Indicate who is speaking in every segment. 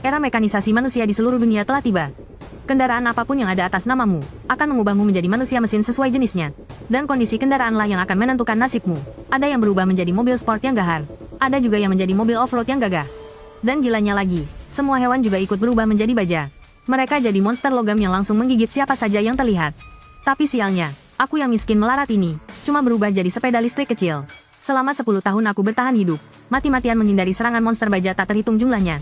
Speaker 1: Era mekanisasi manusia di seluruh dunia telah tiba. Kendaraan apapun yang ada atas namamu, akan mengubahmu menjadi manusia mesin sesuai jenisnya. Dan kondisi kendaraanlah yang akan menentukan nasibmu. Ada yang berubah menjadi mobil sport yang gahar. Ada juga yang menjadi mobil off-road yang gagah. Dan gilanya lagi, semua hewan juga ikut berubah menjadi baja. Mereka jadi monster logam yang langsung menggigit siapa saja yang terlihat. Tapi sialnya, aku yang miskin melarat ini, cuma berubah jadi sepeda listrik kecil. Selama 10 tahun aku bertahan hidup, mati-matian menghindari serangan monster baja tak terhitung jumlahnya.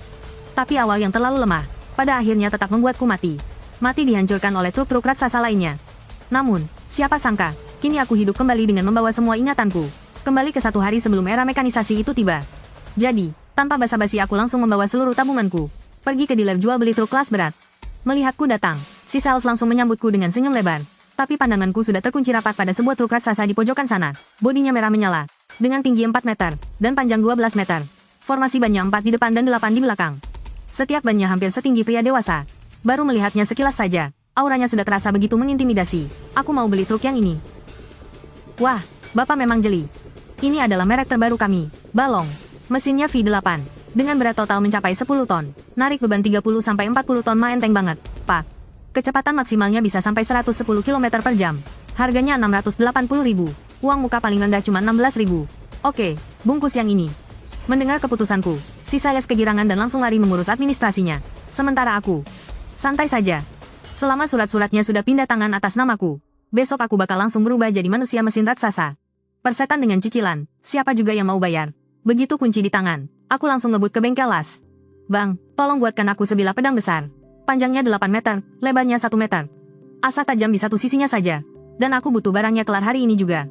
Speaker 1: Tapi awal yang terlalu lemah, pada akhirnya tetap membuatku mati. Mati dihancurkan oleh truk-truk raksasa lainnya. Namun, siapa sangka, kini aku hidup kembali dengan membawa semua ingatanku. Kembali ke satu hari sebelum era mekanisasi itu tiba. Jadi, tanpa basa-basi aku langsung membawa seluruh tabunganku. Pergi ke dealer jual beli truk kelas berat. Melihatku datang, si sales langsung menyambutku dengan senyum lebar. Tapi pandanganku sudah terkunci rapat pada sebuah truk raksasa di pojokan sana. Bodinya merah menyala, dengan tinggi 4 meter, dan panjang 12 meter. Formasi bannya 4 di depan dan 8 di belakang. Setiap bannya hampir setinggi pria dewasa. Baru melihatnya sekilas saja, auranya sudah terasa begitu mengintimidasi. Aku mau beli truk yang ini. Wah, Bapak memang jeli. Ini adalah merek terbaru kami, Balong. Mesinnya V8, dengan berat total mencapai 10 ton. Narik beban 30-40 ton mah enteng banget, Pak. Kecepatan maksimalnya bisa sampai 110 km per jam. Harganya 680.000. Uang muka paling rendah cuma 16.000. Oke, bungkus yang ini. Mendengar keputusanku, si sales kegirangan dan langsung lari mengurus administrasinya. Sementara aku, santai saja. Selama surat-suratnya sudah pindah tangan atas namaku, besok aku bakal langsung berubah jadi manusia mesin raksasa. Persetan dengan cicilan, siapa juga yang mau bayar. Begitu kunci di tangan, aku langsung ngebut ke bengkel las. Bang, tolong buatkan aku sebilah pedang besar. Panjangnya 8 meter, lebarnya 1 meter. Asa tajam di satu sisinya saja. Dan aku butuh barangnya kelar hari ini juga.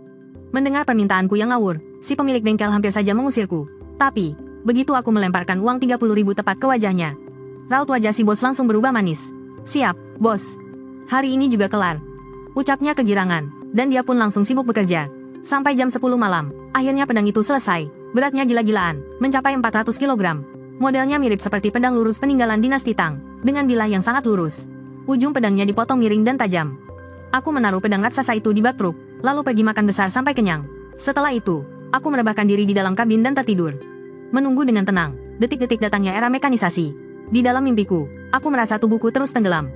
Speaker 1: Mendengar permintaanku yang ngawur, si pemilik bengkel hampir saja mengusirku. Tapi, begitu aku melemparkan uang 30.000 tepat ke wajahnya, raut wajah si bos langsung berubah manis. Siap, bos. Hari ini juga kelar. Ucapnya kegirangan, dan dia pun langsung sibuk bekerja. Sampai jam 10 malam, akhirnya pedang itu selesai. Beratnya gila-gilaan, mencapai 400 kg. Modelnya mirip seperti pedang lurus peninggalan dinasti Tang, dengan bilah yang sangat lurus. Ujung pedangnya dipotong miring dan tajam. Aku menaruh pedang raksasa itu di bak truk, lalu pergi makan besar sampai kenyang. Setelah itu, aku merebahkan diri di dalam kabin dan tertidur. Menunggu dengan tenang, detik-detik datangnya era mekanisasi. Di dalam mimpiku, aku merasa tubuhku terus tenggelam.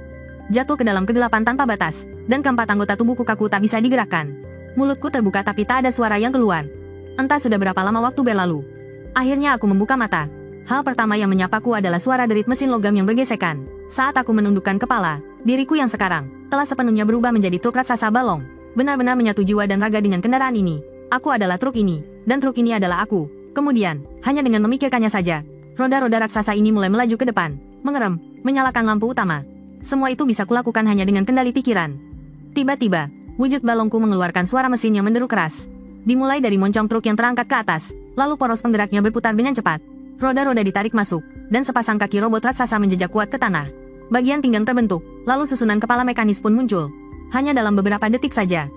Speaker 1: Jatuh ke dalam kegelapan tanpa batas, dan keempat anggota tubuhku kaku tak bisa digerakkan. Mulutku terbuka tapi tak ada suara yang keluar. Entah sudah berapa lama waktu berlalu. Akhirnya aku membuka mata. Hal pertama yang menyapaku adalah suara derit mesin logam yang bergesekan. Saat aku menundukkan kepala, diriku yang sekarang telah sepenuhnya berubah menjadi truk raksasa Balong. Benar-benar menyatu jiwa dan raga dengan kendaraan ini. Aku adalah truk ini, dan truk ini adalah aku. Kemudian, hanya dengan memikirkannya saja, roda-roda raksasa ini mulai melaju ke depan, mengerem, menyalakan lampu utama. Semua itu bisa kulakukan hanya dengan kendali pikiran. Tiba-tiba, wujud balongku mengeluarkan suara mesin yang menderu keras. Dimulai dari moncong truk yang terangkat ke atas, lalu poros penggeraknya berputar dengan cepat. Roda-roda ditarik masuk, dan sepasang kaki robot raksasa menjejak kuat ke tanah. Bagian pinggang terbentuk, lalu susunan kepala mekanis pun muncul. Hanya dalam beberapa detik saja,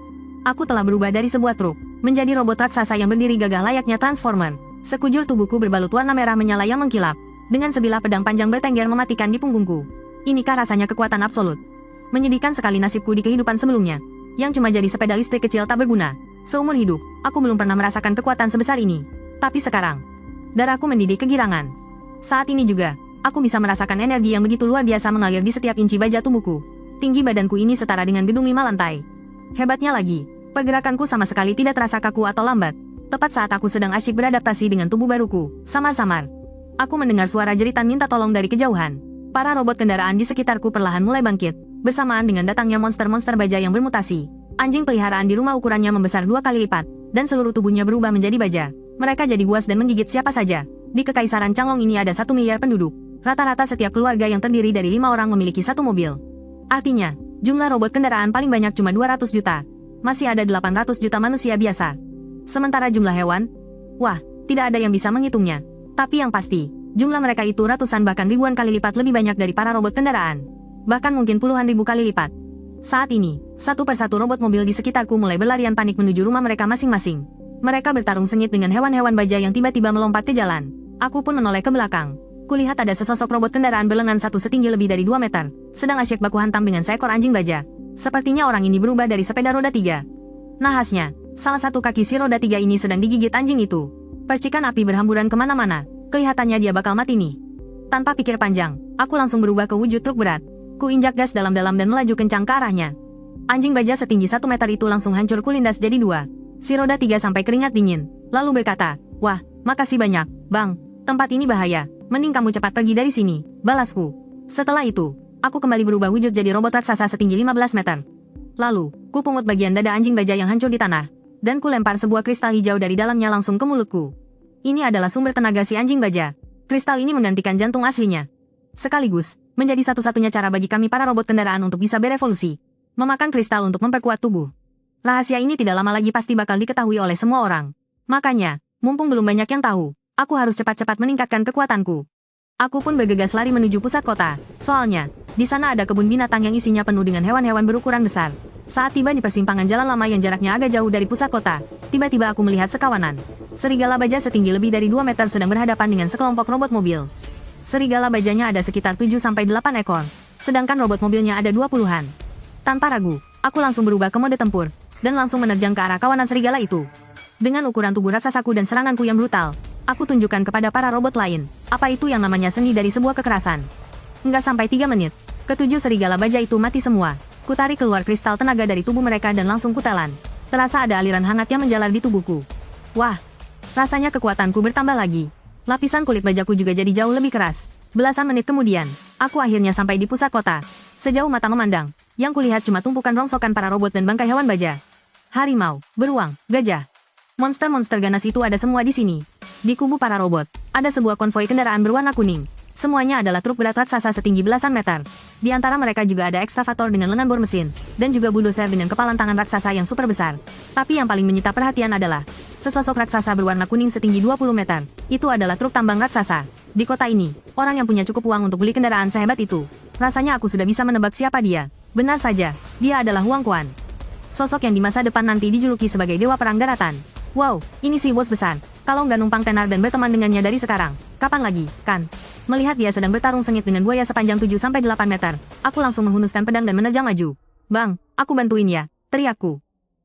Speaker 1: aku telah berubah dari sebuah truk menjadi robot raksasa yang berdiri gagah layaknya Transformer. Sekujur tubuhku berbalut warna merah menyala yang mengkilap. Dengan sebilah pedang panjang bertengger mematikan di punggungku. Inikah rasanya kekuatan absolut? Menyedihkan sekali nasibku di kehidupan sebelumnya, yang cuma jadi sepeda listrik kecil tak berguna. Seumur hidup, aku belum pernah merasakan kekuatan sebesar ini. Tapi sekarang, darahku mendidih kegirangan. Saat ini juga, aku bisa merasakan energi yang begitu luar biasa mengalir di setiap inci baja tubuhku. Tinggi badanku ini setara dengan gedung 5 lantai. Hebatnya lagi, pergerakanku sama sekali tidak terasa kaku atau lambat. Tepat saat aku sedang asyik beradaptasi dengan tubuh baruku, samar-samar, aku mendengar suara jeritan minta tolong dari kejauhan. Para robot kendaraan di sekitarku perlahan mulai bangkit, bersamaan dengan datangnya monster-monster baja yang bermutasi. Anjing peliharaan di rumah ukurannya membesar 2 kali lipat, dan seluruh tubuhnya berubah menjadi baja. Mereka jadi buas dan menggigit siapa saja. Di Kekaisaran Changlong ini ada 1 miliar penduduk. Rata-rata setiap keluarga yang terdiri dari 5 orang memiliki 1 mobil. Artinya, jumlah robot kendaraan paling banyak cuma 200 juta. Masih ada 800 juta manusia biasa. Sementara jumlah hewan, wah, tidak ada yang bisa menghitungnya. Tapi yang pasti, jumlah mereka itu ratusan bahkan ribuan kali lipat lebih banyak dari para robot kendaraan. Bahkan mungkin puluhan ribu kali lipat. Saat ini, satu persatu robot mobil di sekitarku mulai berlarian panik menuju rumah mereka masing-masing. Mereka bertarung sengit dengan hewan-hewan baja yang tiba-tiba melompat ke jalan. Aku pun menoleh ke belakang. Kulihat ada sesosok robot kendaraan berlengan satu setinggi lebih dari 2 meter, sedang asyik baku hantam dengan seekor anjing baja. Sepertinya orang ini berubah dari sepeda roda 3. Nahasnya, salah satu kaki si roda 3 ini sedang digigit anjing itu. Percikan api berhamburan kemana-mana. Kelihatannya dia bakal mati nih. Tanpa pikir panjang, aku langsung berubah ke wujud truk berat. Ku injak gas dalam-dalam dan melaju kencang ke arahnya. Anjing baja setinggi 1 meter itu langsung hancur kulindas jadi 2. Si roda 3 sampai keringat dingin, lalu berkata, "Wah, makasih banyak, Bang. Tempat ini bahaya. Mending kamu cepat pergi dari sini," balasku. Setelah itu, aku kembali berubah wujud jadi robot raksasa setinggi 15 meter. Lalu, ku pungut bagian dada anjing baja yang hancur di tanah, dan ku lempar sebuah kristal hijau dari dalamnya langsung ke mulutku. Ini adalah sumber tenaga si anjing baja. Kristal ini menggantikan jantung aslinya. Sekaligus, menjadi satu-satunya cara bagi kami para robot kendaraan untuk bisa berevolusi. Memakan kristal untuk memperkuat tubuh. Rahasia ini tidak lama lagi pasti bakal diketahui oleh semua orang. Makanya, mumpung belum banyak yang tahu, aku harus cepat-cepat meningkatkan kekuatanku. Aku pun bergegas lari menuju pusat kota. Soalnya, di sana ada kebun binatang yang isinya penuh dengan hewan-hewan berukuran besar. Saat tiba di persimpangan jalan lama yang jaraknya agak jauh dari pusat kota, tiba-tiba aku melihat sekawanan serigala baja setinggi lebih dari 2 meter sedang berhadapan dengan sekelompok robot mobil. Serigala bajanya ada sekitar 7-8 ekor, sedangkan robot mobilnya ada 20-an. Tanpa ragu, aku langsung berubah ke mode tempur, dan langsung menerjang ke arah kawanan serigala itu. Dengan ukuran tubuh raksasaku dan seranganku yang brutal, aku tunjukkan kepada para robot lain, apa itu yang namanya seni dari sebuah kekerasan. Nggak sampai 3 menit, ketujuh serigala baja itu mati semua. Kutarik keluar kristal tenaga dari tubuh mereka dan langsung kutelan. Terasa ada aliran hangat yang menjalar di tubuhku. Wah, rasanya kekuatanku bertambah lagi. Lapisan kulit bajaku juga jadi jauh lebih keras. Belasan menit kemudian, aku akhirnya sampai di pusat kota. Sejauh mata memandang, yang kulihat cuma tumpukan rongsokan para robot dan bangkai hewan baja. Harimau, beruang, gajah. Monster-monster ganas itu ada semua di sini. Di kubu para robot, ada sebuah konvoi kendaraan berwarna kuning. Semuanya adalah truk berat raksasa setinggi belasan meter. Di antara mereka juga ada ekskavator dengan lengan bor mesin, dan juga bulldozer dengan kepalan tangan raksasa yang super besar. Tapi yang paling menyita perhatian adalah sesosok raksasa berwarna kuning setinggi 20 meter. Itu adalah truk tambang raksasa. Di kota ini, orang yang punya cukup uang untuk beli kendaraan sehebat itu. Rasanya aku sudah bisa menebak siapa dia. Benar saja, dia adalah Huang Quan. Sosok yang di masa depan nanti dijuluki sebagai Dewa Perang Daratan. Wow, ini si bos besar. Kalau nggak numpang tenar dan berteman dengannya dari sekarang, kapan lagi, kan? Melihat dia sedang bertarung sengit dengan buaya sepanjang 7-8 meter, aku langsung menghunuskan pedang dan menerjang maju. "Bang, aku bantuin ya," teriakku.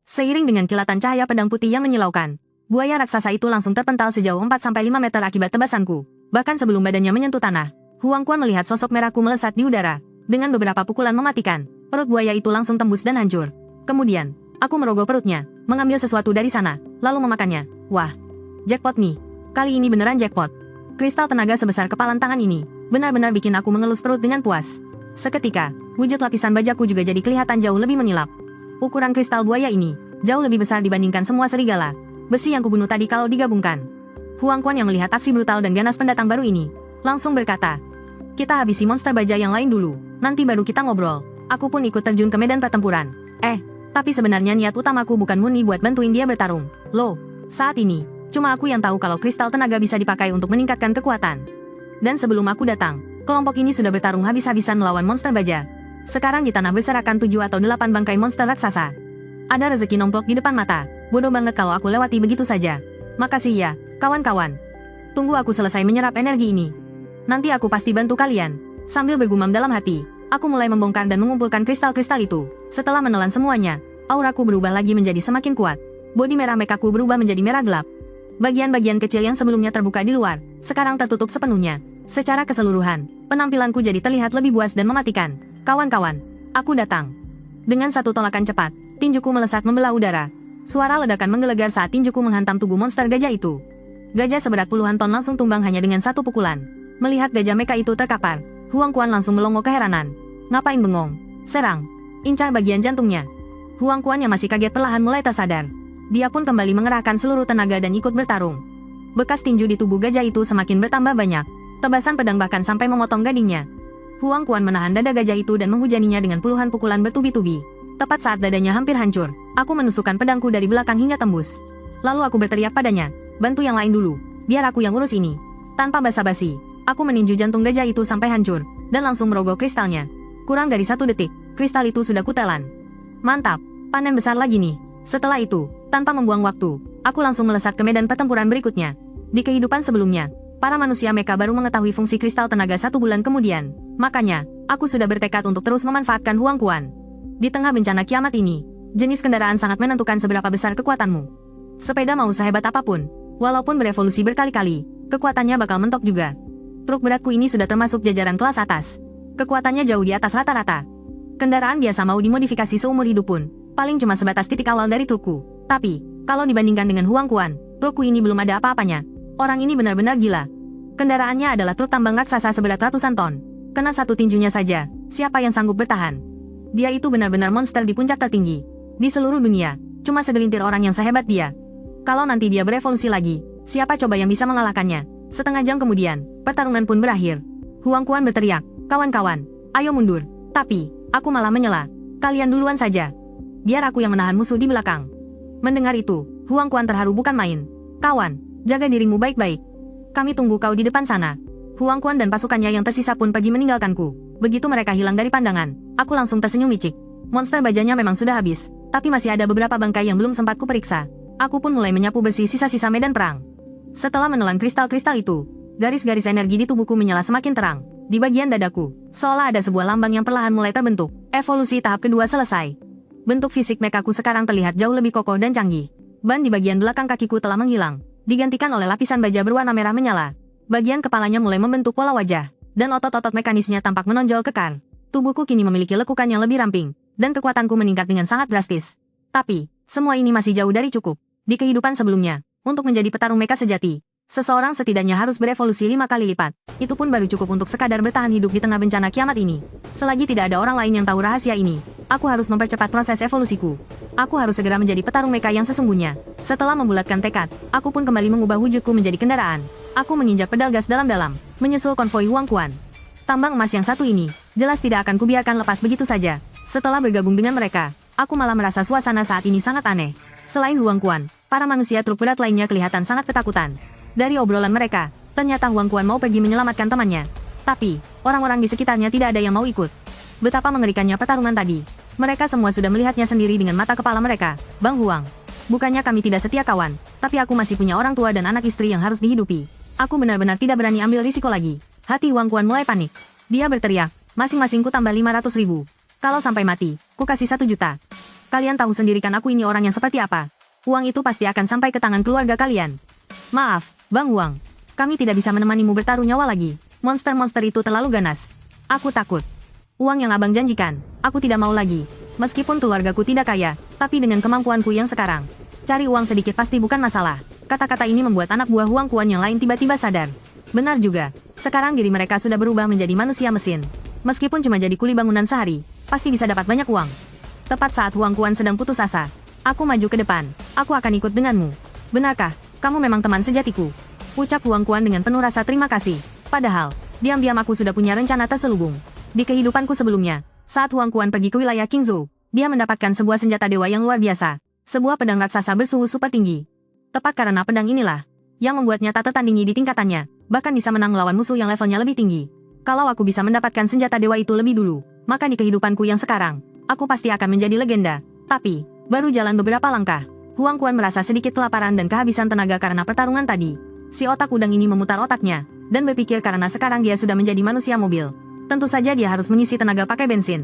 Speaker 1: Seiring dengan kilatan cahaya pedang putih yang menyilaukan, buaya raksasa itu langsung terpental sejauh 4-5 meter akibat tebasanku. Bahkan sebelum badannya menyentuh tanah, Huang Quan melihat sosok merahku melesat di udara. Dengan beberapa pukulan mematikan, perut buaya itu langsung tembus dan hancur. Kemudian, aku merogoh perutnya, mengambil sesuatu dari sana, lalu memakannya. Wah, jackpot nih. Kali ini beneran jackpot. Kristal tenaga sebesar kepalan tangan ini, benar-benar bikin aku mengelus perut dengan puas. Seketika, wujud lapisan bajaku juga jadi kelihatan jauh lebih menyilap. Ukuran kristal buaya ini, jauh lebih besar dibandingkan semua serigala besi yang kubunuh tadi kalau digabungkan. Huang Quan yang melihat aksi brutal dan ganas pendatang baru ini, langsung berkata, "Kita habisi monster baja yang lain dulu, nanti baru kita ngobrol." Aku pun ikut terjun ke medan pertempuran. Tapi sebenarnya niat utamaku bukan murni buat bantuin dia bertarung. Loh, saat ini, cuma aku yang tahu kalau kristal tenaga bisa dipakai untuk meningkatkan kekuatan. Dan sebelum aku datang, kelompok ini sudah bertarung habis-habisan melawan monster baja. Sekarang di tanah berserakan 7 atau 8 bangkai monster raksasa. Ada rezeki nomplok di depan mata. Bodoh banget kalau aku lewati begitu saja. Makasih ya, kawan-kawan. Tunggu aku selesai menyerap energi ini. Nanti aku pasti bantu kalian. Sambil bergumam dalam hati, aku mulai membongkar dan mengumpulkan kristal-kristal itu. Setelah menelan semuanya, auraku berubah lagi menjadi semakin kuat. Bodi merah mekaku berubah menjadi merah gelap. Bagian-bagian kecil yang sebelumnya terbuka di luar, sekarang tertutup sepenuhnya. Secara keseluruhan, penampilanku jadi terlihat lebih buas dan mematikan. Kawan-kawan, aku datang. Dengan satu tolakan cepat, tinjuku melesat membelah udara. Suara ledakan menggelegar saat tinjuku menghantam tubuh monster gajah itu. Gajah seberat puluhan ton langsung tumbang hanya dengan satu pukulan. Melihat gajah mecha itu terkapar, Huang Quan langsung melongo keheranan. Ngapain bengong? Serang. Incar bagian jantungnya. Huang Quan yang masih kaget perlahan mulai tersadar. Dia pun kembali mengerahkan seluruh tenaga dan ikut bertarung. Bekas tinju di tubuh gajah itu semakin bertambah banyak. Tebasan pedang bahkan sampai memotong gadingnya. Huang Quan menahan dada gajah itu dan menghujaninya dengan puluhan pukulan bertubi-tubi. Tepat saat dadanya hampir hancur, aku menusukkan pedangku dari belakang hingga tembus. Lalu aku berteriak padanya, "Bantu yang lain dulu, biar aku yang urus ini." Tanpa basa-basi, aku meninju jantung gajah itu sampai hancur, dan langsung merogoh kristalnya. Kurang dari 1 detik, kristal itu sudah kutelan. Mantap, panen besar lagi nih. Setelah itu, tanpa membuang waktu, aku langsung melesat ke medan pertempuran berikutnya. Di kehidupan sebelumnya, para manusia mecha baru mengetahui fungsi kristal tenaga 1 bulan kemudian. Makanya, aku sudah bertekad untuk terus memanfaatkan Huang Quan. Di tengah bencana kiamat ini, jenis kendaraan sangat menentukan seberapa besar kekuatanmu. Sepeda mau sehebat apapun, walaupun berevolusi berkali-kali, kekuatannya bakal mentok juga. Truk beratku ini sudah termasuk jajaran kelas atas. Kekuatannya jauh di atas rata-rata. Kendaraan biasa mau dimodifikasi seumur hidup pun, paling cuma sebatas titik awal dari trukku. Tapi, kalau dibandingkan dengan Huang Quan, trukku ini belum ada apa-apanya. Orang ini benar-benar gila. Kendaraannya adalah truk tambang raksasa seberat ratusan ton. Kena satu tinjunya saja, siapa yang sanggup bertahan? Dia itu benar-benar monster di puncak tertinggi. Di seluruh dunia, cuma segelintir orang yang sehebat dia. Kalau nanti dia berevolusi lagi, siapa coba yang bisa mengalahkannya? Setengah jam kemudian, pertarungan pun berakhir. Huang Quan berteriak, "Kawan-kawan, ayo mundur." Tapi, aku malah menyela. "Kalian duluan saja. Biar aku yang menahan musuh di belakang." Mendengar itu, Huang Quan terharu bukan main. "Kawan, jaga dirimu baik-baik. Kami tunggu kau di depan sana." Huang Quan dan pasukannya yang tersisa pun pergi meninggalkanku. Begitu mereka hilang dari pandangan, aku langsung tersenyum micik. Monster bajanya memang sudah habis, tapi masih ada beberapa bangkai yang belum sempat kuperiksa. Aku pun mulai menyapu bersih sisa-sisa medan perang. Setelah menelan kristal-kristal itu, garis-garis energi di tubuhku menyala semakin terang. Di bagian dadaku, seolah ada sebuah lambang yang perlahan mulai terbentuk. Evolusi tahap kedua selesai. Bentuk fisik mekaku sekarang terlihat jauh lebih kokoh dan canggih. Ban di bagian belakang kakiku telah menghilang, digantikan oleh lapisan baja berwarna merah menyala. Bagian kepalanya mulai membentuk pola wajah, dan otot-otot mekanisnya tampak menonjol kekar. Tubuhku kini memiliki lekukan yang lebih ramping, dan kekuatanku meningkat dengan sangat drastis. Tapi, semua ini masih jauh dari cukup. Di kehidupan sebelumnya, untuk menjadi petarung mecha sejati, seseorang setidaknya harus berevolusi 5 kali lipat. Itu pun baru cukup untuk sekadar bertahan hidup di tengah bencana kiamat ini. Selagi tidak ada orang lain yang tahu rahasia ini, aku harus mempercepat proses evolusiku. Aku harus segera menjadi petarung mecha yang sesungguhnya. Setelah membulatkan tekad, aku pun kembali mengubah wujudku menjadi kendaraan. Aku menginjak pedal gas dalam-dalam, menyusul konvoi Huang Quan. Tambang emas yang satu ini, jelas tidak akan kubiarkan lepas begitu saja. Setelah bergabung dengan mereka, aku malah merasa suasana saat ini sangat aneh. Selain Huang Quan, para manusia truk berat lainnya kelihatan sangat ketakutan. Dari obrolan mereka, ternyata Huang Quan mau pergi menyelamatkan temannya. Tapi, orang-orang di sekitarnya tidak ada yang mau ikut. Betapa mengerikannya pertarungan tadi. Mereka semua sudah melihatnya sendiri dengan mata kepala mereka. "Bang Huang, bukannya kami tidak setia kawan, tapi aku masih punya orang tua dan anak istri yang harus dihidupi. Aku benar-benar tidak berani ambil risiko lagi." Hati Huang Quan mulai panik. Dia berteriak, "Masing-masing ku tambah 500.000. Kalau sampai mati, ku kasih 1 juta. Kalian tahu sendiri kan aku ini orang yang seperti apa. Uang itu pasti akan sampai ke tangan keluarga kalian." "Maaf, Bang Huang. Kami tidak bisa menemanimu bertaruh nyawa lagi. Monster-monster itu terlalu ganas. Aku takut. Uang yang abang janjikan, aku tidak mau lagi. Meskipun keluargaku tidak kaya, tapi dengan kemampuanku yang sekarang, cari uang sedikit pasti bukan masalah." Kata-kata ini membuat anak buah Huang Quan yang lain tiba-tiba sadar. Benar juga, sekarang diri mereka sudah berubah menjadi manusia mesin. Meskipun cuma jadi kuli bangunan sehari, pasti bisa dapat banyak uang. Tepat saat Huang Quan sedang putus asa, aku maju ke depan. "Aku akan ikut denganmu. Benarkah, kamu memang teman sejatiku?" Ucap Huang Quan dengan penuh rasa terima kasih. Padahal, diam-diam aku sudah punya rencana terselubung. Di kehidupanku sebelumnya, saat Huang Quan pergi ke wilayah Qingzhou, dia mendapatkan sebuah senjata dewa yang luar biasa. Sebuah pedang raksasa bersuhu super tinggi. Tepat karena pedang inilah yang membuatnya tak tertandingi di tingkatannya, bahkan bisa menang melawan musuh yang levelnya lebih tinggi. Kalau aku bisa mendapatkan senjata dewa itu lebih dulu, maka di kehidupanku yang sekarang, aku pasti akan menjadi legenda. Tapi, baru jalan beberapa langkah, Huang Quan merasa sedikit kelaparan dan kehabisan tenaga karena pertarungan tadi. Si otak udang ini memutar otaknya, dan berpikir karena sekarang dia sudah menjadi manusia mobil. Tentu saja dia harus mengisi tenaga pakai bensin.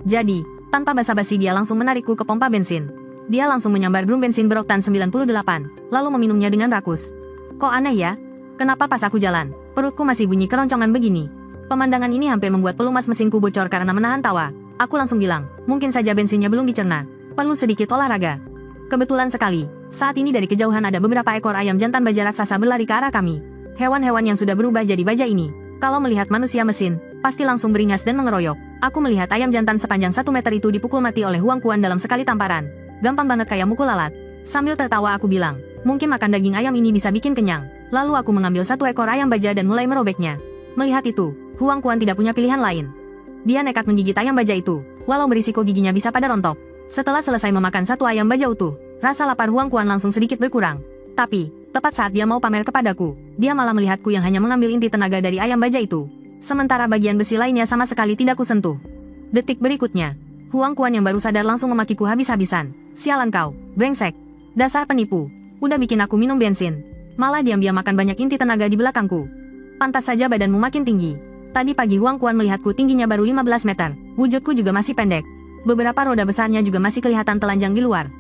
Speaker 1: Jadi, tanpa basa-basi dia langsung menarikku ke pompa bensin. Dia langsung menyambar drum bensin beroktan 98, lalu meminumnya dengan rakus. "Kok aneh ya? Kenapa pas aku jalan, perutku masih bunyi keroncongan begini?" Pemandangan ini hampir membuat pelumas mesinku bocor karena menahan tawa. Aku langsung bilang, "Mungkin saja bensinnya belum dicerna. Perlu sedikit olahraga." Kebetulan sekali, saat ini dari kejauhan ada beberapa ekor ayam jantan baja raksasa berlari ke arah kami. Hewan-hewan yang sudah berubah jadi baja ini, kalau melihat manusia mesin, pasti langsung beringas dan mengeroyok. Aku melihat ayam jantan sepanjang 1 meter itu dipukul mati oleh Huang Quan dalam sekali tamparan. Gampang banget kayak mukul lalat. Sambil tertawa aku bilang, "Mungkin makan daging ayam ini bisa bikin kenyang." Lalu aku mengambil 1 ekor ayam baja dan mulai merobeknya. Melihat itu, Huang Quan tidak punya pilihan lain. Dia nekat menggigit ayam baja itu, walau berisiko giginya bisa pada rontok. Setelah selesai memakan 1 ayam baja utuh, rasa lapar Huang Quan langsung sedikit berkurang. Tapi, tepat saat dia mau pamer kepadaku, dia malah melihatku yang hanya mengambil inti tenaga dari ayam baja itu. Sementara bagian besi lainnya sama sekali tidak kusentuh. Detik berikutnya, Huang Quan yang baru sadar langsung memakiku habis-habisan. "Sialan kau, brengsek. Dasar penipu. Udah bikin aku minum bensin. Malah diam-diam makan banyak inti tenaga di belakangku. Pantas saja badanmu makin tinggi." Tadi pagi Huang Quan melihatku tingginya baru 15 meter. Wujudku juga masih pendek. Beberapa roda besarnya juga masih kelihatan telanjang di luar.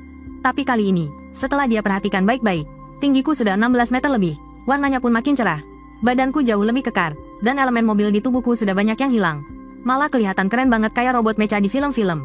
Speaker 1: Tapi kali ini, setelah dia perhatikan baik-baik, tinggiku sudah 16 meter lebih. Warnanya pun makin cerah. Badanku jauh lebih kekar, dan elemen mobil di tubuhku sudah banyak yang hilang. Malah kelihatan keren banget kayak robot mecha di film-film.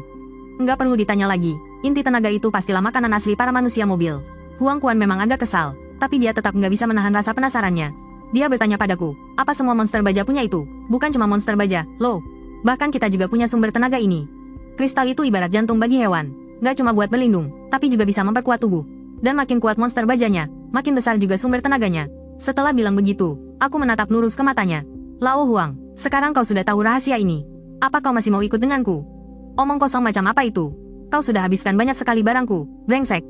Speaker 1: Nggak perlu ditanya lagi, inti tenaga itu pastilah makanan asli para manusia mobil. Huang Quan memang agak kesal, tapi dia tetap nggak bisa menahan rasa penasarannya. Dia bertanya padaku, apa semua monster baja punya itu? Bukan cuma monster baja, loh. Bahkan kita juga punya sumber tenaga ini. Kristal itu ibarat jantung bagi hewan. Nggak cuma buat berlindung, tapi juga bisa memperkuat tubuh. Dan makin kuat monster bajanya, makin besar juga sumber tenaganya. Setelah bilang begitu, aku menatap lurus ke matanya. Lao Huang, sekarang kau sudah tahu rahasia ini. Apa kau masih mau ikut denganku? Omong kosong macam apa itu? Kau sudah habiskan banyak sekali barangku, brengsek.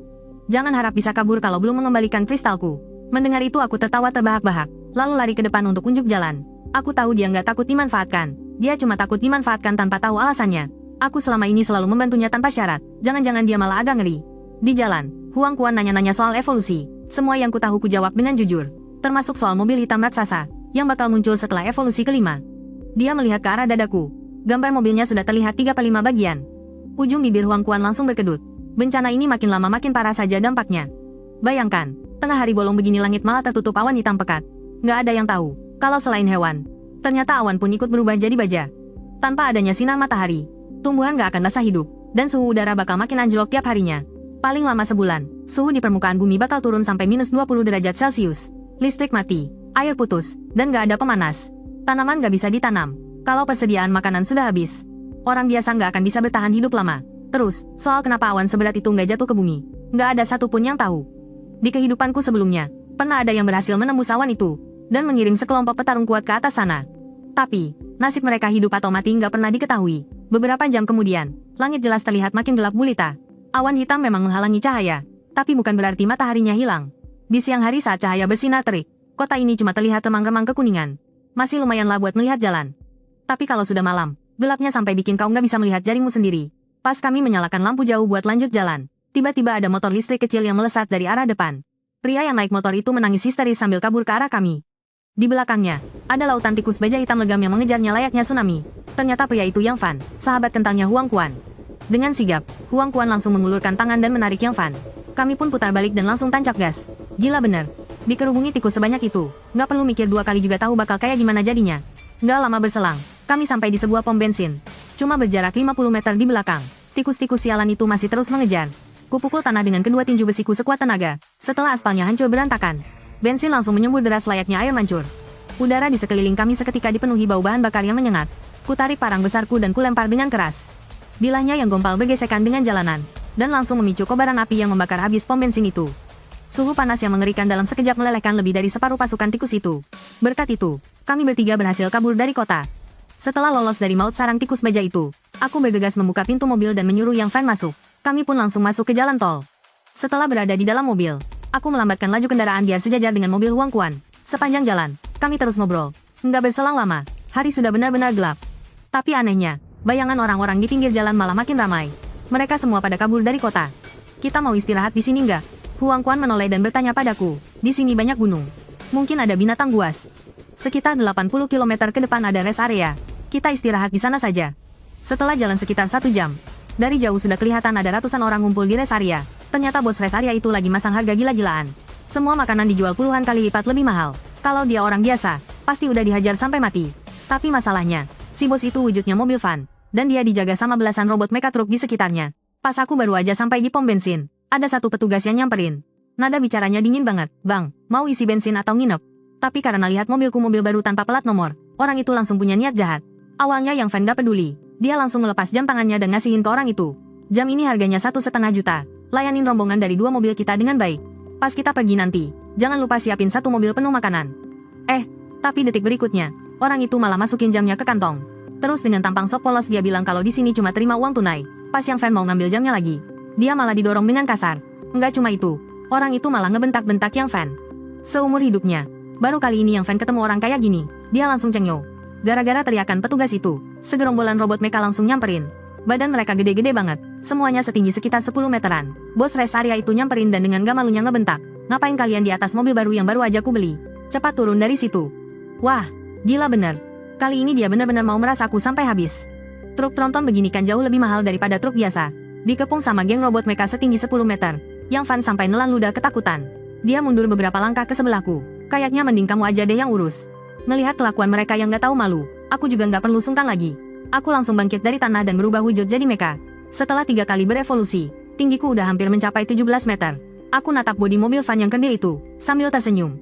Speaker 1: Jangan harap bisa kabur kalau belum mengembalikan kristalku. Mendengar itu aku tertawa terbahak-bahak, lalu lari ke depan untuk unjuk jalan. Aku tahu dia nggak takut dimanfaatkan. Dia cuma takut dimanfaatkan tanpa tahu alasannya. Aku selama ini selalu membantunya tanpa syarat. Jangan-jangan dia malah agak ngeri. Di jalan, Huang Quan nanya-nanya soal evolusi. Semua yang kutahu ku jawab dengan jujur. Termasuk soal mobil hitam raksasa, yang bakal muncul setelah evolusi kelima. Dia melihat ke arah dadaku. Gambar mobilnya sudah terlihat 3/5 bagian. Ujung bibir Huang Quan langsung berkedut. Bencana ini makin lama makin parah saja dampaknya. Bayangkan, tengah hari bolong begini langit malah tertutup awan hitam pekat. Nggak ada yang tahu, kalau selain hewan. Ternyata awan pun ikut berubah jadi baja. Tanpa adanya sinar matahari, tumbuhan nggak akan rasa hidup, dan suhu udara bakal makin anjlok tiap harinya. Paling lama sebulan, suhu di permukaan bumi bakal turun sampai -20 derajat Celcius. Listrik mati, air putus, dan nggak ada pemanas. Tanaman nggak bisa ditanam, kalau persediaan makanan sudah habis. Orang biasa nggak akan bisa bertahan hidup lama. Terus, soal kenapa awan seberat itu nggak jatuh ke bumi, nggak ada satupun yang tahu. Di kehidupanku sebelumnya, pernah ada yang berhasil menembus awan itu, dan mengirim sekelompok petarung kuat ke atas sana. Tapi, nasib mereka hidup atau mati nggak pernah diketahui. Beberapa jam kemudian, langit jelas terlihat makin gelap gulita. Awan hitam memang menghalangi cahaya, tapi bukan berarti mataharinya hilang. Di siang hari saat cahaya bersinar terik, kota ini cuma terlihat remang-remang kekuningan. Masih lumayanlah buat melihat jalan. Tapi kalau sudah malam, gelapnya sampai bikin kau nggak bisa melihat jaringmu sendiri. Pas kami menyalakan lampu jauh buat lanjut jalan, tiba-tiba ada motor listrik kecil yang melesat dari arah depan. Pria yang naik motor itu menangis histeris sambil kabur ke arah kami. Di belakangnya, ada lautan tikus baja hitam legam yang mengejarnya layaknya tsunami. Ternyata pria itu Yang Fan, sahabat kentangnya Huang Quan. Dengan sigap, Huang Quan langsung mengulurkan tangan dan menarik Yang Fan. Kami pun putar balik dan langsung tancap gas. Gila bener. Dikerubungi tikus sebanyak itu, nggak perlu mikir dua kali juga tahu bakal kayak gimana jadinya. Nggak lama berselang, kami sampai di sebuah pom bensin. Cuma berjarak 50 meter di belakang, tikus-tikus sialan itu masih terus mengejar. Kupukul tanah dengan kedua tinju besiku sekuat tenaga. Setelah aspalnya hancur berantakan, bensin langsung menyembur deras layaknya air mancur. Udara di sekeliling kami seketika dipenuhi bau bahan bakar yang menyengat. Kutarik parang besarku dan kulempar dengan keras. Bilahnya yang gompal bergesekan dengan jalanan, dan langsung memicu kobaran api yang membakar habis pom bensin itu. Suhu panas yang mengerikan dalam sekejap melelehkan lebih dari separuh pasukan tikus itu. Berkat itu, kami bertiga berhasil kabur dari kota. Setelah lolos dari maut sarang tikus baja itu, aku bergegas membuka pintu mobil dan menyuruh Yang Fan masuk. Kami pun langsung masuk ke jalan tol. Setelah berada di dalam mobil, aku melambatkan laju kendaraan biar sejajar dengan mobil Huang Quan. Sepanjang jalan, kami terus ngobrol. Nggak berselang lama, hari sudah benar-benar gelap. Tapi anehnya, bayangan orang-orang di pinggir jalan malah makin ramai. Mereka semua pada kabur dari kota. Kita mau istirahat di sini nggak? Huang Quan menoleh dan bertanya padaku. Di sini banyak gunung. Mungkin ada binatang buas. Sekitar 80 km ke depan ada rest area. Kita istirahat di sana saja. Setelah jalan sekitar 1 jam, dari jauh sudah kelihatan ada ratusan orang ngumpul di rest area. Ternyata bos rest area itu lagi masang harga gila-gilaan. Semua makanan dijual puluhan kali lipat lebih mahal. Kalau dia orang biasa, pasti udah dihajar sampai mati. Tapi masalahnya, si bos itu wujudnya mobil van, dan dia dijaga sama belasan robot mecha truk di sekitarnya. Pas aku baru aja sampai di pom bensin, ada satu petugas yang nyamperin. Nada bicaranya dingin banget. Bang, mau isi bensin atau nginep? Tapi karena lihat mobilku mobil baru tanpa pelat nomor, orang itu langsung punya niat jahat. Awalnya Yang Fan gak peduli. Dia langsung melepas jam tangannya dan ngasihin ke orang itu. Jam ini harganya 1,5 juta. Layanin rombongan dari 2 mobil kita dengan baik. Pas kita pergi nanti, jangan lupa siapin 1 mobil penuh makanan. Tapi detik berikutnya, orang itu malah masukin jamnya ke kantong. Terus dengan tampang sok polos dia bilang kalau di sini cuma terima uang tunai. Pas Yang Fan mau ngambil jamnya lagi, dia malah didorong dengan kasar. Enggak cuma itu, orang itu malah ngebentak-bentak Yang Fan. Seumur hidupnya, baru kali ini Yang Fan ketemu orang kayak gini. Dia langsung cengyo. Gara-gara teriakan petugas itu, segerombolan robot mecha langsung nyamperin. Badan mereka gede-gede banget, semuanya setinggi sekitar 10 meteran. Bos rest area itu nyamperin dan dengan gak malunya ngebentak. Ngapain kalian di atas mobil baru yang baru aja ku beli? Cepat turun dari situ. Wah, gila bener. Kali ini dia benar-benar mau meras aku sampai habis. Truk tronton begini kan jauh lebih mahal daripada truk biasa. Dikepung sama geng robot mecha setinggi 10 meter. Yang Fan sampai nelan ludah ketakutan. Dia mundur beberapa langkah ke sebelahku. Kayaknya mending kamu aja deh yang urus. Ngelihat kelakuan mereka yang gak tahu malu, aku juga gak perlu sungkan lagi. Aku langsung bangkit dari tanah dan berubah wujud jadi mecha. Setelah 3 kali berevolusi, tinggiku udah hampir mencapai 17 meter. Aku natap bodi mobil van yang kerdil itu, sambil tersenyum.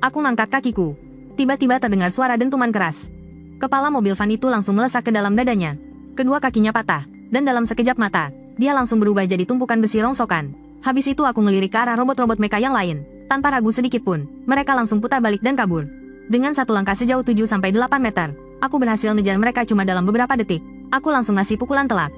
Speaker 1: Aku ngangkat kakiku. Tiba-tiba terdengar suara dentuman keras. Kepala mobil van itu langsung melesak ke dalam dadanya. Kedua kakinya patah, dan dalam sekejap mata, dia langsung berubah jadi tumpukan besi rongsokan. Habis itu aku ngelirik ke arah robot-robot mecha yang lain. Tanpa ragu sedikit pun, mereka langsung putar balik dan kabur. Dengan satu langkah sejauh 7-8 meter, aku berhasil ngejar mereka cuma dalam beberapa detik. Aku langsung ngasih pukulan telak.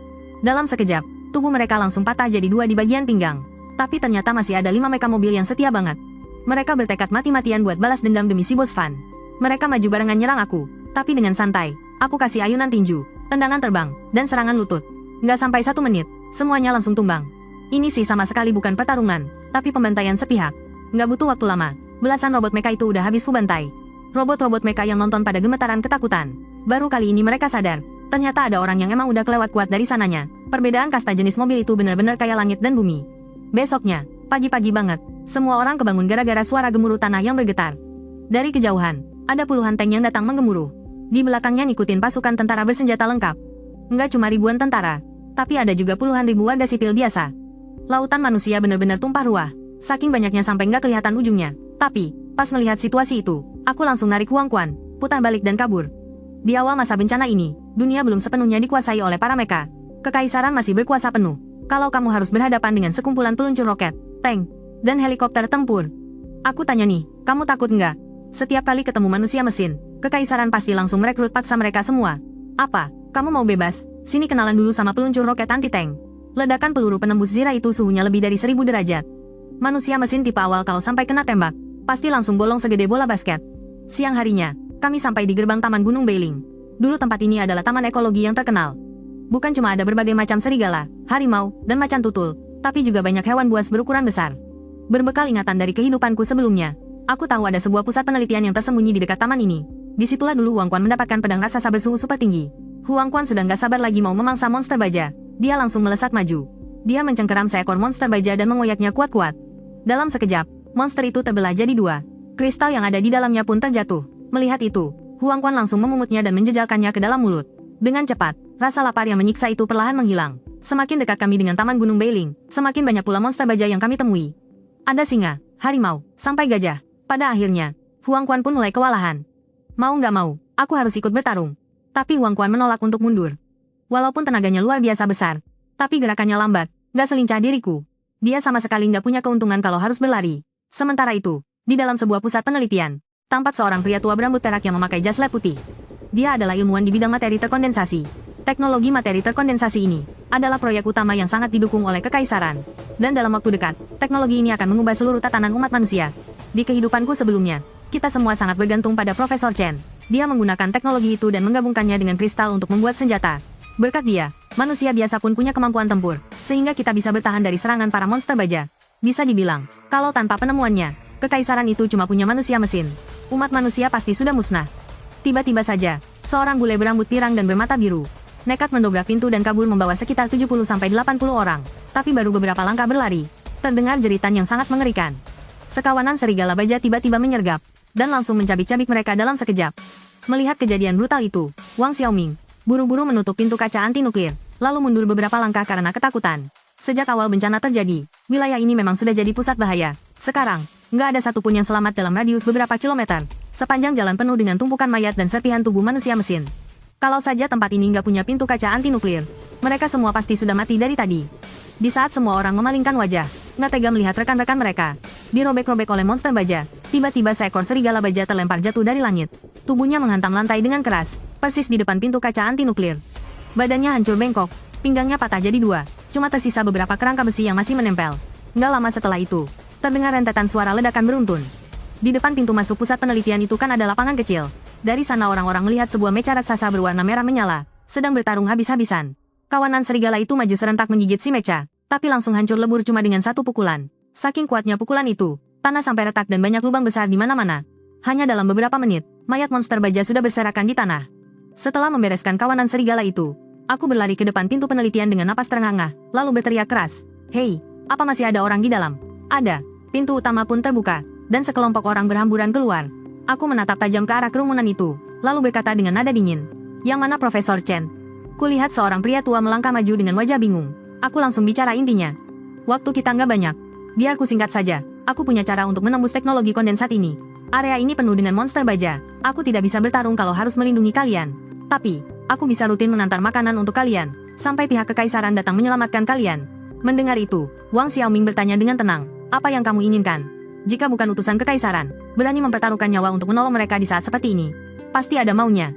Speaker 1: Dalam sekejap, tubuh mereka langsung patah jadi 2 di bagian pinggang. Tapi ternyata masih ada 5 mecha mobil yang setia banget. Mereka bertekad mati-matian buat balas dendam demi si bos van. Mereka maju barengan nyerang aku, tapi dengan santai. Aku kasih ayunan tinju, tendangan terbang, dan serangan lutut. Nggak sampai 1 menit, semuanya langsung tumbang. Ini sih sama sekali bukan pertarungan, tapi pembantaian sepihak. Nggak butuh waktu lama, belasan robot mecha itu udah habis kubantai. Robot-robot mecha yang nonton pada gemetaran ketakutan. Baru kali ini mereka sadar, ternyata ada orang yang emang udah kelewat kuat dari sananya. Perbedaan kasta jenis mobil itu benar-benar kayak langit dan bumi. Besoknya, pagi-pagi banget, semua orang kebangun gara-gara suara gemuruh tanah yang bergetar. Dari kejauhan, ada puluhan tank yang datang menggemuruh. Di belakangnya ngikutin pasukan tentara bersenjata lengkap. Nggak cuma ribuan tentara, tapi ada juga puluhan ribu warga sipil biasa. Lautan manusia benar-benar tumpah ruah, saking banyaknya sampai nggak kelihatan ujungnya. Tapi, pas melihat situasi itu, aku langsung narik Huang Quan, putar balik dan kabur. Di awal masa bencana ini, dunia belum sepenuhnya dikuasai oleh para mecha. Kekaisaran masih berkuasa penuh. Kalau kamu harus berhadapan dengan sekumpulan peluncur roket, tank, dan helikopter tempur. Aku tanya nih, kamu takut nggak? Setiap kali ketemu manusia mesin, kekaisaran pasti langsung merekrut paksa mereka semua. Apa, kamu mau bebas? Sini kenalan dulu sama peluncur roket anti-tank. Ledakan peluru penembus Zira itu suhunya lebih dari 1000 derajat. Manusia mesin tipe awal kalau sampai kena tembak, pasti langsung bolong segede bola basket. Siang harinya, kami sampai di gerbang Taman Gunung Bailing. Dulu tempat ini adalah taman ekologi yang terkenal. Bukan cuma ada berbagai macam serigala, harimau, dan macan tutul, tapi juga banyak hewan buas berukuran besar. Berbekal ingatan dari kehidupanku sebelumnya, aku tahu ada sebuah pusat penelitian yang tersembunyi di dekat taman ini. Disitulah dulu Huang Quan mendapatkan pedang raksasa bersuhu super tinggi. Huang Quan sudah nggak sabar lagi mau memangsa monster baja. Dia langsung melesat maju. Dia mencengkeram seekor monster baja dan mengoyaknya kuat-kuat. Dalam sekejap, monster itu terbelah jadi 2. Kristal yang ada di dalamnya pun terjatuh. Melihat itu, Huang Quan langsung memungutnya dan menjejalkannya ke dalam mulut. Dengan cepat, rasa lapar yang menyiksa itu perlahan menghilang. Semakin dekat kami dengan Taman Gunung Bailing, semakin banyak pula monster baja yang kami temui. Ada singa, harimau, sampai gajah. Pada akhirnya, Huang Quan pun mulai kewalahan. Mau nggak mau, aku harus ikut bertarung. Tapi Huang Quan menolak untuk mundur. Walaupun tenaganya luar biasa besar, tapi gerakannya lambat, nggak selincah diriku. Dia sama sekali nggak punya keuntungan kalau harus berlari. Sementara itu, di dalam sebuah pusat penelitian, tampak seorang pria tua berambut perak yang memakai jas lab putih. Dia adalah ilmuwan di bidang materi terkondensasi. Teknologi materi terkondensasi ini adalah proyek utama yang sangat didukung oleh kekaisaran. Dan dalam waktu dekat, teknologi ini akan mengubah seluruh tatanan umat manusia. Di kehidupanku sebelumnya, kita semua sangat bergantung pada Profesor Chen. Dia menggunakan teknologi itu dan menggabungkannya dengan kristal untuk membuat senjata. Berkat dia, manusia biasa pun punya kemampuan tempur, sehingga kita bisa bertahan dari serangan para monster baja. Bisa dibilang, kalau tanpa penemuannya, kekaisaran itu cuma punya manusia mesin. Umat manusia pasti sudah musnah. Tiba-tiba saja, seorang bule berambut pirang dan bermata biru nekat mendobrak pintu dan kabur membawa sekitar 70-80 orang. Tapi baru beberapa langkah berlari, terdengar jeritan yang sangat mengerikan. Sekawanan serigala baja tiba-tiba menyergap, dan langsung mencabik-cabik mereka dalam sekejap. Melihat kejadian brutal itu, Wang Xiaoming buru-buru menutup pintu kaca anti-nuklir, lalu mundur beberapa langkah karena ketakutan. Sejak awal bencana terjadi, wilayah ini memang sudah jadi pusat bahaya. Sekarang, nggak ada satupun yang selamat dalam radius beberapa kilometer. Sepanjang jalan penuh dengan tumpukan mayat dan serpihan tubuh manusia mesin. Kalau saja tempat ini nggak punya pintu kaca anti-nuklir, mereka semua pasti sudah mati dari tadi. Di saat semua orang memalingkan wajah, nggak tega melihat rekan-rekan mereka dirobek-robek oleh monster baja, tiba-tiba seekor serigala baja terlempar jatuh dari langit. Tubuhnya menghantam lantai dengan keras, persis di depan pintu kaca anti-nuklir. Badannya hancur bengkok, pinggangnya patah jadi 2, cuma tersisa beberapa kerangka besi yang masih menempel. Nggak lama setelah itu, terdengar rentetan suara ledakan beruntun. Di depan pintu masuk pusat penelitian itu kan ada lapangan kecil. Dari sana orang-orang melihat sebuah mecha raksasa berwarna merah menyala, sedang bertarung habis-habisan. Kawanan serigala itu maju serentak menggigit si mecha, tapi langsung hancur lebur cuma dengan satu pukulan. Saking kuatnya pukulan itu, tanah sampai retak dan banyak lubang besar di mana-mana. Hanya dalam beberapa menit, mayat monster baja sudah berserakan di tanah. Setelah membereskan kawanan serigala itu, aku berlari ke depan pintu penelitian dengan napas terengah-engah, lalu berteriak keras. "Hei, apa masih ada orang di dalam?" Ada. Pintu utama pun terbuka, dan sekelompok orang berhamburan keluar. Aku menatap tajam ke arah kerumunan itu, lalu berkata dengan nada dingin. Yang mana Profesor Chen? Kulihat seorang pria tua melangkah maju dengan wajah bingung. Aku langsung bicara intinya. Waktu kita nggak banyak. Biar ku singkat saja, aku punya cara untuk menembus teknologi kondensat ini. Area ini penuh dengan monster baja. Aku tidak bisa bertarung kalau harus melindungi kalian. Tapi, aku bisa rutin mengantar makanan untuk kalian, sampai pihak kekaisaran datang menyelamatkan kalian. Mendengar itu, Wang Xiaoming bertanya dengan tenang, apa yang kamu inginkan? Jika bukan utusan kekaisaran, berani mempertaruhkan nyawa untuk menolong mereka di saat seperti ini. Pasti ada maunya.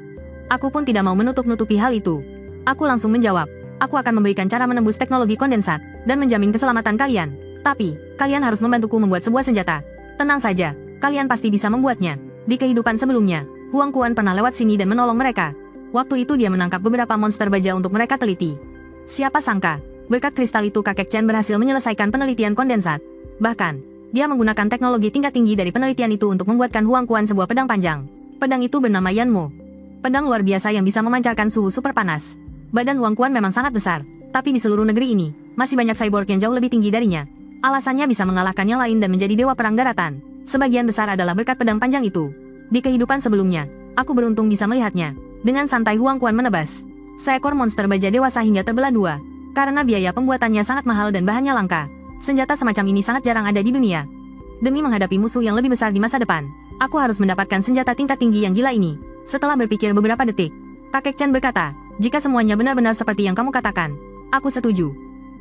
Speaker 1: Aku pun tidak mau menutup-nutupi hal itu. Aku langsung menjawab, aku akan memberikan cara menembus teknologi kondensat, dan menjamin keselamatan kalian. Tapi, kalian harus membantuku membuat sebuah senjata. Tenang saja, kalian pasti bisa membuatnya. Di kehidupan sebelumnya, Huang Quan pernah lewat sini dan menolong mereka. Waktu itu dia menangkap beberapa monster baja untuk mereka teliti. Siapa sangka, berkat kristal itu kakek Chen berhasil menyelesaikan penelitian kondensat. Bahkan, dia menggunakan teknologi tingkat tinggi dari penelitian itu untuk membuatkan Huang Quan sebuah pedang panjang. Pedang itu bernama Yanmo. Pedang luar biasa yang bisa memancarkan suhu super panas. Badan Huang Quan memang sangat besar, tapi di seluruh negeri ini, masih banyak cyborg yang jauh lebih tinggi darinya. Alasannya bisa mengalahkan yang lain dan menjadi dewa perang daratan. Sebagian besar adalah berkat pedang panjang itu. Di kehidupan sebelumnya, aku beruntung bisa melihatnya. Dengan santai Huang Quan menebas seekor monster baja dewasa hingga terbelah dua. Karena biaya pembuatannya sangat mahal dan bahannya langka, senjata semacam ini sangat jarang ada di dunia. Demi menghadapi musuh yang lebih besar di masa depan, aku harus mendapatkan senjata tingkat tinggi yang gila ini. Setelah berpikir beberapa detik, kakek Chen berkata, jika semuanya benar-benar seperti yang kamu katakan, aku setuju.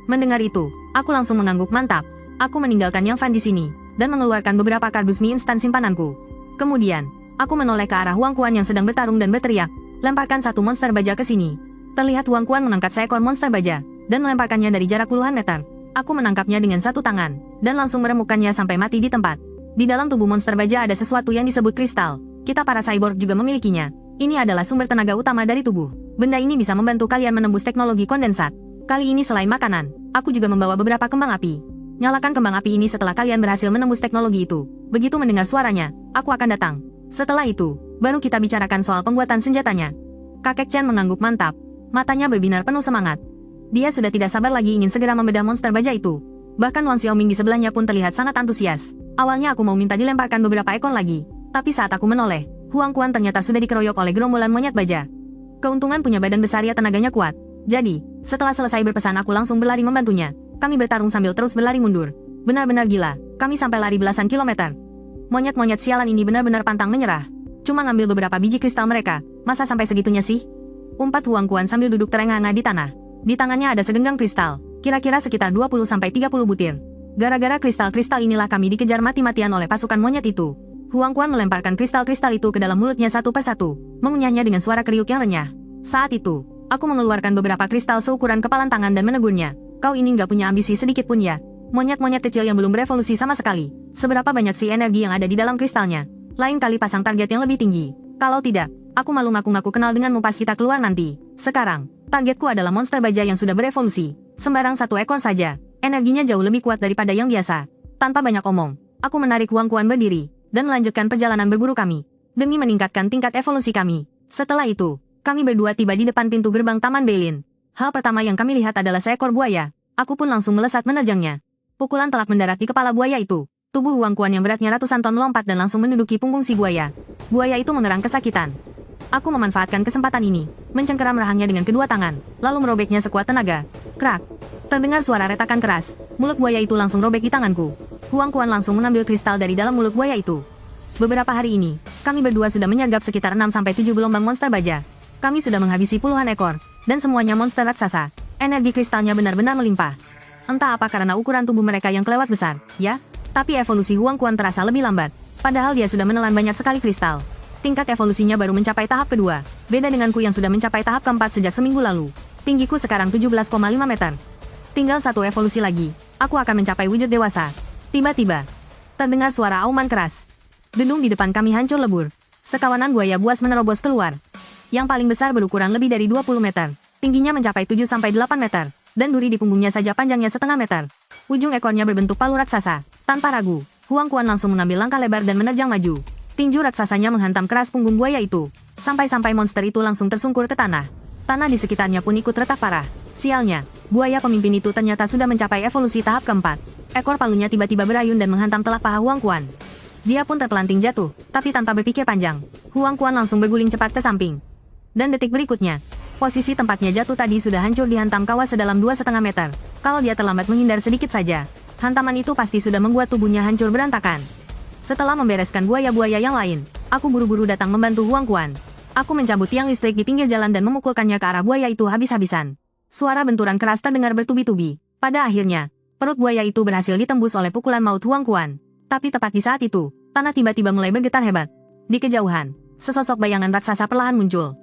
Speaker 1: Mendengar itu, aku langsung mengangguk mantap. Aku meninggalkan Yang Fan di sini, dan mengeluarkan beberapa kardus mie instan simpananku. Kemudian, aku menoleh ke arah Huang Quan yang sedang bertarung dan berteriak, lemparkan satu monster baja ke sini. Terlihat Huang Quan mengangkat seekor monster baja, dan melemparkannya dari jarak puluhan meter. Aku menangkapnya dengan satu tangan, dan langsung meremukkannya sampai mati di tempat. Di dalam tubuh monster baja ada sesuatu yang disebut kristal. Kita para cyborg juga memilikinya. Ini adalah sumber tenaga utama dari tubuh. Benda ini bisa membantu kalian menembus teknologi kondensat. Kali ini selain makanan, aku juga membawa beberapa kembang api. Nyalakan kembang api ini setelah kalian berhasil menembus teknologi itu. Begitu mendengar suaranya, aku akan datang. Setelah itu, baru kita bicarakan soal pembuatan senjatanya. Kakek Chen mengangguk mantap. Matanya berbinar penuh semangat. Dia sudah tidak sabar lagi ingin segera membedah monster baja itu. Bahkan Wang Xiaoming di sebelahnya pun terlihat sangat antusias. Awalnya aku mau minta dilemparkan beberapa ekor lagi. Tapi saat aku menoleh, Huang Quan ternyata sudah dikeroyok oleh gerombolan monyet baja. Keuntungan punya badan besar ya tenaganya kuat. Jadi, setelah selesai berpesan aku langsung berlari membantunya. Kami bertarung sambil terus berlari mundur. Benar-benar gila, kami sampai lari belasan kilometer. Monyet-monyet sialan ini benar-benar pantang menyerah. Cuma ngambil beberapa biji kristal mereka, masa sampai segitunya sih? Umpat Huang Quan sambil duduk terengah-engah di tanah. Di tangannya ada segenggam kristal, kira-kira sekitar 20-30 butir. Gara-gara kristal-kristal inilah kami dikejar mati-matian oleh pasukan monyet itu. Huang Quan melemparkan kristal-kristal itu ke dalam mulutnya satu persatu, mengunyahnya dengan suara kriuk yang renyah. Saat itu, aku mengeluarkan beberapa kristal seukuran kepalan tangan dan menegurnya. Kau ini nggak punya ambisi sedikit pun ya? Monyet-monyet kecil yang belum berevolusi sama sekali. Seberapa banyak si energi yang ada di dalam kristalnya? Lain kali pasang target yang lebih tinggi. Kalau tidak, aku malu ngaku-ngaku kenal denganmu pas kita keluar nanti. Sekarang, targetku adalah monster baja yang sudah berevolusi. Sembarang satu ekor saja. Energinya jauh lebih kuat daripada yang biasa. Tanpa banyak omong, aku menarik Huang Quan berdiri, dan melanjutkan perjalanan berburu kami. Demi meningkatkan tingkat evolusi kami. Setelah itu, kami berdua tiba di depan pintu gerbang Taman Beilin. Hal pertama yang kami lihat adalah seekor buaya. Aku pun langsung melesat menerjangnya. Pukulan telak mendarat di kepala buaya itu. Tubuh Huang Quan yang beratnya ratusan ton melompat dan langsung menduduki punggung si buaya. Buaya itu mengerang kesakitan. Aku memanfaatkan kesempatan ini, mencengkeram rahangnya dengan kedua tangan, lalu merobeknya sekuat tenaga. Krak! Terdengar suara retakan keras. Mulut buaya itu langsung robek di tanganku. Huang Quan langsung mengambil kristal dari dalam mulut buaya itu. Beberapa hari ini, kami berdua sudah menyergap sekitar 6-7 gelombang monster baja. Kami sudah menghabisi puluhan ekor, dan semuanya monster raksasa. Energi kristalnya benar-benar melimpah. Entah apa karena ukuran tubuh mereka yang kelewat besar, ya? Tapi evolusi Huang Quan terasa lebih lambat. Padahal dia sudah menelan banyak sekali kristal. Tingkat evolusinya baru mencapai tahap kedua. Beda denganku yang sudah mencapai tahap keempat sejak seminggu lalu. Tinggiku sekarang 17,5 meter. Tinggal satu evolusi lagi. Aku akan mencapai wujud dewasa. Tiba-tiba, terdengar suara auman keras. Gedung di depan kami hancur lebur. Sekawanan buaya buas menerobos keluar. Yang paling besar berukuran lebih dari 20 meter. Tingginya mencapai 7-8 meter. Dan duri di punggungnya saja panjangnya setengah meter. Ujung ekornya berbentuk palu raksasa. Tanpa ragu, Huang Quan langsung mengambil langkah lebar dan menerjang maju. Tinju raksasanya menghantam keras punggung buaya itu. Sampai-sampai monster itu langsung tersungkur ke tanah. Tanah di sekitarnya pun ikut retak parah. Sialnya, buaya pemimpin itu ternyata sudah mencapai evolusi tahap keempat. Ekor palunya tiba-tiba berayun dan menghantam telak paha Huang Quan. Dia pun terpelanting jatuh, tapi tanpa berpikir panjang. Huang Quan langsung berguling cepat ke samping. Dan detik berikutnya, posisi tempatnya jatuh tadi sudah hancur dihantam kawah sedalam 2,5 meter. Kalau dia terlambat menghindar sedikit saja, hantaman itu pasti sudah membuat tubuhnya hancur berantakan. Setelah membereskan buaya-buaya yang lain, aku buru-buru datang membantu Huang Quan. Aku mencabut tiang listrik di pinggir jalan dan memukulkannya ke arah buaya itu habis-habisan. Suara benturan keras terdengar bertubi-tubi. Pada akhirnya, perut buaya itu berhasil ditembus oleh pukulan maut Huang Quan. Tapi tepat di saat itu, tanah tiba-tiba mulai bergetar hebat. Di kejauhan, sesosok bayangan raksasa perlahan muncul.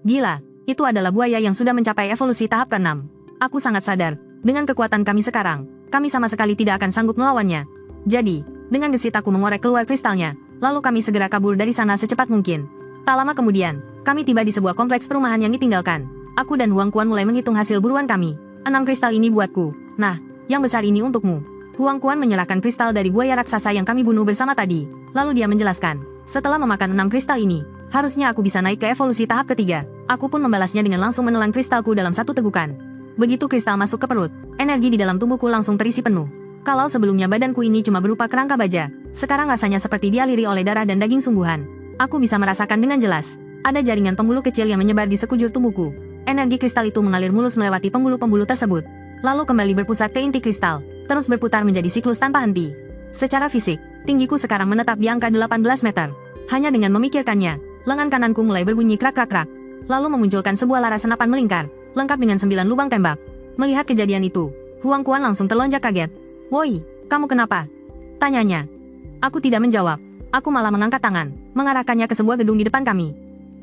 Speaker 1: Gila, itu adalah buaya yang sudah mencapai evolusi tahap ke-6. Aku sangat sadar, dengan kekuatan kami sekarang, kami sama sekali tidak akan sanggup melawannya. Jadi, dengan gesit aku mengorek keluar kristalnya, lalu kami segera kabur dari sana secepat mungkin. Tak lama kemudian, kami tiba di sebuah kompleks perumahan yang ditinggalkan. Aku dan Huang Quan mulai menghitung hasil buruan kami. 6 kristal ini buatku. Nah, yang besar ini untukmu. Huang Quan menyerahkan kristal dari buaya raksasa yang kami bunuh bersama tadi. Lalu dia menjelaskan, setelah memakan 6 kristal ini, harusnya aku bisa naik ke evolusi tahap ketiga. Aku pun membalasnya dengan langsung menelan kristalku dalam satu tegukan. Begitu kristal masuk ke perut, energi di dalam tubuhku langsung terisi penuh. Kalau sebelumnya badanku ini cuma berupa kerangka baja, sekarang rasanya seperti dialiri oleh darah dan daging sungguhan. Aku bisa merasakan dengan jelas, ada jaringan pembuluh kecil yang menyebar di sekujur tubuhku. Energi kristal itu mengalir mulus melewati pembuluh-pembuluh tersebut, lalu kembali berpusat ke inti kristal, terus berputar menjadi siklus tanpa henti. Secara fisik, tinggiku sekarang menetap di angka 18 meter. Hanya dengan memikirkannya, lengan kananku mulai berbunyi krak-krak-krak, lalu memunculkan sebuah laras senapan melingkar, lengkap dengan 9 lubang tembak. Melihat kejadian itu, Huang Quan langsung terlonjak kaget. "Woi, kamu kenapa?" tanyanya. Aku tidak menjawab. Aku malah mengangkat tangan, mengarahkannya ke sebuah gedung di depan kami.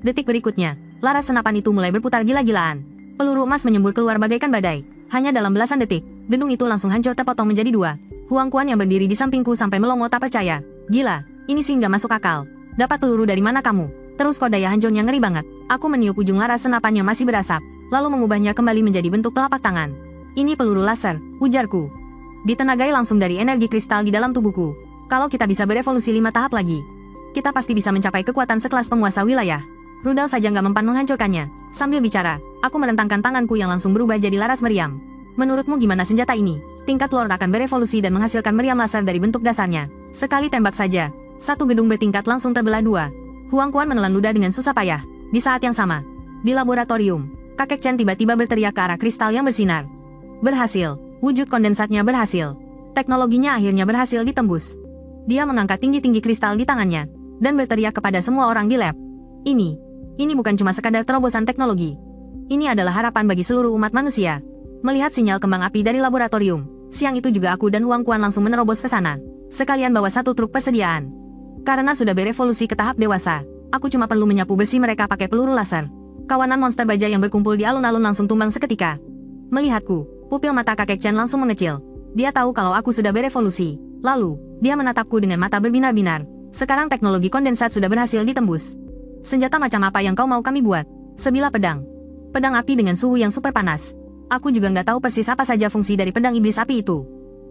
Speaker 1: Detik berikutnya, laras senapan itu mulai berputar gila-gilaan. Peluru emas menyembur keluar bagaikan badai. Hanya dalam belasan detik, gedung itu langsung hancur terpotong menjadi 2. Huang Quan yang berdiri di sampingku sampai melongo tak percaya. "Gila, ini sih nggak masuk akal. Dapat peluru dari mana kamu?" Terus kok daya hancurnya ngeri banget. Aku meniup ujung laras senapan yang masih berasap, lalu mengubahnya kembali menjadi bentuk telapak tangan. "Ini peluru laser," ujarku. Ditenagai langsung dari energi kristal di dalam tubuhku. Kalau kita bisa berevolusi 5 tahap lagi, kita pasti bisa mencapai kekuatan sekelas penguasa wilayah. Rudal saja nggak mempan menghancurkannya. Sambil bicara, aku merentangkan tanganku yang langsung berubah jadi laras meriam. "Menurutmu gimana senjata ini? Tingkat Lord akan berevolusi dan menghasilkan meriam laser dari bentuk dasarnya. Sekali tembak saja, satu gedung bertingkat langsung terbelah 2. Huang Quan menelan ludah dengan susah payah. Di saat yang sama, di laboratorium, kakek Chen tiba-tiba berteriak ke arah kristal yang bersinar. Berhasil, wujud kondensatnya berhasil. Teknologinya akhirnya berhasil ditembus. Dia mengangkat tinggi-tinggi kristal di tangannya, dan berteriak kepada semua orang di lab. Ini bukan cuma sekadar terobosan teknologi. Ini adalah harapan bagi seluruh umat manusia." Melihat sinyal kembang api dari laboratorium, siang itu juga aku dan Huang Quan langsung menerobos ke sana. Sekalian bawa satu truk persediaan. Karena sudah berevolusi ke tahap dewasa, aku cuma perlu menyapu bersih mereka pakai peluru laser. Kawanan monster baja yang berkumpul di alun-alun langsung tumbang seketika. Melihatku, pupil mata kakek Chen langsung mengecil. Dia tahu kalau aku sudah berevolusi. Lalu, dia menatapku dengan mata berbinar-binar. "Sekarang teknologi kondensat sudah berhasil ditembus. Senjata macam apa yang kau mau kami buat?" "Sebilah pedang. Pedang api dengan suhu yang super panas." Aku juga nggak tahu persis apa saja fungsi dari pedang iblis api itu.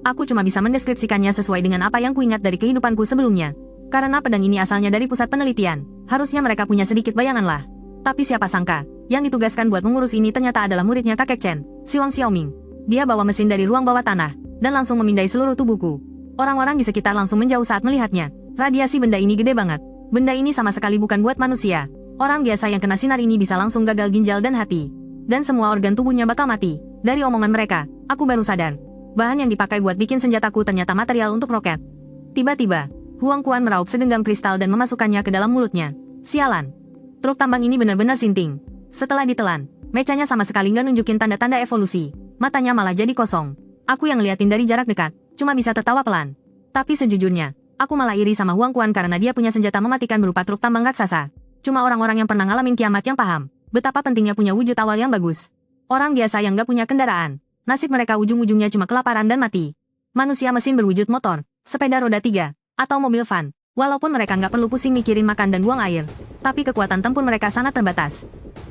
Speaker 1: Aku cuma bisa mendeskripsikannya sesuai dengan apa yang kuingat dari kehidupanku sebelumnya. Karena pedang ini asalnya dari pusat penelitian, harusnya mereka punya sedikit bayangan lah. Tapi siapa sangka, yang ditugaskan buat mengurus ini ternyata adalah muridnya kakek Chen, si Wang Xiaoming. Dia bawa mesin dari ruang bawah tanah, dan langsung memindai seluruh tubuhku. Orang-orang di sekitar langsung menjauh saat melihatnya. Radiasi benda ini gede banget. Benda ini sama sekali bukan buat manusia. Orang biasa yang kena sinar ini bisa langsung gagal ginjal dan hati. Dan semua organ tubuhnya bakal mati. Dari omongan mereka, aku baru sadar. Bahan yang dipakai buat bikin senjataku ternyata material untuk roket. Tiba-tiba, Huang Quan meraup segenggam kristal dan memasukkannya ke dalam mulutnya. Sialan. Truk tambang ini benar-benar sinting. Setelah ditelan, mecanya sama sekali nggak nunjukin tanda-tanda evolusi. Matanya malah jadi kosong. Aku yang ngeliatin dari jarak dekat, cuma bisa tertawa pelan. Tapi sejujurnya, aku malah iri sama Huang Quan karena dia punya senjata mematikan berupa truk tambang raksasa. Cuma orang-orang yang pernah ngalamin kiamat yang paham betapa pentingnya punya wujud awal yang bagus. Orang biasa yang nggak punya kendaraan, nasib mereka ujung-ujungnya cuma kelaparan dan mati. Manusia mesin berwujud motor, sepeda roda 3, atau mobil van. Walaupun mereka nggak perlu pusing mikirin makan dan buang air, tapi kekuatan tempur mereka sangat terbatas.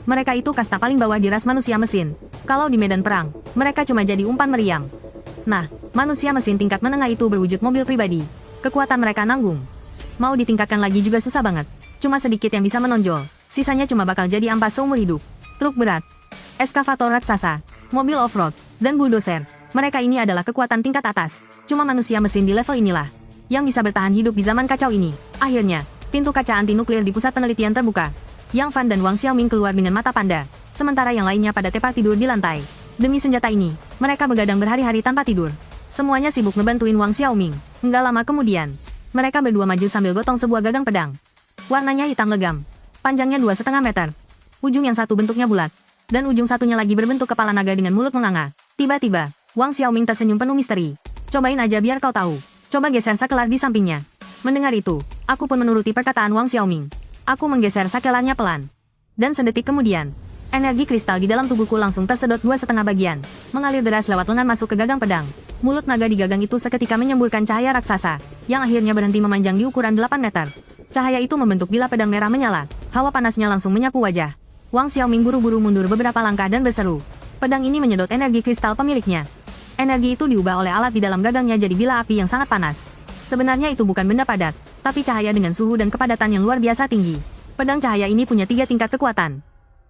Speaker 1: Mereka itu kasta paling bawah di ras manusia mesin. Kalau di medan perang, mereka cuma jadi umpan meriam. Nah, manusia mesin tingkat menengah itu berwujud mobil pribadi. Kekuatan mereka nanggung. Mau ditingkatkan lagi juga susah banget. Cuma sedikit yang bisa menonjol. Sisanya cuma bakal jadi ampas seumur hidup. Truk berat, eskavator raksasa, mobil off-road, dan bulldozer. Mereka ini adalah kekuatan tingkat atas. Cuma manusia mesin di level inilah yang bisa bertahan hidup di zaman kacau ini. Akhirnya, pintu kaca anti-nuklir di pusat penelitian terbuka. Yang Fan dan Wang Xiaoming keluar dengan mata panda, sementara yang lainnya pada tempat tidur di lantai. Demi senjata ini, mereka begadang berhari-hari tanpa tidur. Semuanya sibuk ngebantuin Wang Xiaoming. Enggak lama kemudian, mereka berdua maju sambil gotong sebuah gagang pedang. Warnanya hitam legam, panjangnya 2,5 meter. Ujung yang satu bentuknya bulat, dan ujung satunya lagi berbentuk kepala naga dengan mulut menganga. Tiba-tiba, Wang Xiaoming tersenyum penuh misteri. Cobain aja biar kau tahu. Coba geser sakelar di sampingnya. Mendengar itu, aku pun menuruti perkataan Wang Xiaoming. Aku menggeser sakelarnya pelan. Dan sedetik kemudian, energi kristal di dalam tubuhku langsung tersedot 2,5 bagian, mengalir deras lewat lengan masuk ke gagang pedang. Mulut naga di gagang itu seketika menyemburkan cahaya raksasa, yang akhirnya berhenti memanjang di ukuran 8 meter. Cahaya itu membentuk bila pedang merah menyala. Hawa panasnya langsung menyapu wajah. Wang Xiaoming buru-buru mundur beberapa langkah dan berseru. Pedang ini menyedot energi kristal pemiliknya. Energi itu diubah oleh alat di dalam gagangnya jadi bila api yang sangat panas. Sebenarnya itu bukan benda padat, tapi cahaya dengan suhu dan kepadatan yang luar biasa tinggi. Pedang cahaya ini punya 3 tingkat kekuatan.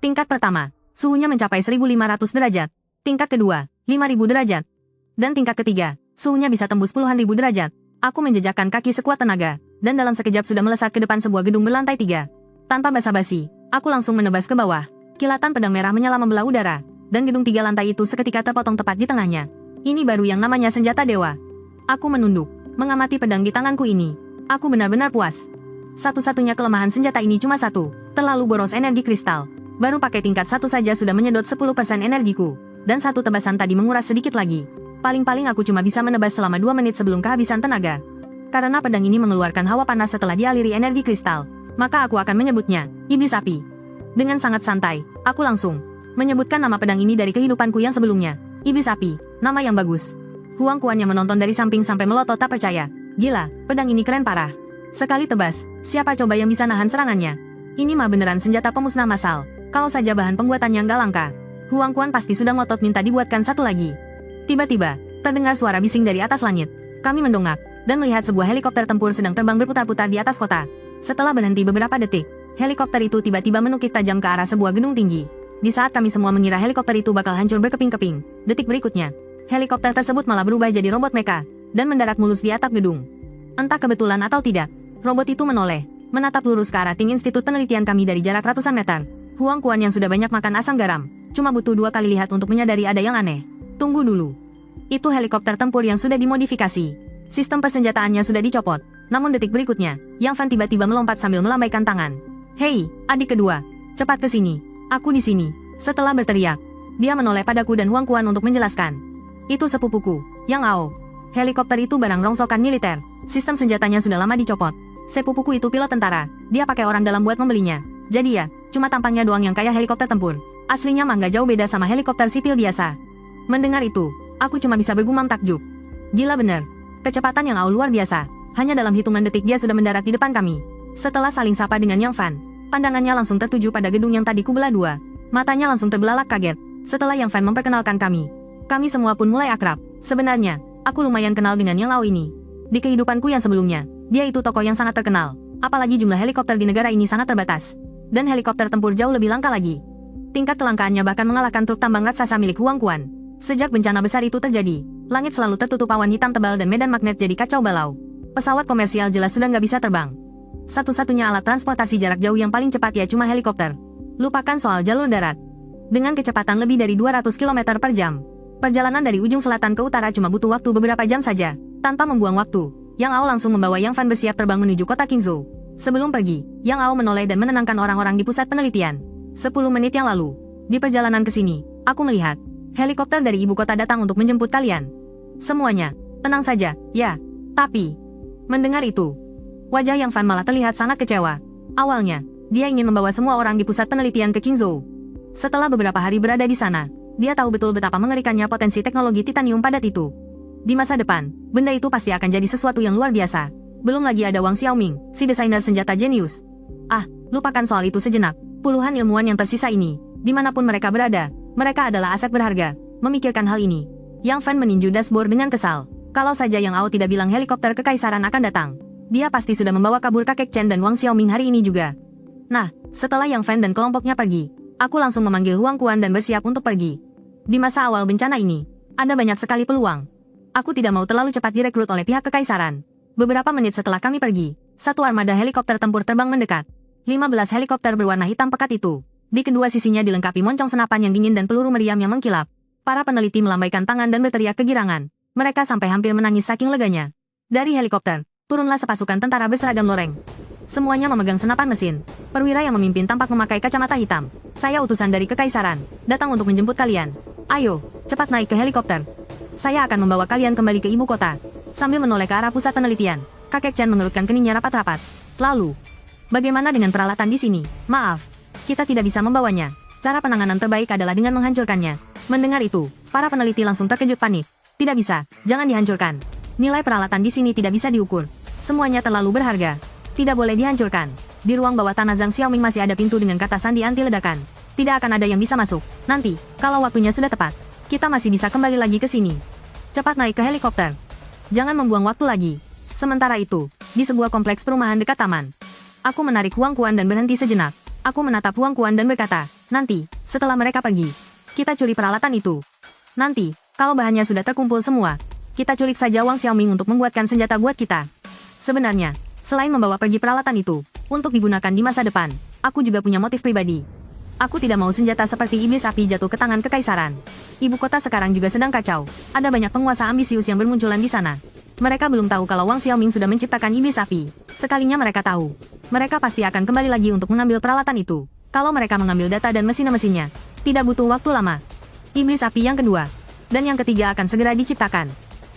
Speaker 1: Tingkat pertama, suhunya mencapai 1.500 derajat. Tingkat kedua, 5.000 derajat. Dan tingkat ketiga, suhunya bisa tembus puluhan ribu derajat. Aku menjejakkan kaki sekuat tenaga, dan dalam sekejap sudah melesat ke depan sebuah gedung berlantai 3. Tanpa basa-basi, aku langsung menebas ke bawah. Kilatan pedang merah menyala membelah udara, dan gedung 3 lantai itu seketika terpotong tepat di tengahnya. Ini baru yang namanya senjata dewa. Aku menunduk, mengamati pedang di tanganku ini. Aku benar-benar puas. Satu-satunya kelemahan senjata ini cuma satu, terlalu boros energi kristal. Baru pakai tingkat 1 saja sudah menyedot 10% energiku. Dan satu tebasan tadi menguras sedikit lagi. Paling-paling aku cuma bisa menebas selama 2 menit sebelum kehabisan tenaga. Karena pedang ini mengeluarkan hawa panas setelah dialiri energi kristal, maka aku akan menyebutnya iblis api. Dengan sangat santai, aku langsung menyebutkan nama pedang ini dari kehidupanku yang sebelumnya. Iblis api, nama yang bagus. Huang Kuan yang menonton dari samping sampai melotot tak percaya. Gila, pedang ini keren parah. Sekali tebas, siapa coba yang bisa nahan serangannya? Ini mah beneran senjata pemusnah massal. Kalau saja bahan pembuatannya nggak langka, Huang Kuan pasti sudah ngotot minta dibuatkan satu lagi. Tiba-tiba, terdengar suara bising dari atas langit. Kami mendongak, dan melihat sebuah helikopter tempur sedang terbang berputar-putar di atas kota. Setelah berhenti beberapa detik, helikopter itu tiba-tiba menukik tajam ke arah sebuah gedung tinggi. Di saat kami semua mengira helikopter itu bakal hancur berkeping-keping, detik berikutnya, helikopter tersebut malah berubah jadi robot mecha, dan mendarat mulus di atap gedung. Entah kebetulan atau tidak, robot itu menoleh, menatap lurus ke arah tim institut penelitian kami dari jarak ratusan meter. Huang Kuan yang sudah banyak makan asam garam, cuma butuh 2 kali lihat untuk menyadari ada yang aneh. Tunggu dulu. Itu helikopter tempur yang sudah dimodifikasi. Sistem persenjataannya sudah dicopot. Namun detik berikutnya, Yang Fan tiba-tiba melompat sambil melambaikan tangan. Hei, adik kedua, cepat ke sini. Aku di sini. Setelah berteriak, dia menoleh padaku dan Huang Kuan untuk menjelaskan. Itu sepupuku, Yang Ao. Helikopter itu barang rongsokan militer. Sistem senjatanya sudah lama dicopot. Sepupuku itu pilot tentara. Dia pakai orang dalam buat membelinya. Jadi ya, cuma tampangnya doang yang kayak helikopter tempur. Aslinya mah nggak jauh beda sama helikopter sipil biasa. Mendengar itu, aku cuma bisa bergumam takjub. Gila bener. Kecepatan Yang Ao luar biasa. Hanya dalam hitungan detik dia sudah mendarat di depan kami. Setelah saling sapa dengan Yang Fan, pandangannya langsung tertuju pada gedung yang tadi kubelah 2. Matanya langsung terbelalak kaget. Setelah Yang Fan memperkenalkan kami semua pun mulai akrab. Sebenarnya, aku lumayan kenal dengan Yang Ao ini. Di kehidupanku yang sebelumnya, dia itu tokoh yang sangat terkenal. Apalagi jumlah helikopter di negara ini sangat terbatas. Dan helikopter tempur jauh lebih langka lagi. Tingkat kelangkaannya bahkan mengalahkan truk tambang raksasa milik Huang Kuan. Sejak bencana besar itu terjadi, langit selalu tertutup awan hitam tebal dan medan magnet jadi kacau balau. Pesawat komersial jelas sudah nggak bisa terbang. Satu-satunya alat transportasi jarak jauh yang paling cepat ya cuma helikopter. Lupakan soal jalur darat. Dengan kecepatan lebih dari 200 km per jam, perjalanan dari ujung selatan ke utara cuma butuh waktu beberapa jam saja. Tanpa membuang waktu, Yang Ao langsung membawa Yang Fan bersiap terbang menuju kota Qingzhou. Sebelum pergi, Yang Ao menoleh dan menenangkan orang-orang di pusat penelitian. 10 menit yang lalu, di perjalanan ke sini, aku melihat helikopter dari ibu kota datang untuk menjemput kalian. Semuanya, tenang saja, ya. Tapi, mendengar itu, wajah Yang Fan malah terlihat sangat kecewa. Awalnya, dia ingin membawa semua orang di pusat penelitian ke Qingzhou. Setelah beberapa hari berada di sana, dia tahu betul betapa mengerikannya potensi teknologi titanium padat itu. Di masa depan, benda itu pasti akan jadi sesuatu yang luar biasa. Belum lagi ada Wang Xiaoming, si desainer senjata jenius. Ah, lupakan soal itu sejenak. Puluhan ilmuwan yang tersisa ini, dimanapun mereka berada, mereka adalah aset berharga. Memikirkan hal ini, Yang Fan meninju dashboard dengan kesal. Kalau saja Yang Ao tidak bilang helikopter kekaisaran akan datang, dia pasti sudah membawa kabur kakek Chen dan Wang Xiaoming hari ini juga. Nah, setelah Yang Fan dan kelompoknya pergi, aku langsung memanggil Huang Kuan dan bersiap untuk pergi. Di masa awal bencana ini, ada banyak sekali peluang. Aku tidak mau terlalu cepat direkrut oleh pihak kekaisaran. Beberapa menit setelah kami pergi, satu armada helikopter tempur terbang mendekat. 15 helikopter berwarna hitam pekat itu. Di kedua sisinya dilengkapi moncong senapan yang dingin dan peluru meriam yang mengkilap. Para peneliti melambaikan tangan dan berteriak kegirangan. Mereka sampai hampir menangis saking leganya. Dari helikopter, turunlah sepasukan tentara berseragam loreng. Semuanya memegang senapan mesin. Perwira yang memimpin tampak memakai kacamata hitam. Saya utusan dari Kekaisaran, datang untuk menjemput kalian. Ayo, cepat naik ke helikopter. Saya akan membawa kalian kembali ke ibu kota. Sambil menoleh ke arah pusat penelitian, kakek Chen mengerutkan keningnya rapat-rapat. Lalu, bagaimana dengan peralatan di sini? Maaf, kita tidak bisa membawanya. Cara penanganan terbaik adalah dengan menghancurkannya. Mendengar itu, para peneliti langsung terkejut panik. Tidak bisa, jangan dihancurkan. Nilai peralatan di sini tidak bisa diukur. Semuanya terlalu berharga. Tidak boleh dihancurkan. Di ruang bawah tanah Zhang Xiaoming masih ada pintu dengan kata sandi anti ledakan. Tidak akan ada yang bisa masuk. Nanti, kalau waktunya sudah tepat, kita masih bisa kembali lagi ke sini. Cepat naik ke helikopter. Jangan membuang waktu lagi. Sementara itu, di sebuah kompleks perumahan dekat taman, aku menarik Huang Quan dan berhenti sejenak. Aku menatap Huang Quan dan berkata, nanti, setelah mereka pergi, kita curi peralatan itu. Nanti, kalau bahannya sudah terkumpul semua, kita culik saja Wang Xiaoming untuk membuatkan senjata buat kita. Sebenarnya, selain membawa pergi peralatan itu, untuk digunakan di masa depan, aku juga punya motif pribadi. Aku tidak mau senjata seperti iblis api jatuh ke tangan Kekaisaran. Ibu kota sekarang juga sedang kacau. Ada banyak penguasa ambisius yang bermunculan di sana. Mereka belum tahu kalau Wang Xiaoming sudah menciptakan iblis api. Sekalinya mereka tahu, mereka pasti akan kembali lagi untuk mengambil peralatan itu. Kalau mereka mengambil data dan mesin-mesinnya, tidak butuh waktu lama. Iblis api yang kedua dan yang ketiga akan segera diciptakan.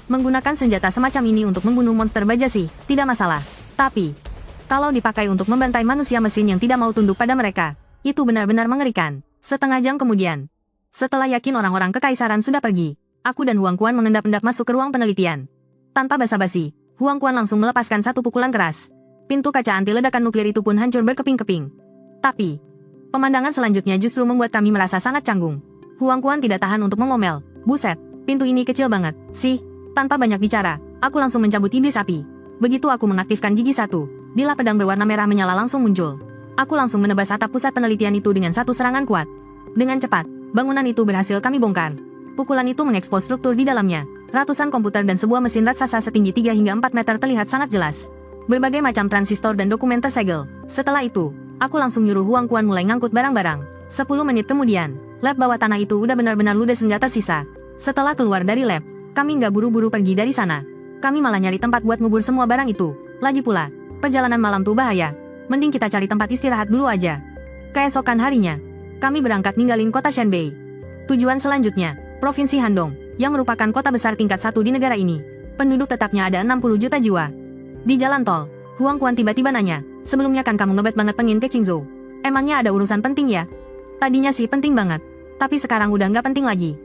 Speaker 1: Menggunakan senjata semacam ini untuk membunuh monster baja sih, tidak masalah. Tapi, kalau dipakai untuk membantai manusia mesin yang tidak mau tunduk pada mereka, itu benar-benar mengerikan. Setengah jam kemudian, setelah yakin orang-orang Kekaisaran sudah pergi, aku dan Huang Quan mengendap-endap masuk ke ruang penelitian. Tanpa basa-basi, Huang Quan langsung melepaskan satu pukulan keras. Pintu kaca anti ledakan nuklir itu pun hancur berkeping-keping. Tapi, pemandangan selanjutnya justru membuat kami merasa sangat canggung. Huang Quan tidak tahan untuk mengomel. Buset, pintu ini kecil banget, sih. Tanpa banyak bicara, aku langsung mencabut iblis api. Begitu aku mengaktifkan gigi satu, bilah pedang berwarna merah menyala langsung muncul. Aku langsung menebas atap pusat penelitian itu dengan satu serangan kuat. Dengan cepat, bangunan itu berhasil kami bongkar. Pukulan itu mengekspos struktur di dalamnya. Ratusan komputer dan sebuah mesin raksasa setinggi 3 hingga 4 meter terlihat sangat jelas. Berbagai macam transistor dan dokumen tersegel. Setelah itu, aku langsung nyuruh Huang Quan mulai ngangkut barang-barang. 10 menit kemudian, lab bawah tanah itu udah benar-benar ludes nggak tersisa. Setelah keluar dari lab, kami nggak buru-buru pergi dari sana. Kami malah nyari tempat buat ngubur semua barang itu. Lagi pula, perjalanan malam tuh bahaya. Mending kita cari tempat istirahat dulu aja. Keesokan harinya, kami berangkat ninggalin kota Shanbei. Tujuan selanjutnya, Provinsi Handong, yang merupakan kota besar tingkat 1 di negara ini. Penduduk tetapnya ada 60 juta jiwa. Di jalan tol, Huang Quan tiba-tiba nanya, sebelumnya kan kamu ngebet banget pengen ke Qingzhou. Emangnya ada urusan penting ya? Tadinya sih penting banget, tapi sekarang udah nggak penting lagi.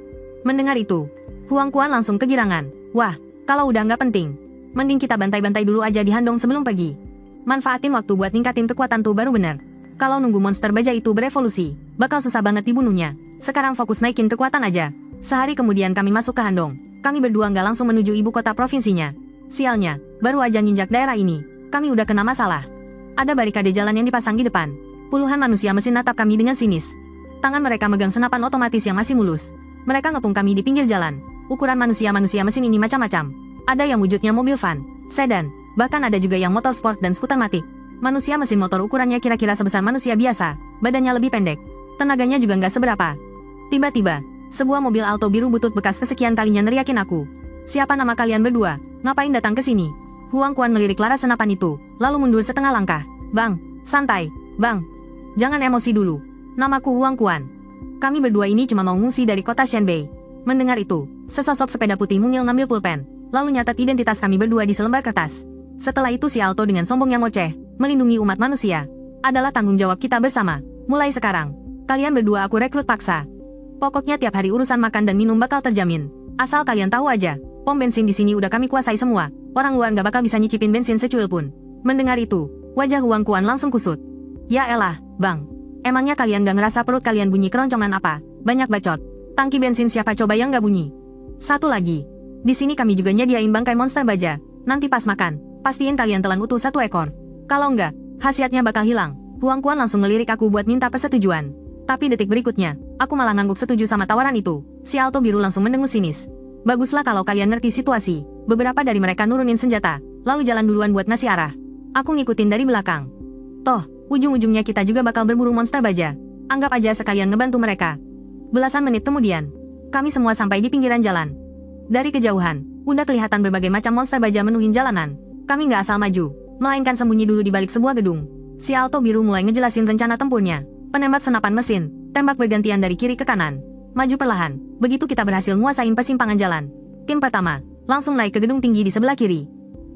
Speaker 1: Mendengar itu, Huang Quan langsung kegirangan. Wah, kalau udah nggak penting, mending kita bantai-bantai dulu aja di Handong sebelum pergi. Manfaatin waktu buat ningkatin kekuatan tuh baru bener. Kalau nunggu monster baja itu berevolusi, bakal susah banget dibunuhnya. Sekarang fokus naikin kekuatan aja. Sehari kemudian kami masuk ke Handong. Kami berdua nggak langsung menuju ibu kota provinsinya. Sialnya, baru aja nginjak daerah ini, kami udah kena masalah. Ada barikade jalan yang dipasang di depan. Puluhan manusia mesin natap kami dengan sinis. Tangan mereka megang senapan otomatis yang masih mulus. Mereka ngepung kami di pinggir jalan. Ukuran manusia-manusia mesin ini macam-macam. Ada yang wujudnya mobil van, sedan, bahkan ada juga yang motor sport dan skuter matic. Manusia mesin motor ukurannya kira-kira sebesar manusia biasa, badannya lebih pendek. Tenaganya juga nggak seberapa. Tiba-tiba, sebuah mobil alto biru butut bekas kesekian kalinya neriakin aku. Siapa nama kalian berdua? Ngapain datang ke sini? Huang Quan melirik laras senapan itu, lalu mundur setengah langkah. Bang, santai, bang. Jangan emosi dulu. Namaku Huang Quan. Kami berdua ini cuma mau ngungsi dari kota Shanbei. Mendengar itu, sesosok sepeda putih mungil ngambil pulpen, lalu nyatet identitas kami berdua di selembar kertas. Setelah itu si alto dengan sombongnya ngoceh, melindungi umat manusia adalah tanggung jawab kita bersama. Mulai sekarang, kalian berdua aku rekrut paksa. Pokoknya tiap hari urusan makan dan minum bakal terjamin. Asal kalian tahu aja, pom bensin di sini udah kami kuasai semua. Orang luar nggak bakal bisa nyicipin bensin secuil pun. Mendengar itu, wajah Huang Quan langsung kusut. Ya elah, bang. Emangnya kalian nggak ngerasa perut kalian bunyi keroncongan apa? Banyak bacot. Tangki bensin siapa coba yang nggak bunyi? Satu lagi. Di sini kami juga nyediain bangkai monster baja. Nanti pas makan, pastiin kalian telan utuh 1 ekor. Kalau nggak, khasiatnya bakal hilang. Huang Quan langsung ngelirik aku buat minta persetujuan. Tapi detik berikutnya, aku malah ngangguk setuju sama tawaran itu. Si alto biru langsung mendengus sinis. Baguslah kalau kalian ngerti situasi. Beberapa dari mereka nurunin senjata, lalu jalan duluan buat ngasih arah. Aku ngikutin dari belakang. Toh, ujung-ujungnya kita juga bakal berburu monster baja. Anggap aja sekalian ngebantu mereka. Belasan menit kemudian, kami semua sampai di pinggiran jalan. Dari kejauhan, udah kelihatan berbagai macam monster baja menuhin jalanan. Kami nggak asal maju, melainkan sembunyi dulu di balik sebuah gedung. Si Alto Biru mulai ngejelasin rencana tempurnya. Penembak senapan mesin, tembak bergantian dari kiri ke kanan. Maju perlahan, begitu kita berhasil nguasain persimpangan jalan. Tim pertama, langsung naik ke gedung tinggi di sebelah kiri.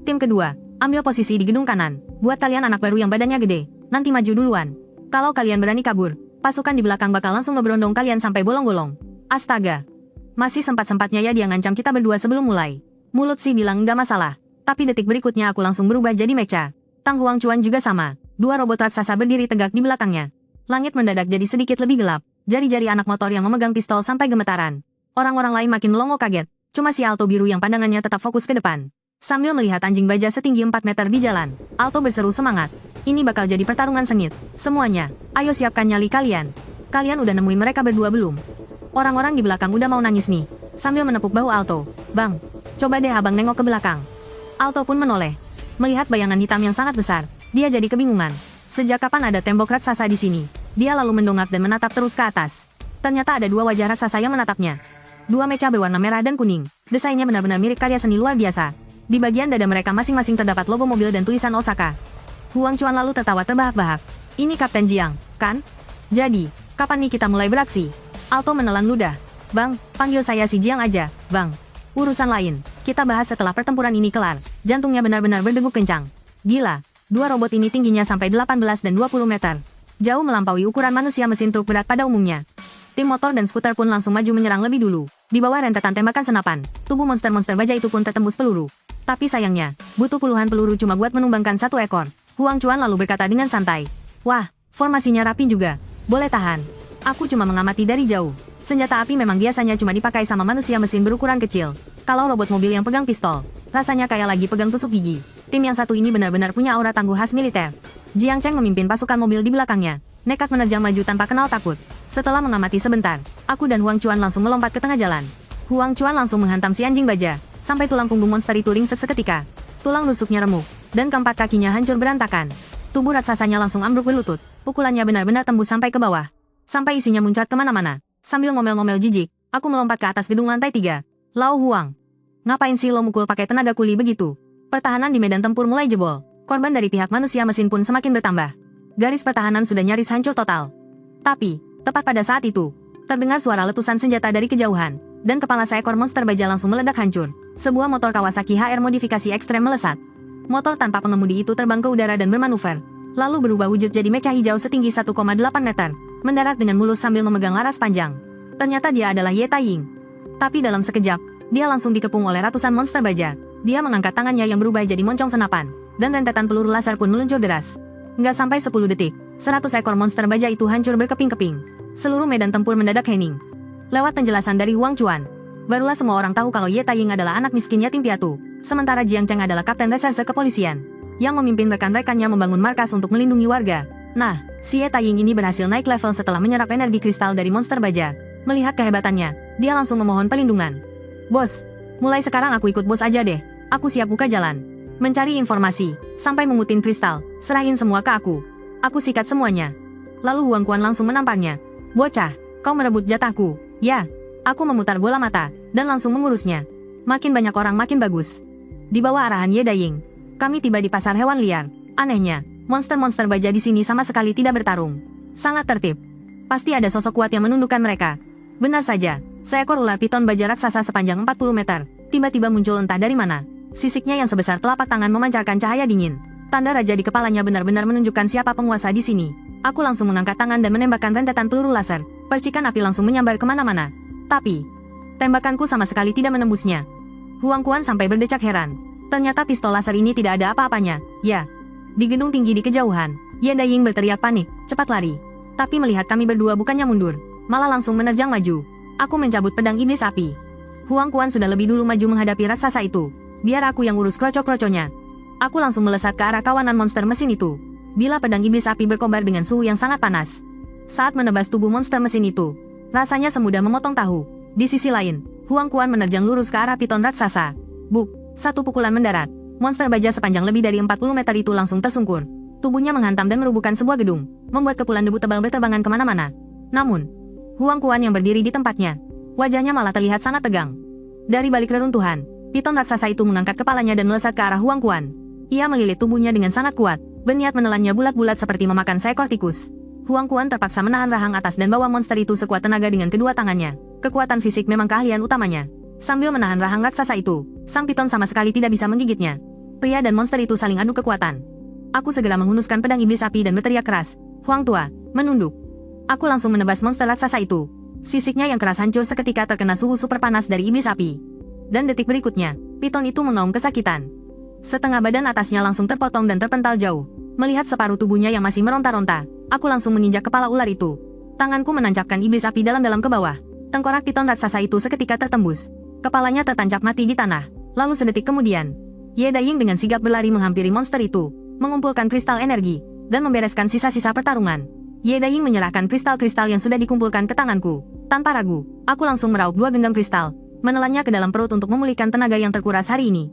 Speaker 1: Tim kedua, ambil posisi di gedung kanan. Buat kalian anak baru yang badannya gede, nanti maju duluan. Kalau kalian berani kabur, pasukan di belakang bakal langsung ngeberondong kalian sampai bolong-bolong. Astaga. Masih sempat-sempatnya ya dia ngancam kita berdua sebelum mulai. Mulut sih bilang nggak masalah, tapi detik berikutnya aku langsung berubah jadi mecha. Tang Huang Chuan juga sama. Dua robot raksasa berdiri tegak di belakangnya. Langit mendadak jadi sedikit lebih gelap. Jari-jari anak motor yang memegang pistol sampai gemetaran. Orang-orang lain makin melongo kaget. Cuma si Alto Biru yang pandangannya tetap fokus ke depan. Sambil melihat anjing baja setinggi 4 meter di jalan, Alto berseru semangat. Ini bakal jadi pertarungan sengit. Semuanya, ayo siapkan nyali kalian. Kalian udah nemuin mereka berdua belum? Orang-orang di belakang udah mau nangis nih. Sambil menepuk bahu Alto. Bang, coba deh abang nengok ke belakang. Alto pun menoleh. Melihat bayangan hitam yang sangat besar, dia jadi kebingungan. Sejak kapan ada tembok raksasa di sini? Dia lalu mendongak dan menatap terus ke atas. Ternyata ada dua wajah raksasa yang menatapnya. Dua mecha berwarna merah dan kuning. Desainnya benar-benar mirip karya seni luar biasa. Di bagian dada mereka masing-masing terdapat logo mobil dan tulisan Osaka. Huang Chuan lalu tertawa terbahak-bahak. Ini Kapten Jiang, kan? Jadi, kapan nih kita mulai beraksi? Alto menelan ludah. Bang, panggil saya si Jiang aja, Bang. Urusan lain, kita bahas setelah pertempuran ini kelar. Jantungnya benar-benar berdegup kencang. Gila, dua robot ini tingginya sampai 18 dan 20 meter. Jauh melampaui ukuran manusia mesin truk berat pada umumnya. Tim motor dan skuter pun langsung maju menyerang lebih dulu. Di bawah rentetan tembakan senapan, tubuh monster-monster baja itu pun tertembus peluru. Tapi sayangnya, butuh puluhan peluru cuma buat menumbangkan satu ekor. Huang Chuan lalu berkata dengan santai. Wah, formasinya rapi juga. Boleh tahan. Aku cuma mengamati dari jauh. Senjata api memang biasanya cuma dipakai sama manusia mesin berukuran kecil. Kalau robot mobil yang pegang pistol, rasanya kayak lagi pegang tusuk gigi. Tim yang satu ini benar-benar punya aura tangguh khas militer. Jiang Cheng memimpin pasukan mobil di belakangnya, nekat menerjang maju tanpa kenal takut. Setelah mengamati sebentar, aku dan Huang Chuan langsung melompat ke tengah jalan. Huang Chuan langsung menghantam si anjing baja, sampai tulang punggung monster itu ringset seketika. Tulang rusuknya remuk, dan keempat kakinya hancur berantakan. Tubuh raksasanya langsung ambruk berlutut, pukulannya benar-benar tembus sampai ke bawah. Sampai isinya muncrat kemana-mana. Sambil ngomel-ngomel jijik, aku melompat ke atas gedung lantai 3. Lau Huang, ngapain sih lo mukul pakai tenaga kuli begitu? Pertahanan di medan tempur mulai jebol. Korban dari pihak manusia mesin pun semakin bertambah. Garis pertahanan sudah nyaris hancur total. Tapi, tepat pada saat itu, terdengar suara letusan senjata dari kejauhan, dan kepala seekor monster baja langsung meledak hancur. Sebuah motor Kawasaki HR modifikasi ekstrem melesat. Motor tanpa pengemudi itu terbang ke udara dan bermanuver, lalu berubah wujud jadi mecha hijau setinggi 1,8 meter, mendarat dengan mulus sambil memegang laras panjang. Ternyata dia adalah Ye Taiying. Tapi dalam sekejap, dia langsung dikepung oleh ratusan monster baja. Dia mengangkat tangannya yang berubah jadi moncong senapan, dan rentetan peluru laser pun meluncur deras. Nggak sampai 10 detik, 100 ekor monster baja itu hancur berkeping-keping. Seluruh medan tempur mendadak hening. Lewat penjelasan dari Huang Chuan, barulah semua orang tahu kalau Ye Taiying adalah anak miskin yatim piatu, sementara Jiang Cheng adalah kapten reserse kepolisian, yang memimpin rekan-rekannya membangun markas untuk melindungi warga. Nah, si Ye Taiying ini berhasil naik level setelah menyerap energi kristal dari monster baja. Melihat kehebatannya, dia langsung memohon pelindungan. Bos, mulai sekarang aku ikut bos aja deh. Aku siap buka jalan, mencari informasi, sampai mengutin kristal. Serahin semua ke aku. Aku sikat semuanya. Lalu Huang Quan langsung menamparnya. Bocah, kau merebut jatahku. Ya, aku memutar bola mata, dan langsung mengurusnya. Makin banyak orang makin bagus. Di bawah arahan Ye Taiying, kami tiba di pasar hewan liar. Anehnya, monster-monster baja di sini sama sekali tidak bertarung. Sangat tertib. Pasti ada sosok kuat yang menundukkan mereka. Benar saja, seekor ular piton baja raksasa sepanjang 40 meter, tiba-tiba muncul entah dari mana. Sisiknya yang sebesar telapak tangan memancarkan cahaya dingin. Tanda raja di kepalanya benar-benar menunjukkan siapa penguasa di sini. Aku langsung mengangkat tangan dan menembakkan rentetan peluru laser. Percikan api langsung menyambar kemana-mana. Tapi, tembakanku sama sekali tidak menembusnya. Huang Quan sampai berdecak heran. Ternyata pistol laser ini tidak ada apa-apanya. Ya, di gedung tinggi di kejauhan, Ye Taiying berteriak panik, cepat lari. Tapi melihat kami berdua bukannya mundur, malah langsung menerjang maju. Aku mencabut pedang iblis api. Huang Quan sudah lebih dulu maju menghadapi raksasa itu. Biar aku yang urus kroco-kroconya. Aku langsung melesat ke arah kawanan monster mesin itu. Bila pedang iblis api berkobar dengan suhu yang sangat panas. Saat menebas tubuh monster mesin itu, rasanya semudah memotong tahu. Di sisi lain, Huang Quan menerjang lurus ke arah piton raksasa. Buk, satu pukulan mendarat. Monster baja sepanjang lebih dari 40 meter itu langsung tersungkur. Tubuhnya menghantam dan merubuhkan sebuah gedung, membuat kepulan debu tebal berterbangan kemana-mana. Namun, Huang Quan yang berdiri di tempatnya, wajahnya malah terlihat sangat tegang. Dari balik reruntuhan, piton raksasa itu mengangkat kepalanya dan melesat ke arah Huang Quan. Ia melilit tubuhnya dengan sangat kuat, berniat menelannya bulat-bulat seperti memakan seekor tikus. Huang Quan terpaksa menahan rahang atas dan bawa monster itu sekuat tenaga dengan kedua tangannya. Kekuatan fisik memang keahlian utamanya. Sambil menahan rahang raksasa itu, sang piton sama sekali tidak bisa menggigitnya. Pria dan monster itu saling adu kekuatan. Aku segera menghunuskan pedang iblis api dan berteriak keras, "Huang Tua, menunduk." Aku langsung menebas monster raksasa itu. Sisiknya yang keras hancur seketika terkena suhu super panas dari iblis api. Dan detik berikutnya, piton itu mengaum kesakitan. Setengah badan atasnya langsung terpotong dan terpental jauh. Melihat separuh tubuhnya yang masih meronta-ronta, aku langsung menginjak kepala ular itu. Tanganku menancapkan iblis api dalam-dalam ke bawah. Tengkorak piton raksasa itu seketika tertembus. Kepalanya tertancap mati di tanah. Lalu sedetik kemudian, Ye Daying dengan sigap berlari menghampiri monster itu, mengumpulkan kristal energi, dan membereskan sisa-sisa pertarungan. Ye Daying menyerahkan kristal-kristal yang sudah dikumpulkan ke tanganku. Tanpa ragu, aku langsung meraup 2 genggam kristal, menelannya ke dalam perut untuk memulihkan tenaga yang terkuras hari ini.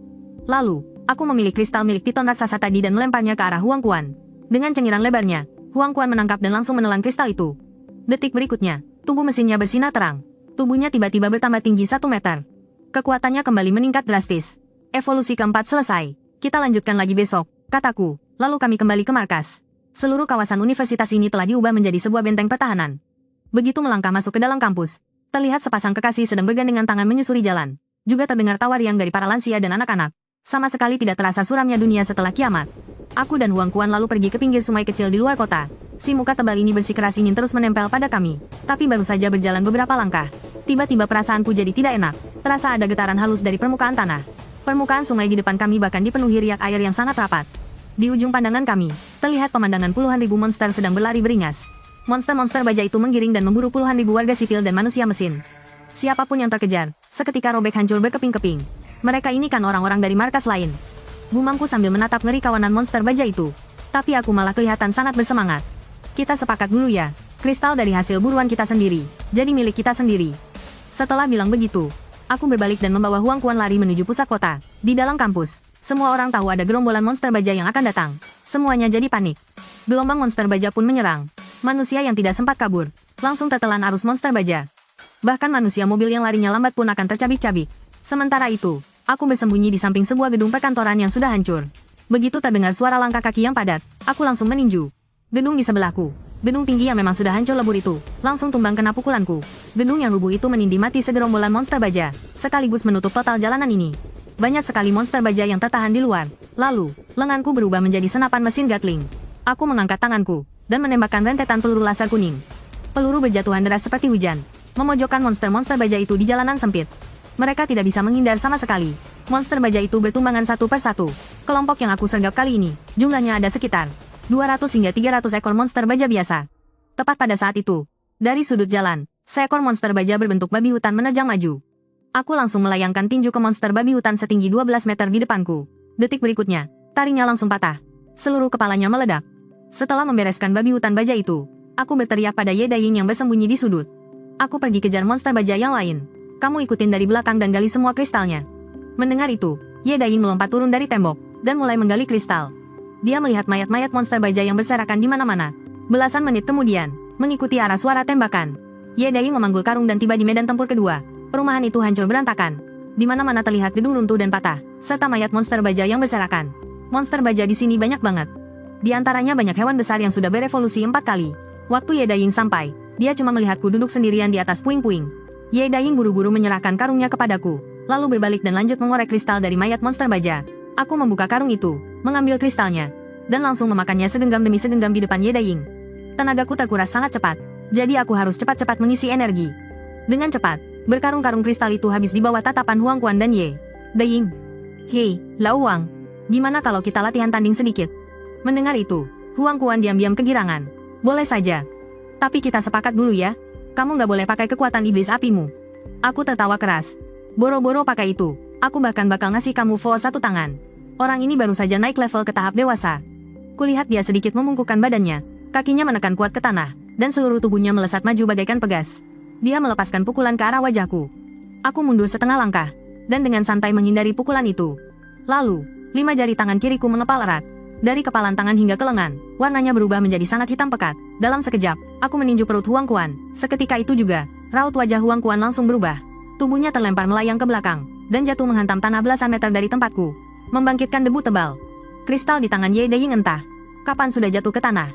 Speaker 1: Lalu, aku memilih kristal milik piton raksasa tadi dan melemparnya ke arah Huang Quan. Dengan cengiran lebarnya, Huang Quan menangkap dan langsung menelan kristal itu. Detik berikutnya, tubuh mesinnya bersinar terang. Tubuhnya tiba-tiba bertambah tinggi 1 meter. Kekuatannya kembali meningkat drastis. Evolusi keempat selesai. Kita lanjutkan lagi besok, kataku. Lalu kami kembali ke markas. Seluruh kawasan universitas ini telah diubah menjadi sebuah benteng pertahanan. Begitu melangkah masuk ke dalam kampus, terlihat sepasang kekasih sedang bergandengan tangan menyusuri jalan. Juga terdengar tawa riang dari para lansia dan anak-anak. Sama sekali tidak terasa suramnya dunia setelah kiamat. Aku dan Huang Quan lalu pergi ke pinggir sungai kecil di luar kota. Si muka tebal ini bersikeras ingin terus menempel pada kami. Tapi baru saja berjalan beberapa langkah, tiba-tiba perasaanku jadi tidak enak. Terasa ada getaran halus dari permukaan tanah. Permukaan sungai di depan kami bahkan dipenuhi riak air yang sangat rapat. Di ujung pandangan kami, terlihat pemandangan puluhan ribu monster sedang berlari beringas. Monster-monster baja itu menggiring dan memburu puluhan ribu warga sipil dan manusia mesin. Siapapun yang terkejar, seketika robek hancur berkeping-keping. Mereka ini kan orang-orang dari markas lain. Gumamku sambil menatap ngeri kawanan monster baja itu. Tapi aku malah kelihatan sangat bersemangat. Kita sepakat dulu ya, kristal dari hasil buruan kita sendiri, jadi milik kita sendiri. Setelah bilang begitu, aku berbalik dan membawa Huang Quan lari menuju pusat kota. Di dalam kampus, semua orang tahu ada gerombolan monster baja yang akan datang. Semuanya jadi panik. Gelombang monster baja pun menyerang. Manusia yang tidak sempat kabur, langsung tertelan arus monster baja. Bahkan manusia mobil yang larinya lambat pun akan tercabik-cabik. Sementara itu, aku bersembunyi di samping sebuah gedung perkantoran yang sudah hancur. Begitu terdengar suara langkah kaki yang padat, aku langsung meninju. Gedung di sebelahku, gedung tinggi yang memang sudah hancur lebur itu, langsung tumbang kena pukulanku. Gedung yang rubuh itu menindih mati segerombolan monster baja, sekaligus menutup total jalanan ini. Banyak sekali monster baja yang tertahan di luar. Lalu, lenganku berubah menjadi senapan mesin Gatling. Aku mengangkat tanganku, dan menembakkan rentetan peluru laser kuning. Peluru berjatuhan deras seperti hujan, memojokkan monster-monster baja itu di jalanan sempit. Mereka tidak bisa menghindar sama sekali. Monster baja itu bertumbangan satu per satu. Kelompok yang aku sergap kali ini, jumlahnya ada sekitar 200 hingga 300 ekor monster baja biasa. Tepat pada saat itu, dari sudut jalan, seekor monster baja berbentuk babi hutan menerjang maju. Aku langsung melayangkan tinju ke monster babi hutan setinggi 12 meter di depanku. Detik berikutnya, taringnya langsung patah. Seluruh kepalanya meledak. Setelah membereskan babi hutan baja itu, aku berteriak pada Ye Daying yang bersembunyi di sudut. Aku pergi kejar monster baja yang lain. Kamu ikutin dari belakang dan gali semua kristalnya. Mendengar itu, Ye Daying melompat turun dari tembok, dan mulai menggali kristal. Dia melihat mayat-mayat monster baja yang berserakan di mana-mana. Belasan menit kemudian, mengikuti arah suara tembakan, Ye Daying memanggul karung dan tiba di medan tempur kedua. Perumahan itu hancur berantakan. Di mana-mana terlihat gedung runtuh dan patah, serta mayat monster baja yang berserakan. Monster baja di sini banyak banget. Di antaranya banyak hewan besar yang sudah berevolusi 4 kali. Waktu Ye Daying sampai, dia cuma melihatku duduk sendirian di atas puing-puing. Ye Daying buru-buru menyerahkan karungnya kepadaku, lalu berbalik dan lanjut mengorek kristal dari mayat monster baja. Aku membuka karung itu, mengambil kristalnya, dan langsung memakannya segenggam demi segenggam di depan Ye Daying. Tenagaku terkuras sangat cepat, jadi aku harus cepat-cepat mengisi energi. Dengan cepat, berkarung-karung kristal itu habis di bawah tatapan Huang Quan dan Ye Daying. Hei, Lao Wang, gimana kalau kita latihan tanding sedikit? Mendengar itu, Huang Quan diam-diam kegirangan. Boleh saja. Tapi kita sepakat dulu ya, kamu nggak boleh pakai kekuatan iblis apimu. Aku tertawa keras. Boro-boro pakai itu, aku bahkan bakal ngasih kamu Vo 1 tangan. Orang ini baru saja naik level ke tahap dewasa. Kulihat dia sedikit memungkukkan badannya, kakinya menekan kuat ke tanah, dan seluruh tubuhnya melesat maju bagaikan pegas. Dia melepaskan pukulan ke arah wajahku. Aku mundur setengah langkah, dan dengan santai menghindari pukulan itu. Lalu, 5 jari tangan kiriku mengepal erat. Dari kepalan tangan hingga ke lengan, warnanya berubah menjadi sangat hitam pekat. Dalam sekejap, aku meninju perut Huang Quan. Seketika itu juga, raut wajah Huang Quan langsung berubah. Tubuhnya terlempar melayang ke belakang, dan jatuh menghantam tanah belasan meter dari tempatku, membangkitkan debu tebal. Kristal di tangan Ye Daying entah kapan sudah jatuh ke tanah.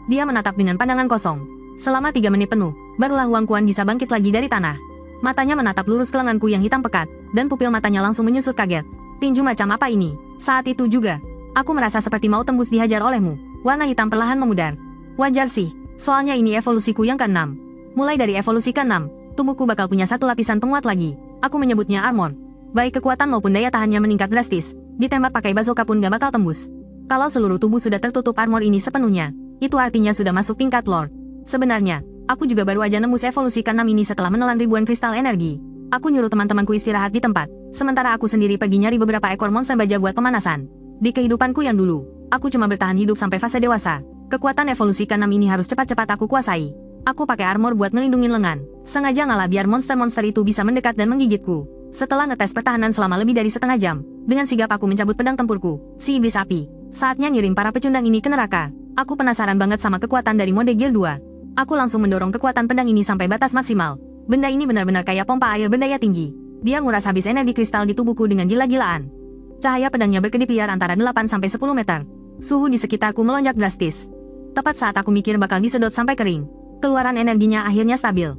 Speaker 1: Dia menatap dengan pandangan kosong. Selama 3 menit penuh, barulah Huang Quan bisa bangkit lagi dari tanah. Matanya menatap lurus ke lenganku yang hitam pekat, dan pupil matanya langsung menyusut kaget. Tinju macam apa ini? Saat itu juga, aku merasa seperti mau tembus dihajar olehmu. Warna hitam perlahan memudar. Wajar sih, soalnya ini evolusiku yang ke-6. Mulai dari evolusi ke-6, tubuhku bakal punya satu lapisan penguat lagi. Aku menyebutnya armor. Baik kekuatan maupun daya tahannya meningkat drastis. Ditembak pakai bazooka pun gak bakal tembus. Kalau seluruh tubuh sudah tertutup armor ini sepenuhnya, itu artinya sudah masuk tingkat Lord. Sebenarnya, aku juga baru aja nembus evolusi ke-6 ini setelah menelan ribuan kristal energi. Aku nyuruh teman-temanku istirahat di tempat, sementara aku sendiri pergi nyari beberapa ekor monster baja buat pemanasan. Di kehidupanku yang dulu, aku cuma bertahan hidup sampai fase dewasa. Kekuatan evolusi ke-6 ini harus cepat-cepat aku kuasai. Aku pakai armor buat ngelindungin lengan, sengaja ngalah biar monster-monster itu bisa mendekat dan menggigitku. Setelah ngetes pertahanan selama lebih dari setengah jam, dengan sigap aku mencabut pedang tempurku, si iblis api. Saatnya ngirim para pecundang ini ke neraka. Aku penasaran banget sama kekuatan dari mode Gear 2. Aku langsung mendorong kekuatan pedang ini sampai batas maksimal. Benda ini benar-benar kayak pompa air berdaya tinggi. Dia nguras habis energi kristal di tubuhku dengan gila-gilaan. Cahaya pedangnya berkedip liar antara 8-10 meter. Suhu di sekitarku melonjak drastis. Tepat saat aku mikir bakal disedot sampai kering, keluaran energinya akhirnya stabil.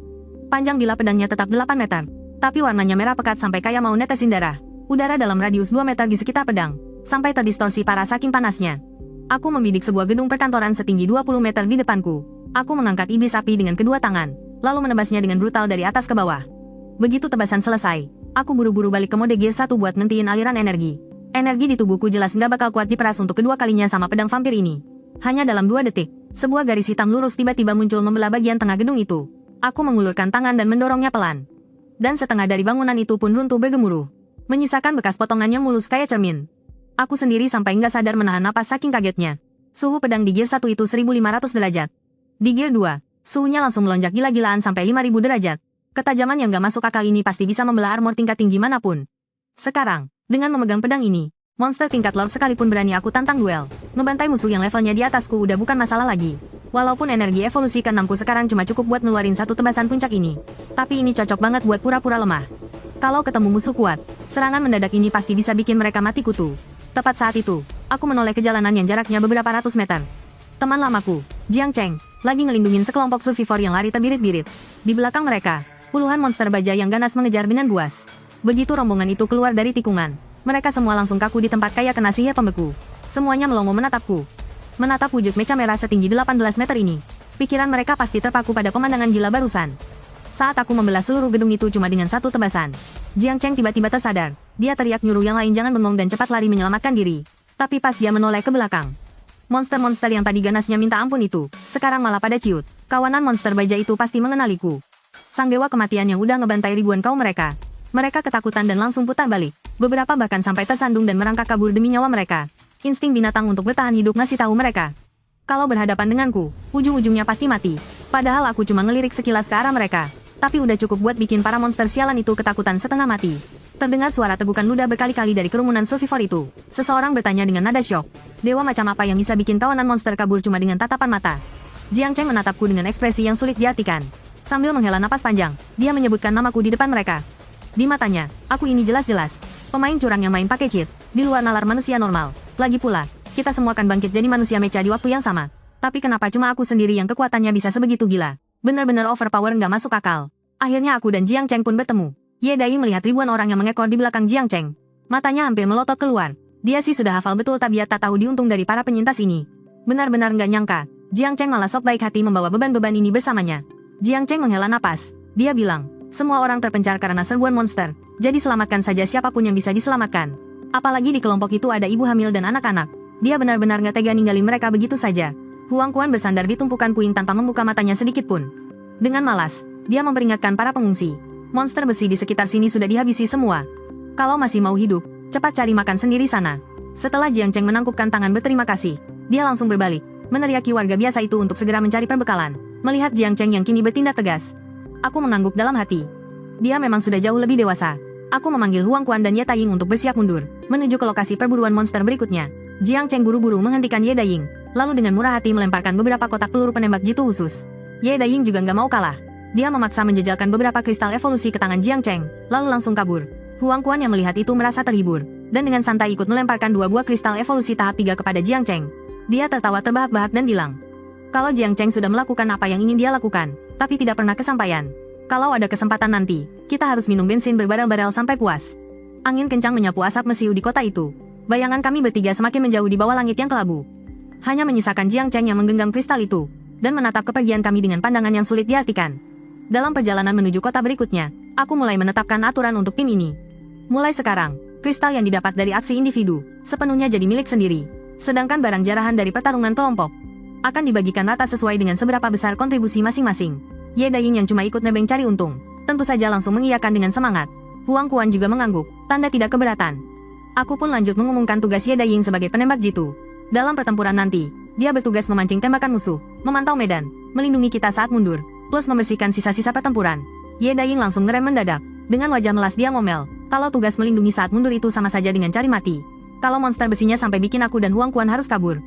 Speaker 1: Panjang bila pedangnya tetap 8 meter, tapi warnanya merah pekat sampai kayak mau netesin darah. Udara dalam radius 2 meter di sekitar pedang, sampai terdistorsi parah saking panasnya. Aku membidik sebuah gedung perkantoran setinggi 20 meter di depanku. Aku mengangkat iblis api dengan kedua tangan, lalu menebasnya dengan brutal dari atas ke bawah. Begitu tebasan selesai, aku buru-buru balik ke mode Gear 1 buat nentiin aliran energi. Energi di tubuhku jelas nggak bakal kuat diperas untuk kedua kalinya sama pedang vampir ini. Hanya dalam 2 detik, sebuah garis hitam lurus tiba-tiba muncul membelah bagian tengah gedung itu. Aku mengulurkan tangan dan mendorongnya pelan. Dan setengah dari bangunan itu pun runtuh bergemuruh, menyisakan bekas potongan yang mulus kayak cermin. Aku sendiri sampai nggak sadar menahan napas saking kagetnya. Suhu pedang di Gear 1 itu 1500 derajat. Di Gear 2, suhunya langsung melonjak gila-gilaan sampai 5000 derajat. Ketajaman yang gak masuk akal ini pasti bisa membelah armor tingkat tinggi manapun. Sekarang, dengan memegang pedang ini, monster tingkat Lord sekalipun berani aku tantang duel. Ngebantai musuh yang levelnya di atasku udah bukan masalah lagi. Walaupun energi evolusi ke-6ku sekarang cuma cukup buat ngeluarin satu tebasan puncak ini, tapi ini cocok banget buat pura-pura lemah. Kalau ketemu musuh kuat, serangan mendadak ini pasti bisa bikin mereka mati kutu. Tepat saat itu, aku menoleh ke jalanan yang jaraknya beberapa ratus meter. Teman lamaku, Jiang Cheng, lagi ngelindungin sekelompok survivor yang lari terbirit-birit. Di belakang mereka, puluhan monster baja yang ganas mengejar dengan buas. Begitu rombongan itu keluar dari tikungan, mereka semua langsung kaku di tempat kayak kena sihir pembeku. Semuanya melongo menatapku. Menatap wujud mecha merah setinggi 18 meter ini, pikiran mereka pasti terpaku pada pemandangan gila barusan. Saat aku membelah seluruh gedung itu cuma dengan satu tebasan, Jiang Cheng tiba-tiba tersadar. Dia teriak nyuruh yang lain jangan bengong dan cepat lari menyelamatkan diri. Tapi pas dia menoleh ke belakang, monster-monster yang tadi ganasnya minta ampun itu, sekarang malah pada ciut. Kawanan monster baja itu pasti mengenaliku. Sang dewa kematian yang udah ngebantai ribuan kaum mereka. Mereka ketakutan dan langsung putar balik. Beberapa bahkan sampai tersandung dan merangkak kabur demi nyawa mereka. Insting binatang untuk bertahan hidup ngasih tahu mereka. Kalau berhadapan denganku, ujung-ujungnya pasti mati. Padahal aku cuma ngelirik sekilas ke arah mereka. Tapi udah cukup buat bikin para monster sialan itu ketakutan setengah mati. Terdengar suara tegukan ludah berkali-kali dari kerumunan survivor itu. Seseorang bertanya dengan nada syok. Dewa macam apa yang bisa bikin kawanan monster kabur cuma dengan tatapan mata? Jiang Cheng menatapku dengan ekspresi yang sulit diartikan. Sambil menghela napas panjang, dia menyebutkan namaku di depan mereka. Di matanya, aku ini jelas-jelas pemain curang yang main pakai cheat, di luar nalar manusia normal. Lagi pula, kita semua akan bangkit jadi manusia mecha di waktu yang sama. Tapi kenapa cuma aku sendiri yang kekuatannya bisa sebegitu gila? Benar-benar overpower nggak masuk akal. Akhirnya aku dan Jiang Cheng pun bertemu. Ye Daying melihat ribuan orang yang mengekor di belakang Jiang Cheng. Matanya hampir melotot keluar. Dia sih sudah hafal betul tabiat tak tahu diuntung dari para penyintas ini. Benar-benar nggak nyangka, Jiang Cheng malah sok baik hati membawa beban-beban ini bersamanya. Jiang Cheng menghela napas. Dia bilang, semua orang terpencar karena serbuan monster. Jadi selamatkan saja siapapun yang bisa diselamatkan. Apalagi di kelompok itu ada ibu hamil dan anak-anak. Dia benar-benar nggak tega ninggalin mereka begitu saja. Huang Quan bersandar di tumpukan puing tanpa membuka matanya sedikit pun. Dengan malas, dia memperingatkan para pengungsi. Monster besi di sekitar sini sudah dihabisi semua. Kalau masih mau hidup, cepat cari makan sendiri sana. Setelah Jiang Cheng menangkupkan tangan berterima kasih, dia langsung berbalik, meneriaki warga biasa itu untuk segera mencari perbekalan. Melihat Jiang Cheng yang kini bertindak tegas, aku mengangguk dalam hati. Dia memang sudah jauh lebih dewasa. Aku memanggil Huang Quan dan Ye Taiying untuk bersiap mundur, menuju ke lokasi perburuan monster berikutnya. Jiang Cheng buru-buru menghentikan Ye Daiying, lalu dengan murah hati melemparkan beberapa kotak peluru penembak jitu khusus. Ye Daiying juga nggak mau kalah. Dia memaksa menjejalkan beberapa kristal evolusi ke tangan Jiang Cheng, lalu langsung kabur. Huang Quan yang melihat itu merasa terhibur, dan dengan santai ikut melemparkan 2 buah kristal evolusi tahap 3 kepada Jiang Cheng. Dia tertawa terbahak-bahak dan bilang, kalau Jiang Cheng sudah melakukan apa yang ingin dia lakukan, tapi tidak pernah kesampaian. Kalau ada kesempatan nanti, kita harus minum bensin berbarel-barel sampai puas. Angin kencang menyapu asap mesiu di kota itu. Bayangan kami bertiga semakin menjauh di bawah langit yang kelabu. Hanya menyisakan Jiang Cheng yang menggenggam kristal itu, dan menatap kepergian kami dengan pandangan yang sulit diartikan. Dalam perjalanan menuju kota berikutnya, aku mulai menetapkan aturan untuk tim ini. Mulai sekarang, kristal yang didapat dari aksi individu, sepenuhnya jadi milik sendiri. Sedangkan barang jarahan dari pertarungan kelompok, akan dibagikan rata sesuai dengan seberapa besar kontribusi masing-masing. Ye Daiying yang cuma ikut nebeng cari untung, tentu saja langsung mengiyakan dengan semangat. Huang Quan juga mengangguk, tanda tidak keberatan. Aku pun lanjut mengumumkan tugas Ye Daiying sebagai penembak jitu. Dalam pertempuran nanti, dia bertugas memancing tembakan musuh, memantau medan, melindungi kita saat mundur, plus membersihkan sisa-sisa pertempuran. Ye Daiying langsung ngerem mendadak. Dengan wajah melas dia ngomel, kalau tugas melindungi saat mundur itu sama saja dengan cari mati. Kalau monster besinya sampai bikin aku dan Huang Quan harus kabur,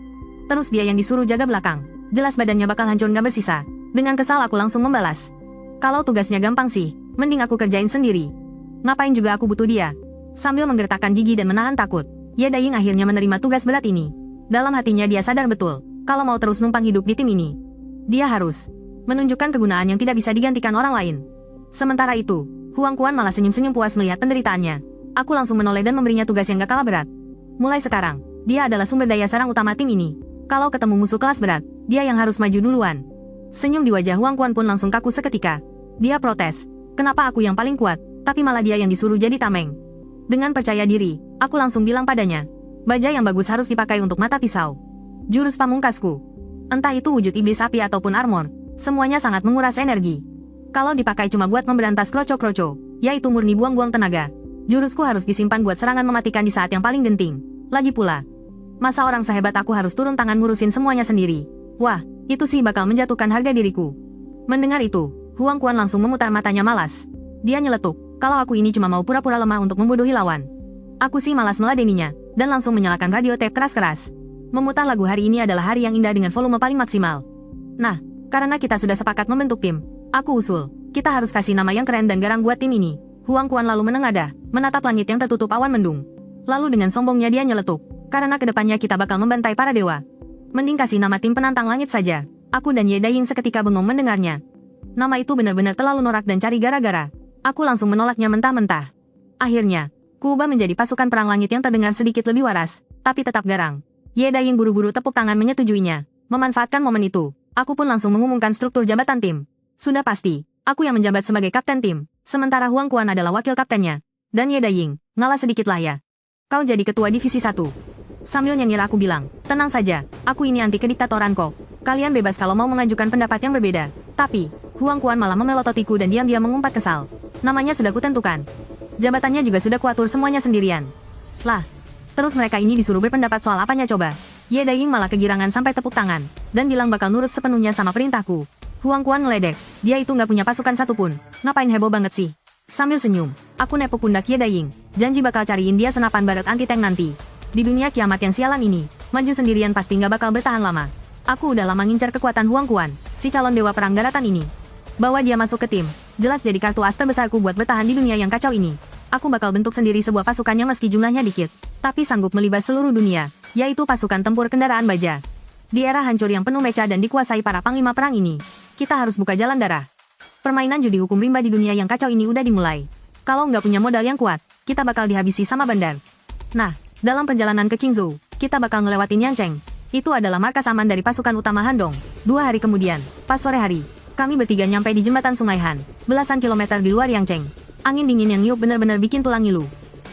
Speaker 1: terus dia yang disuruh jaga belakang, jelas badannya bakal hancur gak bersisa. Dengan kesal aku langsung membalas, kalau tugasnya gampang sih, mending aku kerjain sendiri. Ngapain juga aku butuh dia? Sambil menggertakkan gigi dan menahan takut, Ye Daiying akhirnya menerima tugas berat ini. Dalam hatinya dia sadar betul, kalau mau terus numpang hidup di tim ini, dia harus menunjukkan kegunaan yang tidak bisa digantikan orang lain. Sementara itu, Huang Quan malah senyum-senyum puas melihat penderitaannya. Aku langsung menoleh dan memberinya tugas yang gak kalah berat. Mulai sekarang, dia adalah sumber daya serang utama tim ini. Kalau ketemu musuh kelas berat, dia yang harus maju duluan. Senyum di wajah Huang Quan pun langsung kaku seketika. Dia protes, kenapa aku yang paling kuat, tapi malah dia yang disuruh jadi tameng. Dengan percaya diri, aku langsung bilang padanya, baja yang bagus harus dipakai untuk mata pisau. Jurus pamungkasku, entah itu wujud iblis api ataupun armor, semuanya sangat menguras energi. Kalau dipakai cuma buat memberantas kroco-kroco, yaitu murni buang-buang tenaga. Jurusku harus disimpan buat serangan mematikan di saat yang paling genting. Lagi pula, masa orang sehebat aku harus turun tangan ngurusin semuanya sendiri? Wah, itu sih bakal menjatuhkan harga diriku. Mendengar itu, Huang Quan langsung memutar matanya malas. Dia nyeletuk, kalau aku ini cuma mau pura-pura lemah untuk membodohi lawan. Aku sih malas meladeninya, dan langsung menyalakan radio tape keras-keras. Memutar lagu hari ini adalah hari yang indah dengan volume paling maksimal. Nah, karena kita sudah sepakat membentuk tim, aku usul, kita harus kasih nama yang keren dan garang buat tim ini. Huang Quan lalu menengadah, menatap langit yang tertutup awan mendung. Lalu dengan sombongnya dia nyeletuk, karena kedepannya kita bakal membantai para dewa. Mending kasih nama tim penantang langit saja. Aku dan Ye Daiying seketika bengong mendengarnya. Nama itu benar-benar terlalu norak dan cari gara-gara. Aku langsung menolaknya mentah-mentah. Akhirnya, kuubah menjadi pasukan perang langit yang terdengar sedikit lebih waras, tapi tetap garang. Ye Daiying buru-buru tepuk tangan menyetujuinya. Memanfaatkan momen itu, aku pun langsung mengumumkan struktur jabatan tim. Sudah pasti, aku yang menjabat sebagai kapten tim, sementara Huang Quan adalah wakil kaptennya. Dan Ye Daiying, ngalah sedikit lah ya. Kau jadi ketua divisi 1. Sambil nyengir aku bilang, tenang saja, aku ini anti kediktatoran kok. Kalian bebas kalau mau mengajukan pendapat yang berbeda. Tapi, Huang Quan malah memelototiku dan diam-diam mengumpat kesal. Namanya sudah kutentukan. Jabatannya juga sudah kuatur semuanya sendirian. Lah, terus mereka ini disuruh berpendapat soal apanya coba? Ye Daiying malah kegirangan sampai tepuk tangan, dan bilang bakal nurut sepenuhnya sama perintahku. Huang Quan ngeledek, dia itu nggak punya pasukan satupun. Ngapain heboh banget sih? Sambil senyum, aku nepuk pundak Ye Daiying, janji bakal cariin dia senapan baret anti-tank nanti. Di dunia kiamat yang sialan ini, maju sendirian pasti nggak bakal bertahan lama. Aku udah lama ngincar kekuatan Huang Quan, si calon dewa perang daratan ini. Bawa dia masuk ke tim, jelas jadi kartu as terbesarku buat bertahan di dunia yang kacau ini. Aku bakal bentuk sendiri sebuah pasukan yang meski jumlahnya dikit, tapi sanggup melibas seluruh dunia, yaitu pasukan tempur kendaraan baja. Di era hancur yang penuh mecha dan dikuasai para panglima perang ini, kita harus buka jalan darah. Permainan judi hukum rimba di dunia yang kacau ini udah dimulai. Kalau nggak punya modal yang kuat, kita bakal dihabisi sama bandar. Nah, dalam perjalanan ke Qingzhou, kita bakal ngelewatin Yangcheng. Itu adalah markas aman dari pasukan utama Handong. 2 hari kemudian, pas sore hari, kami bertiga nyampe di jembatan Sungai Han, belasan kilometer di luar Yangcheng. Angin dingin yang niup benar-benar bikin tulang ngilu.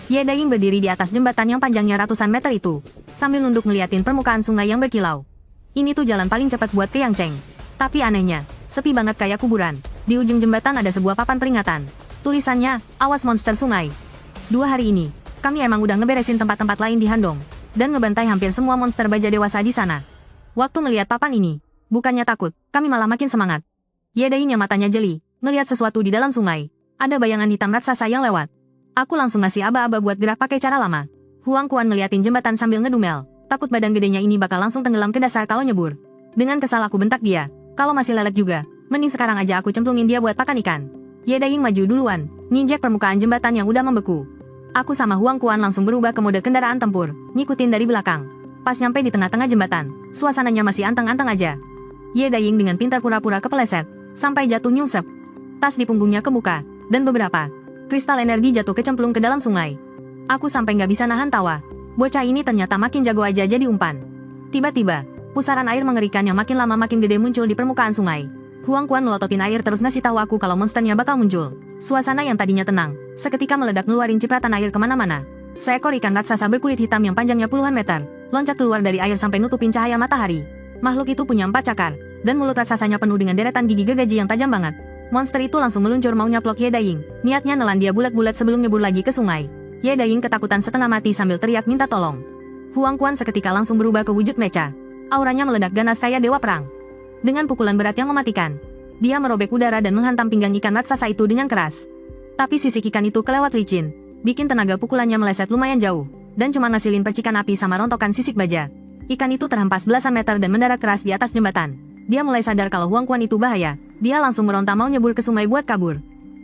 Speaker 1: Ye Daiying berdiri di atas jembatan yang panjangnya ratusan meter itu, sambil nunduk ngeliatin permukaan sungai yang berkilau. Ini tuh jalan paling cepat buat ke Yangcheng. Tapi anehnya, sepi banget kayak kuburan. Di ujung jembatan ada sebuah papan peringatan. Tulisannya, awas monster sungai. 2 hari ini, kami emang udah ngeberesin tempat-tempat lain di Handong, dan ngebantai hampir semua monster baja dewasa di sana. Waktu ngelihat papan ini, bukannya takut, kami malah makin semangat. Ye Daiying matanya jeli, ngelihat sesuatu di dalam sungai. Ada bayangan hitam raksasa yang lewat. Aku langsung ngasih aba-aba buat gerak pakai cara lama. Huang Quan ngeliatin jembatan sambil ngedumel. Takut badan gedenya ini bakal langsung tenggelam ke dasar kalau nyebur. Dengan kesal aku bentak dia. Kalau masih lelet juga, mending sekarang aja aku cemplungin dia buat pakan ikan. Ye Daying maju duluan, nginjek permukaan jembatan yang udah membeku. Aku sama Huang Quan langsung berubah ke mode kendaraan tempur, ngikutin dari belakang. Pas nyampe di tengah-tengah jembatan, suasananya masih anteng-anteng aja. Ye Daying dengan pintar pura-pura kepeleset, sampai jatuh nyungsep. Tas di punggungnya kebuka, dan beberapa kristal energi jatuh kecemplung ke dalam sungai. Aku sampai nggak bisa nahan tawa. Bocah ini ternyata makin jago aja jadi umpan. Tiba-tiba, pusaran air mengerikan yang makin lama makin gede muncul di permukaan sungai. Huang Quan melototin air terus ngasih tahu aku kalau monsternya bakal muncul. Suasana yang tadinya tenang, seketika meledak ngeluarin cipratan air kemana-mana. Seekor ikan raksasa berkulit hitam yang panjangnya puluhan meter, loncat keluar dari air sampai nutupin cahaya matahari. Makhluk itu punya 4 cakar, dan mulut raksasanya penuh dengan deretan gigi gergaji yang tajam banget. Monster itu langsung meluncur mau nyaplok Ye Daying. Niatnya nelan dia bulat-bulat sebelum nyebur lagi ke sungai. Ye Daying ketakutan setengah mati sambil teriak minta tolong. Huang Quan seketika langsung berubah ke wujud mecha. Auranya meledak ganas kayak dewa perang. Dengan pukulan berat yang mematikan, dia merobek udara dan menghantam pinggang ikan raksasa itu dengan keras. Tapi sisik ikan itu kelewat licin, bikin tenaga pukulannya meleset lumayan jauh, dan cuma ngasilin percikan api sama rontokan sisik baja. Ikan itu terhempas belasan meter dan mendarat keras di atas jembatan. Dia mulai sadar kalau Huang Quan itu bahaya. Dia langsung meronta mau nyebur ke sungai buat kabur.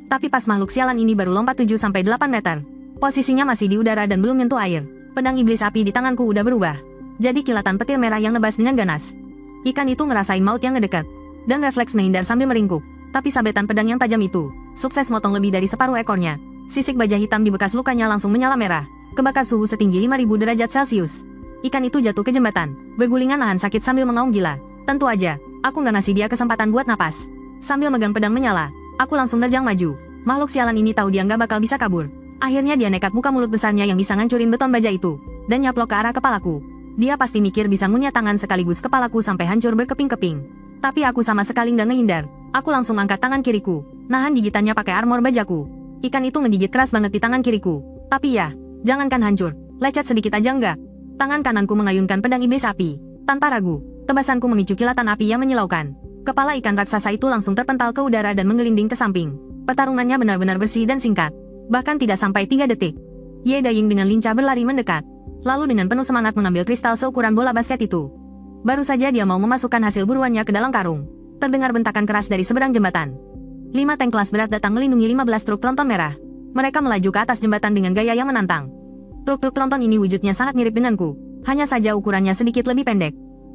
Speaker 1: Tapi pas makhluk sialan ini baru lompat 7-8 meter. Posisinya masih di udara dan belum nyentuh air. Pedang iblis api di tanganku udah berubah. Jadi kilatan petir merah yang nebas dengan ganas. Ikan itu ngerasain maut yang ngedekat. Dan refleks menghindar sambil meringkuk. Tapi sabetan pedang yang tajam itu sukses motong lebih dari separuh ekornya. Sisik baja hitam di bekas lukanya langsung menyala merah. Kebakar suhu setinggi 5000 derajat Celcius. Ikan itu jatuh ke jembatan. Bergulingan nahan sakit sambil mengaum gila. Tentu aja, aku nggak ngasih dia kesempatan buat napas. Sambil megang pedang menyala, aku langsung nerjang maju. Makhluk sialan ini tahu dia nggak bakal bisa kabur. Akhirnya dia nekat buka mulut besarnya yang bisa ngancurin beton baja itu, dan nyaplok ke arah kepalaku. Dia pasti mikir bisa ngunyah tangan sekaligus kepalaku sampai hancur berkeping-keping. Tapi aku sama sekali nggak ngehindar. Aku langsung angkat tangan kiriku, nahan gigitannya pakai armor bajaku. Ikan itu ngegigit keras banget di tangan kiriku. Tapi ya, jangankan hancur, lecet sedikit aja enggak. Tangan kananku mengayunkan pedang iblis api. Tanpa ragu, tebasanku memicu kilatan api yang menyilaukan. Kepala ikan raksasa itu langsung terpental ke udara dan menggelinding ke samping. Pertarungannya benar-benar bersih dan singkat. Bahkan tidak sampai 3 detik. Ye Daying dengan lincah berlari mendekat. Lalu dengan penuh semangat mengambil kristal seukuran bola basket itu. Baru saja dia mau memasukkan hasil buruannya ke dalam karung. Terdengar bentakan keras dari seberang jembatan. 5 tank kelas berat datang melindungi 15 truk tronton merah. Mereka melaju ke atas jembatan dengan gaya yang menantang. Truk-truk tronton ini wujudnya sangat mirip denganku. Hanya saja ukurannya sedikit lebih pendek.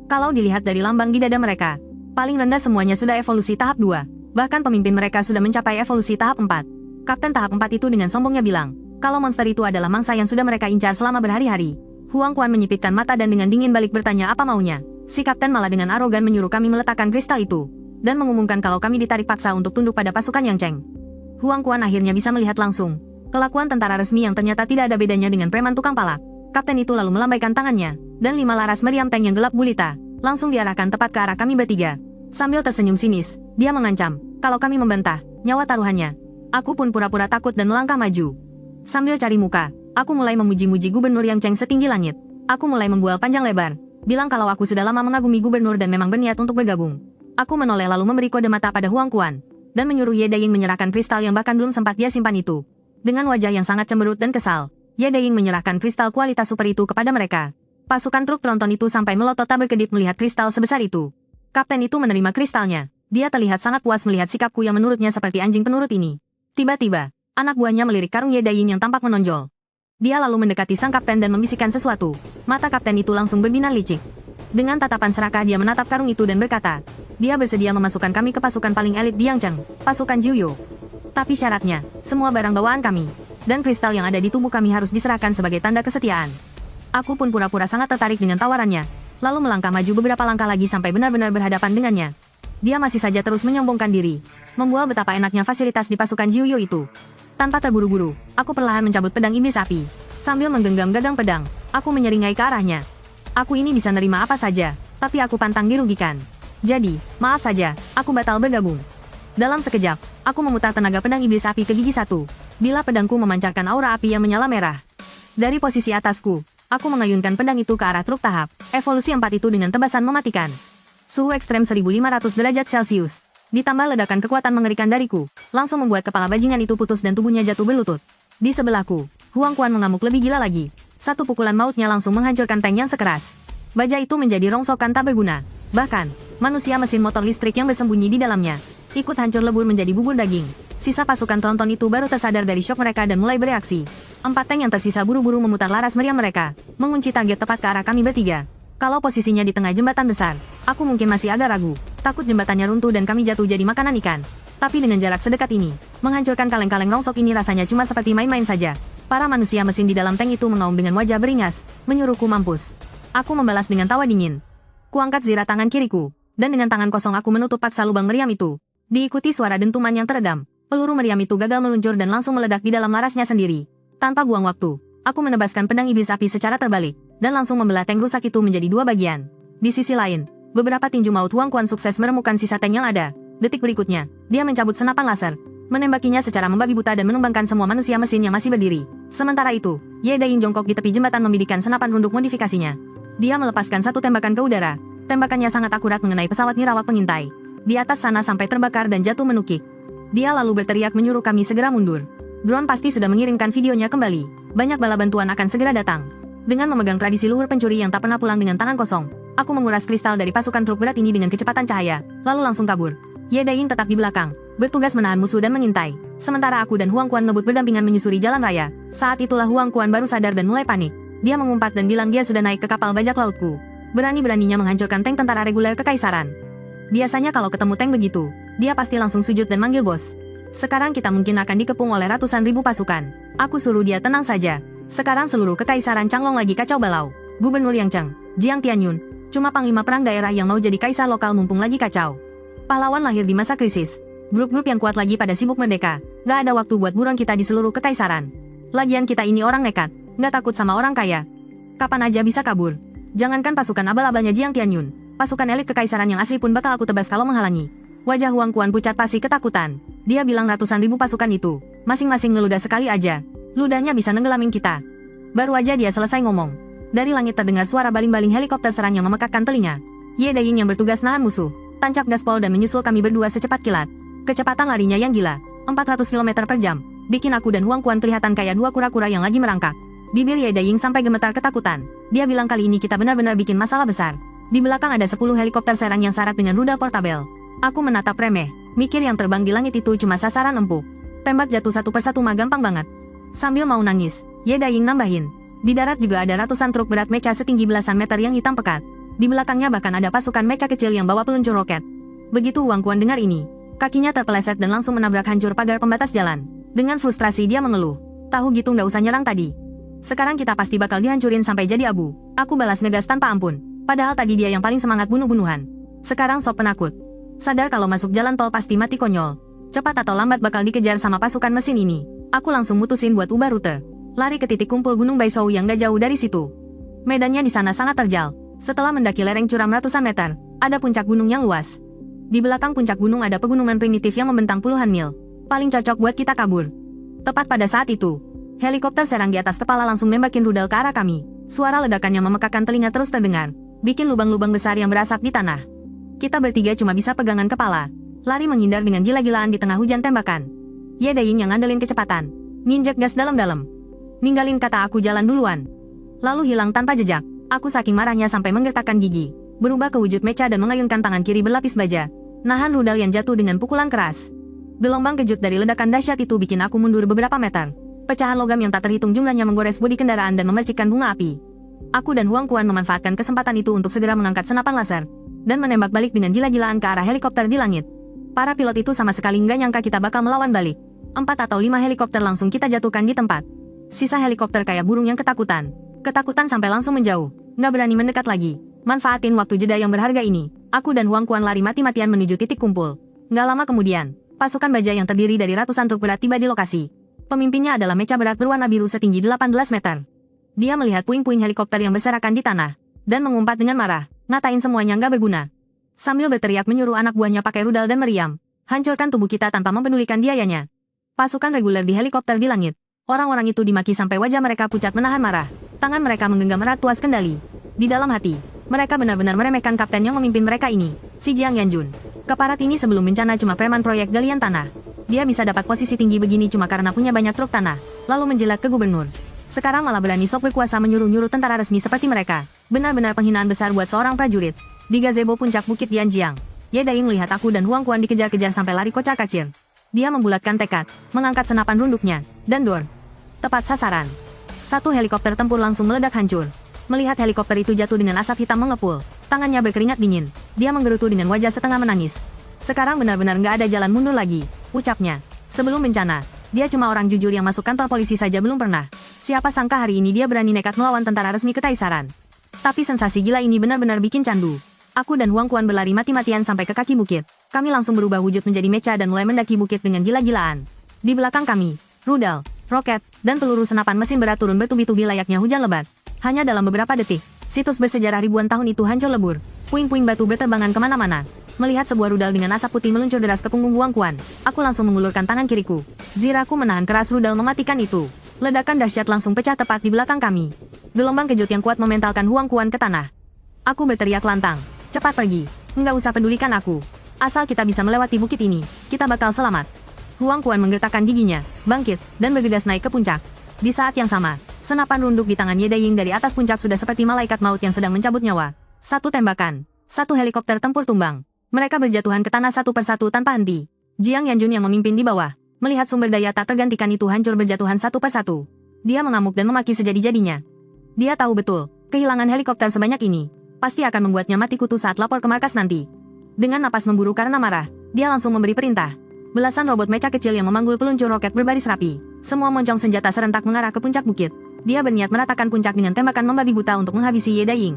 Speaker 1: Kalau dilihat dari lambang di dada mereka, paling rendah semuanya sudah evolusi tahap 2. Bahkan pemimpin mereka sudah mencapai evolusi tahap 4. Kapten tahap 4 itu dengan sombongnya bilang, kalau monster itu adalah mangsa yang sudah mereka incar selama berhari-hari. Huang Quan menyipitkan mata dan dengan dingin balik bertanya apa maunya. Si kapten malah dengan arogan menyuruh kami meletakkan kristal itu, dan mengumumkan kalau kami ditarik paksa untuk tunduk pada pasukan Yang Cheng. Huang Quan akhirnya bisa melihat langsung kelakuan tentara resmi yang ternyata tidak ada bedanya dengan preman tukang palak. Kapten itu lalu melambaikan tangannya, dan 5 laras meriam tank yang gelap gulita langsung diarahkan tepat ke arah kami bertiga. Sambil tersenyum sinis, dia mengancam, kalau kami membantah, nyawa taruhannya. Aku pun pura-pura takut dan melangkah maju. Sambil cari muka, aku mulai memuji-muji gubernur Yang Cheng setinggi langit. Aku mulai membual panjang lebar, bilang kalau aku sudah lama mengagumi gubernur dan memang berniat untuk bergabung. Aku menoleh lalu memberi kode mata pada Huang Quan, dan menyuruh Ye Daying menyerahkan kristal yang bahkan belum sempat dia simpan itu. Dengan wajah yang sangat cemberut dan kesal, Ye Daying menyerahkan kristal kualitas super itu kepada mereka. Pasukan truk tronton itu sampai melotot tak berkedip melihat kristal sebesar itu. Kapten itu menerima kristalnya. Dia terlihat sangat puas melihat sikapku yang menurutnya seperti anjing penurut ini. Tiba-tiba, anak buahnya melirik karung Ye Daying yang tampak menonjol. Dia lalu mendekati sang kapten dan membisikkan sesuatu. Mata kapten itu langsung berbinar licik. Dengan tatapan serakah dia menatap karung itu dan berkata, dia bersedia memasukkan kami ke pasukan paling elit di Yang Cheng, pasukan Jiuyo. Tapi syaratnya, semua barang bawaan kami, dan kristal yang ada di tubuh kami harus diserahkan sebagai tanda kesetiaan. Aku pun pura-pura sangat tertarik dengan tawarannya, lalu melangkah maju beberapa langkah lagi sampai benar-benar berhadapan dengannya. Dia masih saja terus menyombongkan diri, membual betapa enaknya fasilitas di pasukan Jiuyo itu. Tanpa terburu-buru, aku perlahan mencabut pedang iblis api. Sambil menggenggam gagang pedang, aku menyeringai ke arahnya. Aku ini bisa nerima apa saja, tapi aku pantang dirugikan. Jadi, maaf saja, aku batal bergabung. Dalam sekejap, aku memutar tenaga pedang iblis api ke gigi satu. Bila pedangku memancarkan aura api yang menyala merah. Dari posisi atasku, aku mengayunkan pedang itu ke arah truk tahap, evolusi 4 itu dengan tebasan mematikan. Suhu ekstrem 1500 derajat Celcius, ditambah ledakan kekuatan mengerikan dariku, langsung membuat kepala bajingan itu putus dan tubuhnya jatuh berlutut. Di sebelahku, Huang Quan mengamuk lebih gila lagi. Satu pukulan mautnya langsung menghancurkan tank yang sekeras. Baja itu menjadi rongsokan tak berguna. Bahkan, manusia mesin motor listrik yang bersembunyi di dalamnya ikut hancur lebur menjadi bubur daging. Sisa pasukan tronton itu baru tersadar dari syok mereka dan mulai bereaksi. 4 tank yang tersisa buru-buru memutar laras meriam mereka, mengunci target tepat ke arah kami bertiga. Kalau posisinya di tengah jembatan besar, aku mungkin masih agak ragu. Takut jembatannya runtuh dan kami jatuh jadi makanan ikan. Tapi dengan jarak sedekat ini, menghancurkan kaleng-kaleng rongsok ini rasanya cuma seperti main-main saja. Para manusia mesin di dalam tank itu mengaum dengan wajah beringas, menyuruhku mampus. Aku membalas dengan tawa dingin. Kuangkat zira tangan kiriku, dan dengan tangan kosong aku menutup paksa lubang meriam itu. Diikuti suara dentuman yang teredam, peluru meriam itu gagal meluncur dan langsung meledak di dalam larasnya sendiri. Tanpa buang waktu, aku menebaskan pedang iblis api secara terbalik, dan langsung membelah tank rusak itu menjadi 2 bagian. Di sisi lain, beberapa tinju maut Huang Quan sukses meremukan sisa tank yang ada. Detik berikutnya, dia mencabut senapan laser, menembakinya secara membabi buta dan menumbangkan semua manusia mesin yang masih berdiri. Sementara itu, Ye Daing jongkok di tepi jembatan membidikan senapan runduk modifikasinya. Dia melepaskan satu tembakan ke udara. Tembakannya sangat akurat mengenai pesawat nirawak pengintai. Di atas sana sampai terbakar dan jatuh menukik. Dia lalu berteriak menyuruh kami segera mundur. Drone pasti sudah mengirimkan videonya kembali. Banyak bala bantuan akan segera datang. Dengan memegang tradisi luhur pencuri yang tak pernah pulang dengan tangan kosong, aku menguras kristal dari pasukan truk berat ini dengan kecepatan cahaya, lalu langsung kabur. Ye Daing tetap di belakang, bertugas menahan musuh dan mengintai. Sementara aku dan Huang Quan ngebut berdampingan menyusuri jalan raya. Saat itulah Huang Quan baru sadar dan mulai panik. Dia mengumpat dan bilang dia sudah naik ke kapal bajak lautku. Berani-beraninya menghancurkan tank tentara reguler kekaisaran. Biasanya kalau ketemu tank begitu, dia pasti langsung sujud dan manggil bos. Sekarang kita mungkin akan dikepung oleh ratusan ribu pasukan. Aku suruh dia tenang saja. Sekarang seluruh kekaisaran Changlong lagi kacau balau. Gubernur Yang Cheng, Jiang Tianyun, cuma panglima perang daerah yang mau jadi kaisar lokal mumpung lagi kacau. Pahlawan lahir di masa krisis. Grup-grup yang kuat lagi pada sibuk merdeka. Gak ada waktu buat buron kita di seluruh kekaisaran. Lagian kita ini orang nekat, gak takut sama orang kaya. Kapan aja bisa kabur. Jangankan pasukan abal-abalnya Jiang Tianyun, pasukan elit kekaisaran yang asli pun bakal aku tebas kalau menghalangi. Wajah Huang Quan pucat pasi ketakutan. Dia bilang ratusan ribu pasukan itu, masing-masing ngeludah sekali aja. Ludahnya bisa nenggelamin kita. Baru aja dia selesai ngomong. Dari langit terdengar suara baling-baling helikopter serang yang memekakkan telinga. Ye Daing yang bertugas nahan musuh, tancap gaspol dan menyusul kami berdua secepat kilat. Kecepatan larinya yang gila, 400 km per jam, bikin aku dan Huang Quan kelihatan kayak 2 kura-kura yang lagi merangkak. Bibir Ye Daing sampai gemetar ketakutan. Dia bilang kali ini kita benar-benar bikin masalah besar. Di belakang ada 10 helikopter serang yang syarat dengan rudal portabel. Aku menatap remeh, mikir yang terbang di langit itu cuma sasaran empuk. Tembak jatuh satu persatu mah gampang banget. Sambil mau nangis, Ye Daing nambahin. Di darat juga ada ratusan truk berat mecha setinggi belasan meter yang hitam pekat. Di belakangnya bahkan ada pasukan mecha kecil yang bawa peluncur roket. Begitu Huang Quan dengar ini, kakinya terpeleset dan langsung menabrak hancur pagar pembatas jalan. Dengan frustrasi dia mengeluh. Tahu gitu nggak usah nyerang tadi. Sekarang kita pasti bakal dihancurin sampai jadi abu. Aku balas ngegas tanpa ampun. Padahal tadi dia yang paling semangat bunuh-bunuhan. Sekarang sok penakut. Sadar kalau masuk jalan tol pasti mati konyol. Cepat atau lambat bakal dikejar sama pasukan mesin ini. Aku langsung mutusin buat ubah rute. Lari ke titik kumpul Gunung Baisou yang gak jauh dari situ. Medannya di sana sangat terjal. Setelah mendaki lereng curam ratusan meter, ada puncak gunung yang luas. Di belakang puncak gunung ada pegunungan primitif yang membentang puluhan mil. Paling cocok buat kita kabur. Tepat pada saat itu, helikopter serang di atas kepala langsung nembakin rudal ke arah kami. Suara ledakan yang memekakkan telinga terus terdengar, bikin lubang-lubang besar yang berasap di tanah. Kita bertiga cuma bisa pegangan kepala, lari menghindar dengan gila-gilaan di tengah hujan tembakan. Ye Daing yang ngandelin kecepatan, nginjek gas dalam-dalam. Ninggalin kata aku jalan duluan. Lalu hilang tanpa jejak. Aku saking marahnya sampai menggertakkan gigi, berubah ke wujud mecha dan mengayunkan tangan kiri berlapis baja, nahan rudal yang jatuh dengan pukulan keras. Gelombang kejut dari ledakan dahsyat itu bikin aku mundur beberapa meter. Pecahan logam yang tak terhitung jumlahnya menggores bodi kendaraan dan memercikkan bunga api. Aku dan Huang Quan memanfaatkan kesempatan itu untuk segera mengangkat senapan laser dan menembak balik dengan gila-gilaan ke arah helikopter di langit. Para pilot itu sama sekali nggak nyangka kita bakal melawan balik. 4 atau 5 helikopter langsung kita jatuhkan di tempat. Sisa helikopter kayak burung yang ketakutan. Ketakutan sampai langsung menjauh, nggak berani mendekat lagi. Manfaatin waktu jeda yang berharga ini, aku dan Huang Quan lari mati-matian menuju titik kumpul. Nggak lama kemudian, pasukan baja yang terdiri dari ratusan truk berat tiba di lokasi. Pemimpinnya adalah mecha berat berwarna biru setinggi 18 meter. Dia melihat puing-puing helikopter yang berserakan di tanah, dan mengumpat dengan marah, ngatain semuanya nggak berguna. Sambil berteriak menyuruh anak buahnya pakai rudal dan meriam, hancurkan tubuh kita tanpa mempedulikan biayanya. Pasukan reguler di helikopter di langit. Orang-orang itu dimaki sampai wajah mereka pucat menahan marah. Tangan mereka menggenggam erat tuas kendali. Di dalam hati, mereka benar-benar meremehkan kapten yang memimpin mereka ini, si Jiang Yanjun. Keparat ini sebelum bencana cuma preman proyek galian tanah. Dia bisa dapat posisi tinggi begini cuma karena punya banyak truk tanah, lalu menjilat ke gubernur. Sekarang malah berani sok berkuasa menyuruh-nyuruh tentara resmi seperti mereka. Benar-benar penghinaan besar buat seorang prajurit. Di gazebo puncak Bukit Dianjiang, Ye Daiying melihat aku dan Huang Quan dikejar-kejar sampai lari kocak-kacir. Dia membulatkan tekad, mengangkat senapan runduknya, dan dor. Tepat sasaran. Satu helikopter tempur langsung meledak hancur. Melihat helikopter itu jatuh dengan asap hitam mengepul, tangannya berkeringat dingin. Dia menggerutu dengan wajah setengah menangis. Sekarang benar-benar nggak ada jalan mundur lagi, ucapnya. Sebelum bencana, dia cuma orang jujur yang masuk kantor polisi saja belum pernah. Siapa sangka hari ini dia berani nekat melawan tentara resmi Kekaisaran. Tapi sensasi gila ini benar-benar bikin candu. Aku dan Huang Quan berlari mati-matian sampai ke kaki bukit. Kami langsung berubah wujud menjadi mecha dan mulai mendaki bukit dengan gila-gilaan. Di belakang kami, rudal, roket, dan peluru senapan mesin berat turun bertubi-tubi layaknya hujan lebat. Hanya dalam beberapa detik, situs bersejarah ribuan tahun itu hancur lebur. Puing-puing batu berterbangan kemana-mana. Melihat sebuah rudal dengan asap putih meluncur deras ke punggung Huang Quan, aku langsung mengulurkan tangan kiriku. Ziraku menahan keras rudal mematikan itu. Ledakan dahsyat langsung pecah tepat di belakang kami. Gelombang kejut yang kuat mementalkan Huang Quan ke tanah. Aku berteriak lantang, cepat pergi, nggak usah pedulikan aku. Asal kita bisa melewati bukit ini, kita bakal selamat. Huang Quan menggetakkan giginya, bangkit, dan bergegas naik ke puncak. Di saat yang sama, senapan runduk di tangan Ye Daiying dari atas puncak sudah seperti malaikat maut yang sedang mencabut nyawa. Satu tembakan, satu helikopter tempur tumbang. Mereka berjatuhan ke tanah satu persatu tanpa henti. Jiang Yanjun yang memimpin di bawah, melihat sumber daya tak tergantikan itu hancur berjatuhan satu persatu. Dia mengamuk dan memaki sejadi-jadinya. Dia tahu betul, kehilangan helikopter sebanyak ini pasti akan membuatnya mati kutu saat lapor ke markas nanti. Dengan napas memburu karena marah, dia langsung memberi perintah. Belasan robot mecha kecil yang memanggul peluncur roket berbaris rapi. Semua moncong senjata serentak mengarah ke puncak bukit. Dia berniat meratakan puncak dengan tembakan membabi buta untuk menghabisi Ye Daiying.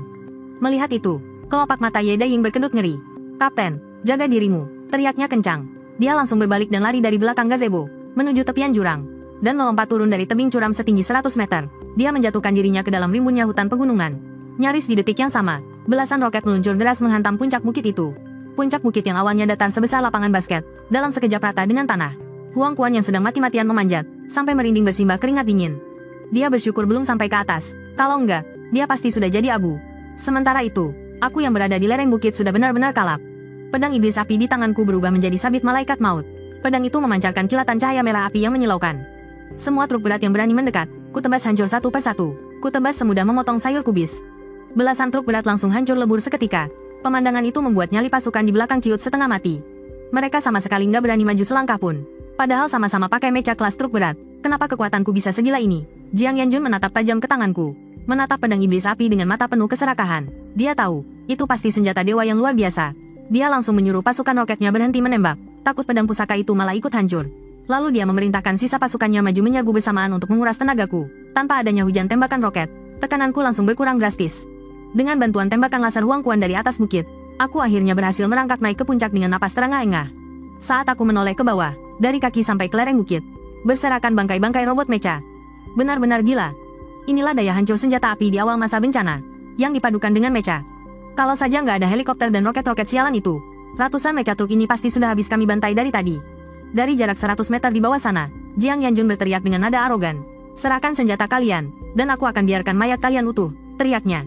Speaker 1: Melihat itu, kelopak mata Ye Daiying berkedut ngeri. Kapten, jaga dirimu, teriaknya kencang. Dia langsung berbalik dan lari dari belakang gazebo, menuju tepian jurang, dan melompat turun dari tebing curam setinggi 100 meter. Dia menjatuhkan dirinya ke dalam rimbunnya hutan pegunungan. Nyaris di detik yang sama, belasan roket meluncur deras menghantam puncak bukit itu. Puncak bukit yang awalnya datar sebesar lapangan basket, dalam sekejap rata dengan tanah. Huang Quan yang sedang mati-matian memanjat, sampai merinding bersimbah keringat dingin. Dia bersyukur belum sampai ke atas, kalau enggak, dia pasti sudah jadi abu. Sementara itu, aku yang berada di lereng bukit sudah benar-benar kalap. Pedang iblis api di tanganku berubah menjadi sabit malaikat maut. Pedang itu memancarkan kilatan cahaya merah api yang menyilaukan. Semua truk berat yang berani mendekat, ku tebas hancur satu persatu. Ku tebas semudah memotong sayur kubis. Belasan truk berat langsung hancur lebur seketika. Pemandangan itu membuat nyali pasukan di belakang ciut setengah mati. Mereka sama sekali nggak berani maju selangkah pun. Padahal sama-sama pakai mecha kelas truk berat. Kenapa kekuatanku bisa segila ini? Jiang Yanjun menatap tajam ke tanganku. Menatap pedang iblis api dengan mata penuh keserakahan. Dia tahu, itu pasti senjata dewa yang luar biasa. Dia langsung menyuruh pasukan roketnya berhenti menembak, takut pedang pusaka itu malah ikut hancur. Lalu dia memerintahkan sisa pasukannya maju menyerbu bersamaan untuk menguras tenagaku. Tanpa adanya hujan tembakan roket, tekananku langsung berkurang drastis. Dengan bantuan tembakan laser Huang Quan dari atas bukit, aku akhirnya berhasil merangkak naik ke puncak dengan napas terengah-engah. Saat aku menoleh ke bawah, dari kaki sampai ke lereng bukit, berserakan bangkai-bangkai robot mecha. Benar-benar gila. Inilah daya hancur senjata api di awal masa bencana, yang dipadukan dengan mecha. Kalau saja nggak ada helikopter dan roket-roket sialan itu, ratusan mecha truk ini pasti sudah habis kami bantai dari tadi. Dari jarak 100 meter di bawah sana, Jiang Yanjun berteriak dengan nada arogan. Serahkan senjata kalian, dan aku akan biarkan mayat kalian utuh, teriaknya.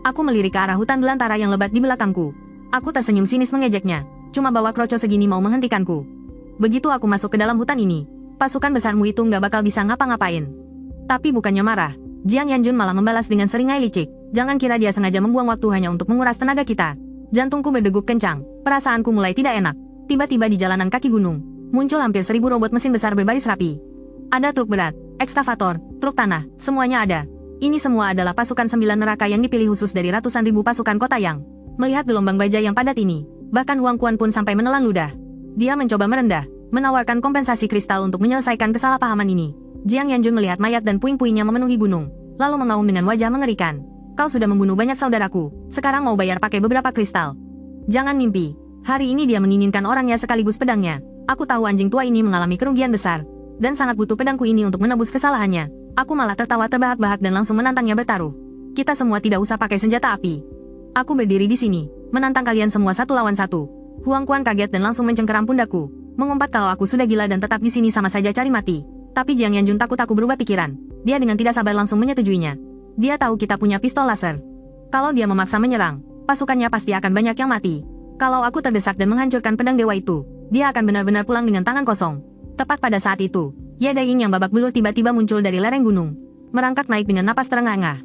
Speaker 1: Aku melirik ke arah hutan belantara yang lebat di belakangku. Aku tersenyum sinis mengejeknya, cuma bawa kroco segini mau menghentikanku. Begitu aku masuk ke dalam hutan ini, pasukan besarmu itu nggak bakal bisa ngapa-ngapain. Tapi bukannya marah, Jiang Yanjun malah membalas dengan seringai licik. Jangan kira dia sengaja membuang waktu hanya untuk menguras tenaga kita. Jantungku berdegup kencang, perasaanku mulai tidak enak. Tiba-tiba di jalanan kaki gunung, muncul hampir 1000 robot mesin besar berbaris rapi. Ada truk berat, ekskavator, truk tanah, semuanya ada. Ini semua adalah pasukan 9 neraka yang dipilih khusus dari ratusan ribu pasukan kota yang. Melihat gelombang baja yang padat ini, bahkan Huang Quan pun sampai menelan ludah. Dia mencoba merendah, menawarkan kompensasi kristal untuk menyelesaikan kesalahpahaman ini. Jiang Yanjun melihat mayat dan puing-puingnya memenuhi gunung, lalu mengaum dengan wajah mengerikan. Kau sudah membunuh banyak saudaraku, sekarang mau bayar pakai beberapa kristal. Jangan mimpi, hari ini dia menginginkan orangnya sekaligus pedangnya. Aku tahu anjing tua ini mengalami kerugian besar, dan sangat butuh pedangku ini untuk menebus kesalahannya. Aku malah tertawa terbahak-bahak dan langsung menantangnya bertaruh. Kita semua tidak usah pakai senjata api. Aku berdiri di sini, menantang kalian semua satu lawan satu. Huang Quan kaget dan langsung mencengkeram pundakku, mengumpat kalau aku sudah gila dan tetap di sini sama saja cari mati. Tapi Jiang Yanjun takut aku berubah pikiran. Dia dengan tidak sabar langsung menyetujuinya. Dia tahu kita punya pistol laser. Kalau dia memaksa menyerang, pasukannya pasti akan banyak yang mati. Kalau aku terdesak dan menghancurkan pedang dewa itu, dia akan benar-benar pulang dengan tangan kosong. Tepat pada saat itu, Ye Daiying yang babak belur tiba-tiba muncul dari lereng gunung. Merangkak naik dengan napas terengah-engah.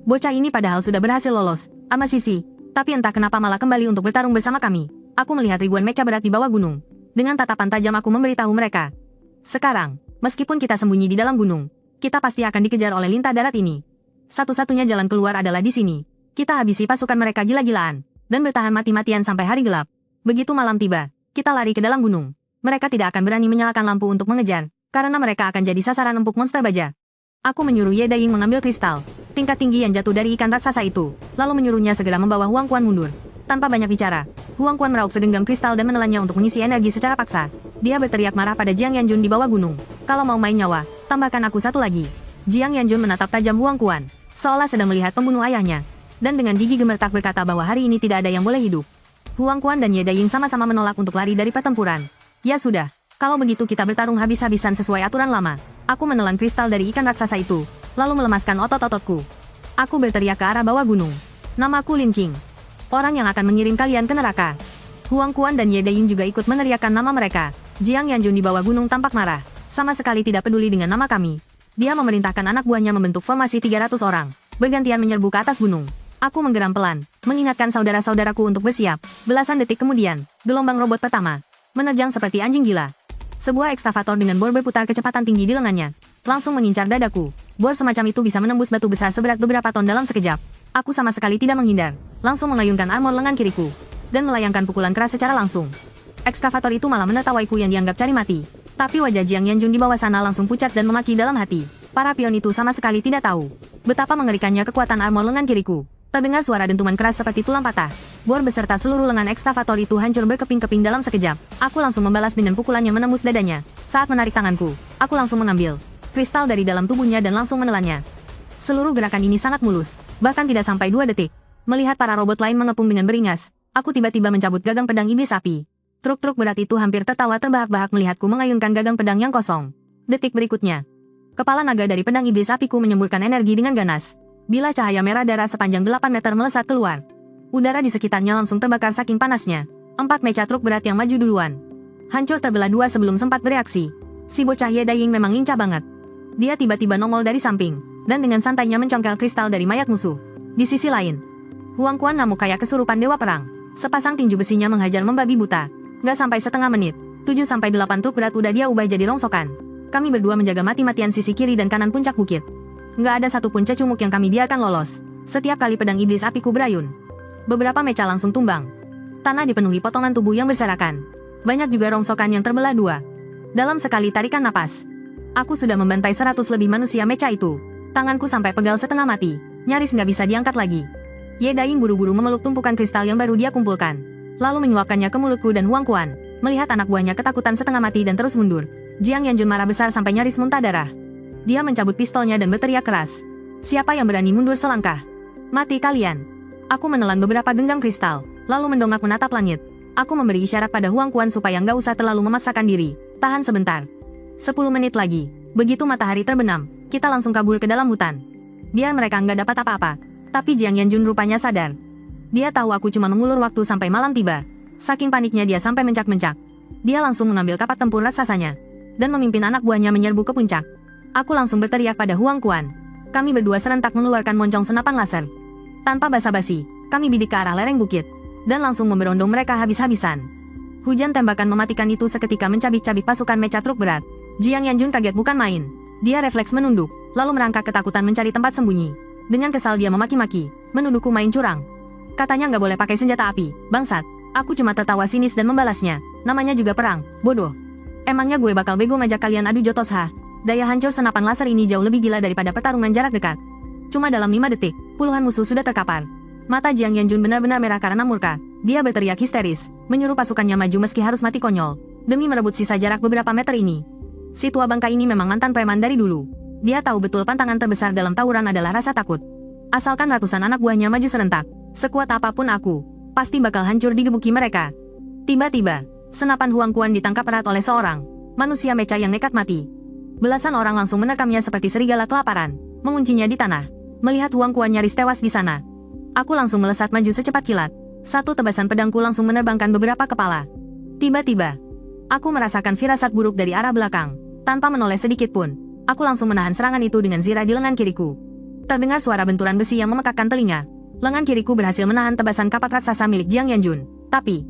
Speaker 1: Bocah ini padahal sudah berhasil lolos, ama Sisi, tapi entah kenapa malah kembali untuk bertarung bersama kami. Aku melihat ribuan mecha berat di bawah gunung. Dengan tatapan tajam aku memberitahu mereka. Sekarang, meskipun kita sembunyi di dalam gunung, kita pasti akan dikejar oleh lintah darat ini. Satu-satunya jalan keluar adalah di sini. Kita habisi pasukan mereka gila-gilaan, dan bertahan mati-matian sampai hari gelap. Begitu malam tiba, kita lari ke dalam gunung. Mereka tidak akan berani menyalakan lampu untuk mengejar, karena mereka akan jadi sasaran empuk monster baja. Aku menyuruh Ye Daiying mengambil kristal, tingkat tinggi yang jatuh dari ikan raksasa itu, lalu menyuruhnya segera membawa Huang Quan mundur. Tanpa banyak bicara, Huang Quan meraup segenggam kristal dan menelannya untuk mengisi energi secara paksa. Dia berteriak marah pada Jiang Yanjun di bawah gunung. Kalau mau main nyawa, tambahkan aku satu lagi. Jiang Yanjun menatap tajam Huang Quan, seolah sedang melihat pembunuh ayahnya. Dan dengan gigi gemetar berkata bahwa hari ini tidak ada yang boleh hidup. Huang Quan dan Ye Daiying sama-sama menolak untuk lari dari pertempuran. Ya sudah, kalau begitu kita bertarung habis-habisan sesuai aturan lama. Aku menelan kristal dari ikan raksasa itu, lalu melemaskan otot-ototku. Aku berteriak ke arah bawah gunung. Namaku Lin Qing. Orang yang akan mengirim kalian ke neraka. Huang Quan dan Ye Daiying juga ikut meneriakkan nama mereka. Jiang Yanjun di bawah gunung tampak marah, sama sekali tidak peduli dengan nama kami. Dia memerintahkan anak buahnya membentuk formasi 300 orang, bergantian menyerbu ke atas gunung. Aku menggeram pelan, mengingatkan saudara-saudaraku untuk bersiap. Belasan detik kemudian, gelombang robot pertama menerjang seperti anjing gila. Sebuah ekskavator dengan bor berputar kecepatan tinggi di lengannya, langsung mengincar dadaku. Bor semacam itu bisa menembus batu besar seberat beberapa ton dalam sekejap. Aku sama sekali tidak menghindar, langsung mengayunkan armor lengan kiriku, dan melayangkan pukulan keras secara langsung. Ekskavator itu malah menertawaiku yang dianggap cari mati. Tapi wajah Jiang Yanjun di bawah sana langsung pucat dan memaki dalam hati. Para pion itu sama sekali tidak tahu betapa mengerikannya kekuatan armor lengan kiriku. Terdengar suara dentuman keras seperti tulang patah. Bor beserta seluruh lengan ekskavator itu hancur berkeping-keping dalam sekejap. Aku langsung membalas dengan pukulan yang menembus dadanya. Saat menarik tanganku, aku langsung mengambil kristal dari dalam tubuhnya dan langsung menelannya. Seluruh gerakan ini sangat mulus, bahkan tidak sampai 2 detik. Melihat para robot lain mengepung dengan beringas, aku tiba-tiba mencabut gagang pedang iblis api. Truk-truk berat itu hampir tertawa terbahak-bahak melihatku mengayunkan gagang pedang yang kosong. Detik berikutnya, kepala naga dari pedang iblis apiku menyemburkan energi dengan ganas. Bila cahaya merah darah sepanjang 8 meter melesat keluar. Udara di sekitarnya langsung terbakar saking panasnya. 4 mecha truk berat yang maju duluan hancur terbelah 2 sebelum sempat bereaksi. Si bocah Ye Daiying memang lincah banget. Dia tiba-tiba nongol dari samping, dan dengan santainya mencongkel kristal dari mayat musuh. Di sisi lain, Huang Quan ngamuk kayak kesurupan dewa perang. Sepasang tinju besinya menghajar membabi buta. Nggak sampai setengah menit, 7-8 truk berat udah dia ubah jadi rongsokan. Kami berdua menjaga mati-matian sisi kiri dan kanan puncak bukit. Nggak ada satupun cecunguk yang kami biarkan lolos. Setiap kali pedang iblis apiku berayun, beberapa mecha langsung tumbang. Tanah dipenuhi potongan tubuh yang berserakan. Banyak juga rongsokan yang terbelah 2. Dalam sekali tarikan napas, aku sudah membantai 100 lebih manusia mecha itu. Tanganku sampai pegal setengah mati, nyaris nggak bisa diangkat lagi. Ye Daiying buru-buru memeluk tumpukan kristal yang baru dia kumpulkan, lalu menyuapkannya ke mulutku dan Huang Quan. Melihat anak buahnya ketakutan setengah mati dan terus mundur, Jiang Yanjun marah besar sampai nyaris muntah darah. Dia mencabut pistolnya dan berteriak keras. Siapa yang berani mundur selangkah? Mati kalian. Aku menelan beberapa genggam kristal, lalu mendongak menatap langit. Aku memberi isyarat pada Huang Quan supaya nggak usah terlalu memaksakan diri. Tahan sebentar. 10 menit lagi. Begitu matahari terbenam, kita langsung kabur ke dalam hutan. Biar mereka nggak dapat apa-apa. Tapi Jiang Yanjun rupanya sadar. Dia tahu aku cuma mengulur waktu sampai malam tiba. Saking paniknya dia sampai mencak-mencak. Dia langsung mengambil kapak tempur raksasanya, dan memimpin anak buahnya menyerbu ke puncak. Aku langsung berteriak pada Huang Quan. Kami berdua serentak mengeluarkan moncong senapan laser. Tanpa basa-basi, kami bidik ke arah lereng bukit, dan langsung memberondong mereka habis-habisan. Hujan tembakan mematikan itu seketika mencabik-cabik pasukan mecha truk berat. Jiang Yanjun kaget bukan main. Dia refleks menunduk, lalu merangkak ketakutan mencari tempat sembunyi. Dengan kesal dia memaki-maki, menuduhku main curang. Katanya nggak boleh pakai senjata api, bangsat. Aku cuma tertawa sinis dan membalasnya. Namanya juga perang, bodoh. Emangnya gue bakal bego ngajak kalian adu jotos ha? Daya hancur senapan laser ini jauh lebih gila daripada pertarungan jarak dekat. Cuma dalam 5 detik, puluhan musuh sudah terkapar. Mata Jiang Yanjun benar-benar merah karena murka. Dia berteriak histeris, menyuruh pasukannya maju meski harus mati konyol, demi merebut sisa jarak beberapa meter ini. Si tua bangka ini memang mantan preman dari dulu. Dia tahu betul pantangan terbesar dalam tawuran adalah rasa takut. Asalkan ratusan anak buahnya maju serentak, sekuat apapun aku, pasti bakal hancur digebuki mereka. Tiba-tiba, senapan Huang Quan ditangkap erat oleh seorang manusia mecha yang nekat mati. Belasan orang langsung menerkamnya seperti serigala kelaparan, menguncinya di tanah. Melihat Huang Quan nyaris tewas di sana, aku langsung melesat maju secepat kilat. Satu tebasan pedangku langsung menerbangkan beberapa kepala. Tiba-tiba, Aku merasakan firasat buruk dari arah belakang. Tanpa menoleh sedikit pun, aku langsung menahan serangan itu dengan zira di lengan kiriku. Terdengar suara benturan besi yang memekakkan telinga. Lengan kiriku berhasil menahan tebasan kapak raksasa milik Jiang Yanjun. Tapi,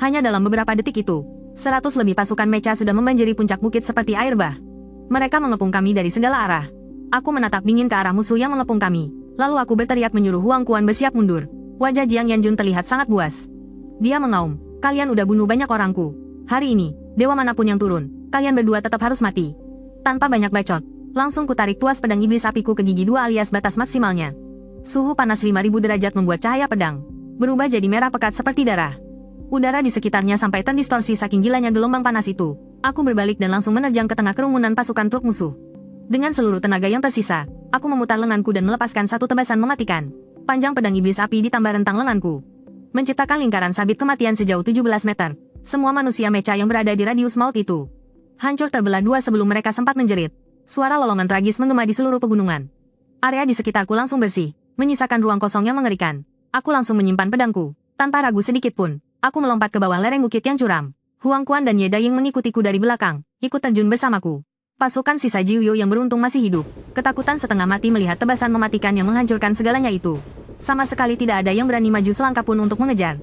Speaker 1: hanya dalam beberapa detik itu, 100 lebih pasukan mecha sudah membanjiri puncak bukit seperti air bah. Mereka mengepung kami dari segala arah. Aku menatap dingin ke arah musuh yang mengepung kami. Lalu aku berteriak menyuruh Huang Quan bersiap mundur. Wajah Jiang Yanjun terlihat sangat buas. Dia mengaum, "Kalian udah bunuh banyak orangku. Hari ini, dewa manapun yang turun, kalian berdua tetap harus mati." Tanpa banyak bacot, langsung kutarik tuas pedang iblis apiku ke gigi 2 alias batas maksimalnya. Suhu panas 5000 derajat membuat cahaya pedang berubah jadi merah pekat seperti darah. Udara di sekitarnya sampai terdistorsi saking gilanya gelombang panas itu. Aku berbalik dan langsung menerjang ke tengah kerumunan pasukan truk musuh. Dengan seluruh tenaga yang tersisa, aku memutar lenganku dan melepaskan satu tebasan mematikan. Panjang pedang iblis api ditambah rentang lenganku menciptakan lingkaran sabit kematian sejauh 17 meter. Semua manusia mecha yang berada di radius maut itu hancur terbelah dua sebelum mereka sempat menjerit. Suara lolongan tragis menggema di seluruh pegunungan. Area di sekitarku langsung bersih, menyisakan ruang kosong yang mengerikan. Aku langsung menyimpan pedangku. Tanpa ragu sedikit pun, aku melompat ke bawah lereng bukit yang curam. Huang Quan dan Ye Daying mengikutiku dari belakang, ikut terjun bersamaku. Pasukan sisa Jiuyo yang beruntung masih hidup. Ketakutan setengah mati melihat tebasan mematikan yang menghancurkan segalanya itu. Sama sekali tidak ada yang berani maju selangkah pun untuk mengejar.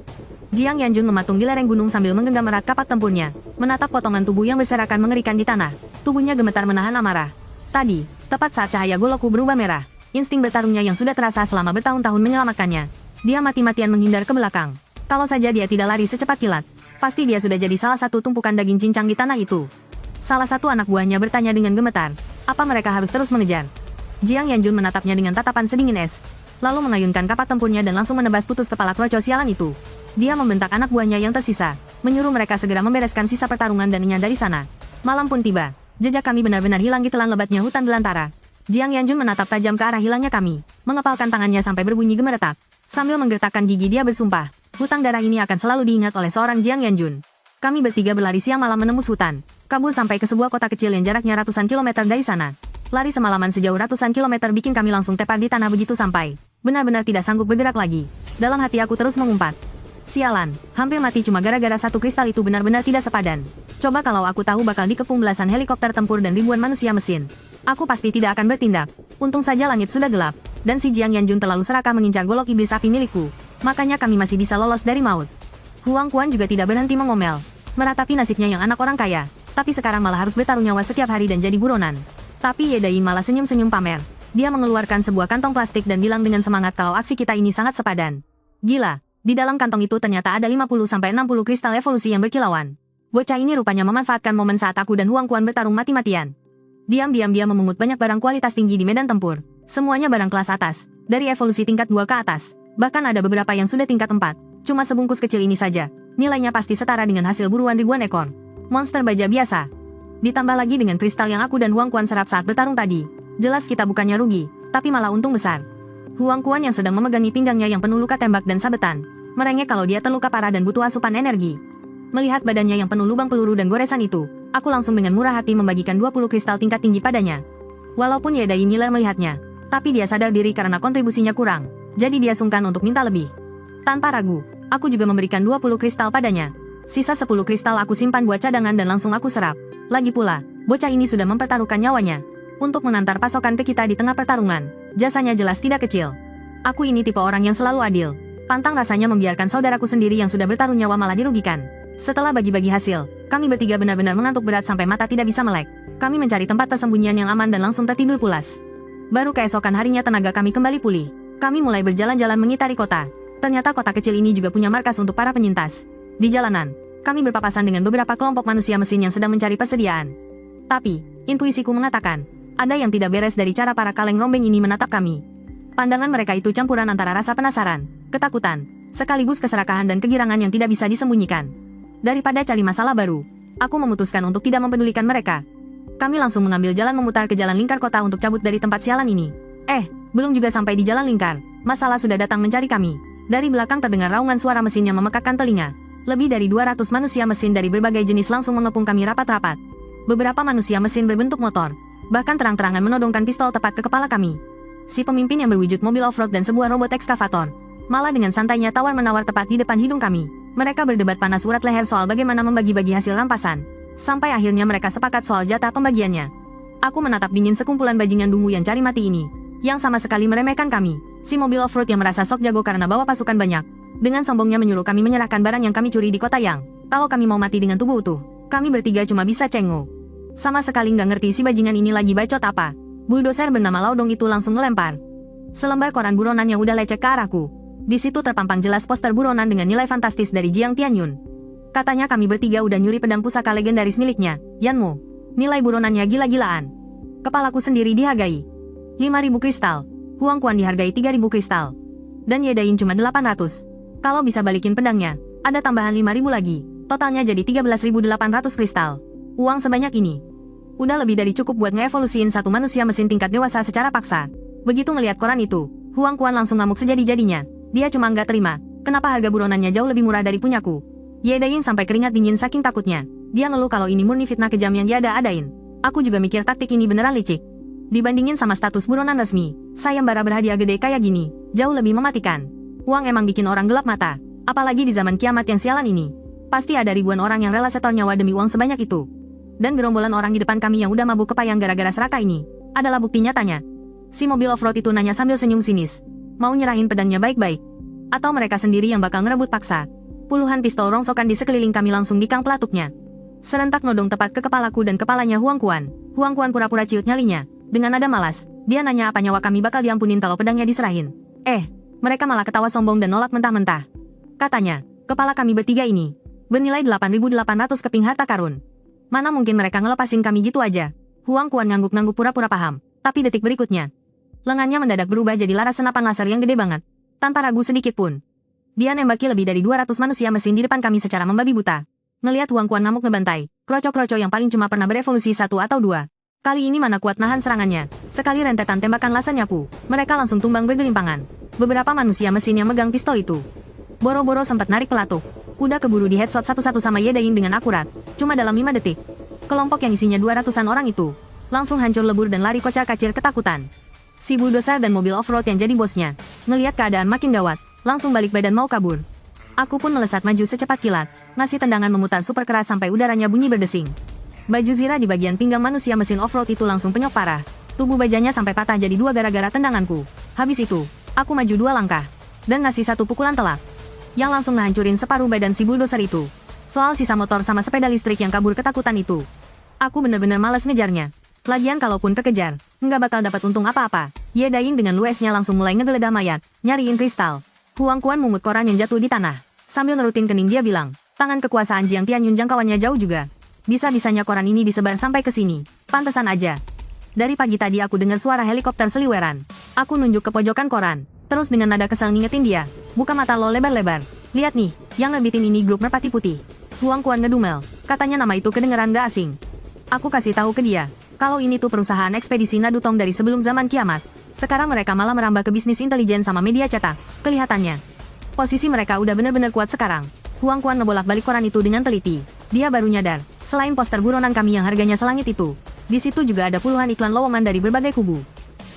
Speaker 1: Jiang Yanjun mematung di lereng gunung sambil menggenggam erat kapak tempurnya, menatap potongan tubuh yang berserakan mengerikan di tanah. Tubuhnya gemetar menahan amarah. Tadi, tepat saat cahaya golokku berubah merah, insting bertarungnya yang sudah terasa selama bertahun-tahun menyelamatkannya. Dia mati-matian menghindar ke belakang. Kalau saja dia tidak lari secepat kilat, pasti dia sudah jadi salah satu tumpukan daging cincang di tanah itu. Salah satu anak buahnya bertanya dengan gemetar, apa mereka harus terus mengejar? Jiang Yanjun menatapnya dengan tatapan sedingin es, lalu mengayunkan kapak tempurnya dan langsung menebas putus kepala kroco sialan itu. Dia membentak anak buahnya yang tersisa, menyuruh mereka segera membereskan sisa pertarungan dan lenyap dari sana. Malam pun tiba, jejak kami benar-benar hilang di telan lebatnya hutan belantara. Jiang Yanjun menatap tajam ke arah hilangnya kami, mengepalkan tangannya sampai berbunyi gemeretak. Sambil menggertakkan gigi dia bersumpah, hutang darah ini akan selalu diingat oleh seorang Jiang Yanjun. Kami bertiga berlari siang malam menembus hutan, kabur sampai ke sebuah kota kecil yang jaraknya ratusan kilometer dari sana. Lari semalaman sejauh ratusan kilometer bikin kami langsung tepar di tanah begitu sampai benar-benar tidak sanggup bergerak lagi. Dalam hati aku terus mengumpat, sialan, hampir mati cuma gara-gara satu kristal itu benar-benar tidak sepadan. Coba kalau aku tahu bakal dikepung belasan helikopter tempur dan ribuan manusia mesin, aku pasti tidak akan bertindak. Untung saja langit sudah gelap, dan si Jiang Yanjun terlalu serakah mengincar golok iblis api milikku. Makanya kami masih bisa lolos dari maut. Huang Quan juga tidak berhenti mengomel, meratapi nasibnya yang anak orang kaya, tapi sekarang malah harus bertaruh nyawa setiap hari dan jadi buronan. Tapi Ye Daying malah senyum-senyum pamer. Dia mengeluarkan sebuah kantong plastik dan bilang dengan semangat kalau aksi kita ini sangat sepadan. Gila, di dalam kantong itu ternyata ada 50-60 kristal evolusi yang berkilauan. Bocah ini rupanya memanfaatkan momen saat aku dan Huang Quan bertarung mati-matian. Diam-diam dia memungut banyak barang kualitas tinggi di medan tempur. Semuanya barang kelas atas, dari evolusi tingkat 2 ke atas. Bahkan ada beberapa yang sudah tingkat 4. Cuma sebungkus kecil ini saja, nilainya pasti setara dengan hasil buruan ribuan ekor monster baja biasa. Ditambah lagi dengan kristal yang aku dan Huang Quan serap saat bertarung tadi. Jelas kita bukannya rugi, tapi malah untung besar. Huang Quan yang sedang memegangi pinggangnya yang penuh luka tembak dan sabetan, merengek kalau dia terluka parah dan butuh asupan energi. Melihat badannya yang penuh lubang peluru dan goresan itu, aku langsung dengan murah hati membagikan 20 kristal tingkat tinggi padanya. Walaupun Ye Daying ngiler melihatnya, tapi dia sadar diri karena kontribusinya kurang, jadi dia sungkan untuk minta lebih. Tanpa ragu, aku juga memberikan 20 kristal padanya. Sisa 10 kristal aku simpan buat cadangan dan langsung aku serap. Lagi pula, bocah ini sudah mempertaruhkan nyawanya untuk menantar pasokan ke kita di tengah pertarungan. Jasanya jelas tidak kecil. Aku ini tipe orang yang selalu adil. Pantang rasanya membiarkan saudaraku sendiri yang sudah bertaruh nyawa malah dirugikan. Setelah bagi-bagi hasil, kami bertiga benar-benar mengantuk berat sampai mata tidak bisa melek. Kami mencari tempat persembunyian yang aman dan langsung tertidur pulas. Baru keesokan harinya tenaga kami kembali pulih. Kami mulai berjalan-jalan mengitari kota. Ternyata kota kecil ini juga punya markas untuk para penyintas. Di jalanan, kami berpapasan dengan beberapa kelompok manusia mesin yang sedang mencari persediaan. Tapi, intuisiku mengatakan, ada yang tidak beres dari cara para kaleng rombeng ini menatap kami. Pandangan mereka itu campuran antara rasa penasaran, ketakutan, sekaligus keserakahan dan kegirangan yang tidak bisa disembunyikan. Daripada cari masalah baru, aku memutuskan untuk tidak mempedulikan mereka. Kami langsung mengambil jalan memutar ke jalan lingkar kota untuk cabut dari tempat sialan ini. Belum juga sampai di jalan lingkar, masalah sudah datang mencari kami. Dari belakang terdengar raungan suara mesin yang memekakkan telinga. Lebih dari 200 manusia mesin dari berbagai jenis langsung mengepung kami rapat-rapat. Beberapa manusia mesin berbentuk motor, bahkan terang-terangan menodongkan pistol tepat ke kepala kami. Si pemimpin yang berwujud mobil off-road dan sebuah robot ekskavator, malah dengan santainya tawar-menawar tepat di depan hidung kami. Mereka berdebat panas urat leher soal bagaimana membagi-bagi hasil rampasan. Sampai akhirnya mereka sepakat soal jatah pembagiannya. Aku menatap dingin sekumpulan bajingan dungu yang cari mati ini, yang sama sekali meremehkan kami. Si mobil off-road yang merasa sok jago karena bawa pasukan banyak, dengan sombongnya menyuruh kami menyerahkan barang yang kami curi di kota Yang. Kalau kami mau mati dengan tubuh utuh, kami bertiga cuma bisa cengok. Sama sekali nggak ngerti si bajingan ini lagi bacot apa. Bulldozer bernama Laodong itu langsung ngelempar selembar koran buronan yang udah lecek ke arahku. Di situ terpampang jelas poster buronan dengan nilai fantastis dari Jiang Tianyun. Katanya kami bertiga udah nyuri pedang pusaka legendaris miliknya, Yanmo. Nilai buronannya gila-gilaan. Kepalaku sendiri dihargai 5.000 kristal, Huang Quan dihargai 3.000 kristal, dan Yedain cuma 800. Kalau bisa balikin pedangnya, ada tambahan 5.000 lagi, totalnya jadi 13.800 kristal. Uang sebanyak ini udah lebih dari cukup buat ngeevolusiin satu manusia mesin tingkat dewasa secara paksa. Begitu ngelihat koran itu, Huang Quan langsung ngamuk sejadi-jadinya. Dia cuma nggak terima, kenapa harga buronannya jauh lebih murah dari punyaku. Yedain sampai keringat dingin saking takutnya. Dia ngeluh kalau ini murni fitnah kejam yang diada-adain. Aku juga mikir taktik ini beneran licik. Dibandingin sama status buronan resmi, sayembara berhadiah gede kayak gini, jauh lebih mematikan. Uang emang bikin orang gelap mata, apalagi di zaman kiamat yang sialan ini. Pasti ada ribuan orang yang rela setor nyawa demi uang sebanyak itu. Dan gerombolan orang di depan kami yang udah mabuk kepayang gara-gara serakah ini adalah bukti nyatanya. Si mobil off-road itu nanya sambil senyum sinis. Mau nyerahin pedangnya baik-baik? Atau mereka sendiri yang bakal ngerebut paksa? Puluhan pistol rongsokan di sekeliling kami langsung dikang pelatuknya. Serentak nodong tepat ke kepalaku dan kepalanya Huang Quan. Huang Quan pura-pura ciut nyalinya. Dengan nada malas, dia nanya apa nyawa kami bakal diampunin kalau pedangnya diserahin. Mereka malah ketawa sombong dan nolak mentah-mentah. Katanya, kepala kami bertiga ini bernilai 8.800 keping harta karun. Mana mungkin mereka ngelepasin kami gitu aja. Huang Quan ngangguk-ngangguk pura-pura paham. Tapi detik berikutnya, lengannya mendadak berubah jadi laras senapan laser yang gede banget. Tanpa ragu sedikit pun, dia nembaki lebih dari 200 manusia mesin di depan kami secara membabi buta. Ngelihat Huang Quan ngamuk ngebantai, kroco-kroco yang paling cuma pernah berevolusi 1 atau 2. Kali ini mana kuat nahan serangannya. Sekali rentetan tembakan laser nyapu, mereka langsung tumbang bergelimpangan. Beberapa manusia mesin yang megang pistol itu boro-boro sempat narik pelatuk. Udah keburu di headshot satu-satu sama Yedain dengan akurat. Cuma dalam 5 detik, kelompok yang isinya 200-an orang itu langsung hancur lebur dan lari kocar-kacir ketakutan. Si bulldozer dan mobil off-road yang jadi bosnya ngelihat keadaan makin gawat, langsung balik badan mau kabur. Aku pun melesat maju secepat kilat, ngasih tendangan memutar super keras sampai udaranya bunyi berdesing. Baju Zira di bagian pinggang manusia mesin off-road itu langsung penyok parah. Tubuh bajanya sampai patah jadi 2 gara-gara tendanganku. Habis itu, aku maju 2 langkah dan ngasih 1 pukulan telak yang langsung ngehancurin separuh badan si bulldozer itu. Soal sisa motor sama sepeda listrik yang kabur ketakutan itu, aku bener-bener malas ngejarnya. Lagian kalaupun kekejar, nggak bakal dapat untung apa-apa. Yedain dengan luesnya langsung mulai ngegeledah mayat, nyariin kristal. Huang Quan mungut koran yang jatuh di tanah. Sambil nerutin kening dia bilang, tangan kekuasaan Jiang Tianyun jangkauannya jauh juga. Bisa-bisanya koran ini disebar sampai ke sini. Pantesan aja. Dari pagi tadi aku dengar suara helikopter seliweran. Aku nunjuk ke pojokan koran. Terus dengan nada kesal ngingetin dia, buka mata lo lebar-lebar. Lihat nih, yang ngebitin ini grup merpati putih. Huang Quan ngedumel. Katanya nama itu kedengeran gak asing. Aku kasih tahu ke dia, kalau ini tuh perusahaan ekspedisi Nadutong dari sebelum zaman kiamat. Sekarang mereka malah merambah ke bisnis intelijen sama media cetak. Kelihatannya, posisi mereka udah bener-bener kuat sekarang. Huang Quan ngebolak-balik koran itu dengan teliti. Dia baru nyadar, selain poster buronan kami yang harganya selangit itu, di situ juga ada puluhan iklan lowongan dari berbagai kubu.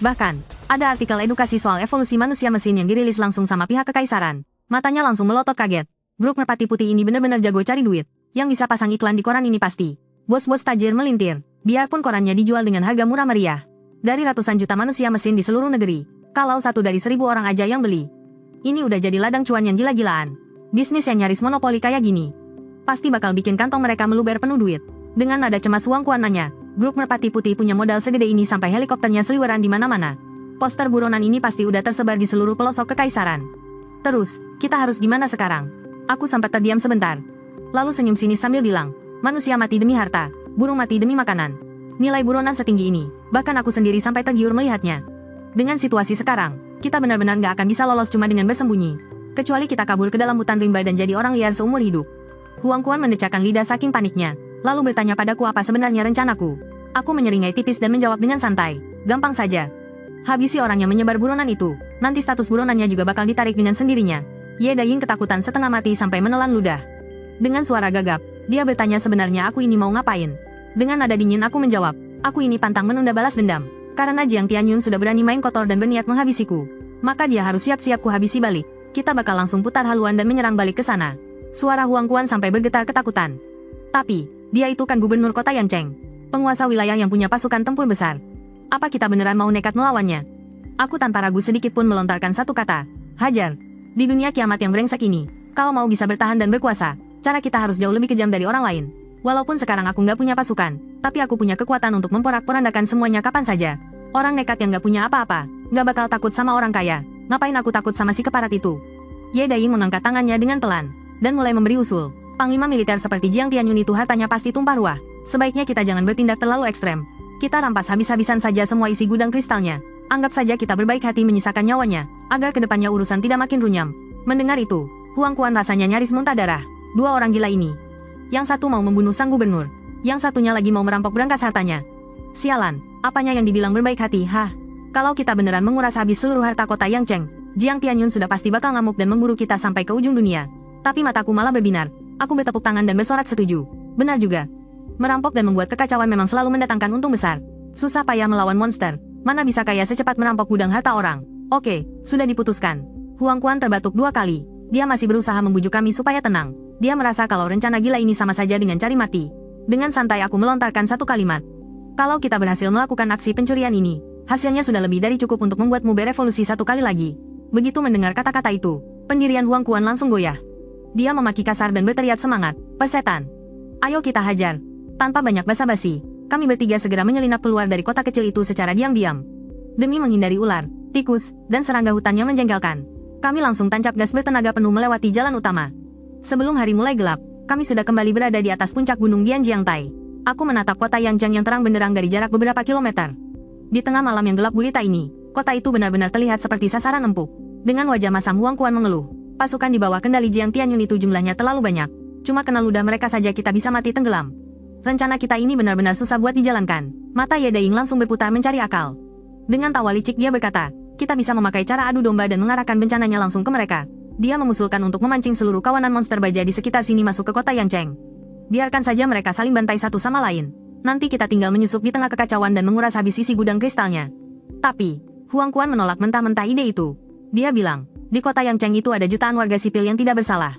Speaker 1: Bahkan, ada artikel edukasi soal evolusi manusia mesin yang dirilis langsung sama pihak kekaisaran. Matanya langsung melotot kaget. Grup merpati putih ini bener-bener jago cari duit. Yang bisa pasang iklan di koran ini pasti bos-bos tajir melintir. Biarpun korannya dijual dengan harga murah meriah dari ratusan juta manusia mesin di seluruh negeri, kalau 1 dari 1.000 orang aja yang beli, ini udah jadi ladang cuan yang gila-gilaan. Bisnis yang nyaris monopoli kayak gini pasti bakal bikin kantong mereka meluber penuh duit. Dengan nada cemas Huang Quan nanya, grup merpati putih punya modal segede ini sampai helikopternya seliweran di mana-mana. Poster buronan ini pasti udah tersebar di seluruh pelosok kekaisaran. Terus, kita harus gimana sekarang? Aku sempat terdiam sebentar, lalu senyum sinis sambil bilang, manusia mati demi harta, burung mati demi makanan. Nilai buronan setinggi ini, bahkan aku sendiri sampai tergiur melihatnya. Dengan situasi sekarang, kita benar-benar nggak akan bisa lolos cuma dengan bersembunyi. Kecuali kita kabur ke dalam hutan rimba dan jadi orang liar seumur hidup. Huang Quan mendecakkan lidah saking paniknya, lalu bertanya padaku apa sebenarnya rencanaku. Aku menyeringai tipis dan menjawab dengan santai, gampang saja. Habisi orang yang menyebar buronan itu, nanti status buronannya juga bakal ditarik dengan sendirinya. Yedain ketakutan setengah mati sampai menelan ludah. Dengan suara gagap, dia bertanya sebenarnya aku ini mau ngapain. Dengan nada dingin aku menjawab, aku ini pantang menunda balas dendam. Karena Jiang Tianyun sudah berani main kotor dan berniat menghabisiku, maka dia harus siap-siap ku habisi balik. Kita bakal langsung putar haluan dan menyerang balik ke sana. Suara Huang Quan sampai bergetar ketakutan. Tapi, dia itu kan gubernur kota Yangcheng. Penguasa wilayah yang punya pasukan tempur besar. Apa kita beneran mau nekat melawannya? Aku tanpa ragu sedikit pun melontarkan satu kata. Hajar. Di dunia kiamat yang brengsek ini, kalau mau bisa bertahan dan berkuasa, cara kita harus jauh lebih kejam dari orang lain. Walaupun sekarang aku nggak punya pasukan, tapi aku punya kekuatan untuk memporak-porandakan semuanya kapan saja. Orang nekat yang nggak punya apa-apa, nggak bakal takut sama orang kaya. Ngapain aku takut sama si keparat itu? Ye Daiying mengangkat tangannya dengan pelan, dan mulai memberi usul. Panglima militer seperti Jiang Tianyun itu hartanya pasti tumpah ruah. Sebaiknya kita jangan bertindak terlalu ekstrem. Kita rampas habis-habisan saja semua isi gudang kristalnya. Anggap saja kita berbaik hati menyisakan nyawanya, agar kedepannya urusan tidak makin runyam. Mendengar itu, Huang Quan rasanya nyaris muntah darah. Dua orang gila ini. Yang satu mau membunuh sang gubernur, yang satunya lagi mau merampok berangkas hartanya. Sialan, apanya yang dibilang berbaik hati, hah? Kalau kita beneran menguras habis seluruh harta kota Yangcheng, Jiang Tianyun sudah pasti bakal ngamuk dan memburu kita sampai ke ujung dunia. Tapi mataku malah berbinar. Aku bertepuk tangan dan bersorak setuju. Benar juga. Merampok dan membuat kekacauan memang selalu mendatangkan untung besar. Susah payah melawan monster. Mana bisa kaya secepat merampok gudang harta orang? Oke, sudah diputuskan. Huang Quan terbatuk 2 kali. Dia masih berusaha membujuk kami supaya tenang. Dia merasa kalau rencana gila ini sama saja dengan cari mati. Dengan santai aku melontarkan satu kalimat. Kalau kita berhasil melakukan aksi pencurian ini, hasilnya sudah lebih dari cukup untuk membuatmu berevolusi 1 kali lagi. Begitu mendengar kata-kata itu, pendirian Huang Quan langsung goyah. Dia memaki kasar dan berteriak semangat, "Persetan! Ayo kita hajar!" Tanpa banyak basa-basi, kami bertiga segera menyelinap keluar dari kota kecil itu secara diam-diam. Demi menghindari ular, tikus, dan serangga hutan yang menjengkelkan, kami langsung tancap gas bertenaga penuh melewati jalan utama. Sebelum hari mulai gelap, kami sudah kembali berada di atas puncak gunung Dianjiangtai. Aku menatap kota Yangcheng yang terang benderang dari jarak beberapa kilometer. Di tengah malam yang gelap gulita ini, kota itu benar-benar terlihat seperti sasaran empuk. Dengan wajah masam Huang Quan mengeluh, pasukan di bawah kendali Jiang Tianyun itu jumlahnya terlalu banyak. Cuma kena ludah mereka saja kita bisa mati tenggelam. Rencana kita ini benar-benar susah buat dijalankan. Mata Ye Daiying langsung berputar mencari akal. Dengan tawa licik dia berkata, kita bisa memakai cara adu domba dan mengarahkan bencananya langsung ke mereka. Dia mengusulkan untuk memancing seluruh kawanan monster baja di sekitar sini masuk ke kota Yangcheng. Biarkan saja mereka saling bantai satu sama lain. Nanti kita tinggal menyusup di tengah kekacauan dan menguras habis isi gudang kristalnya. Tapi, Huang Quan menolak mentah-mentah ide itu. Dia bilang, di kota Yangcheng itu ada jutaan warga sipil yang tidak bersalah.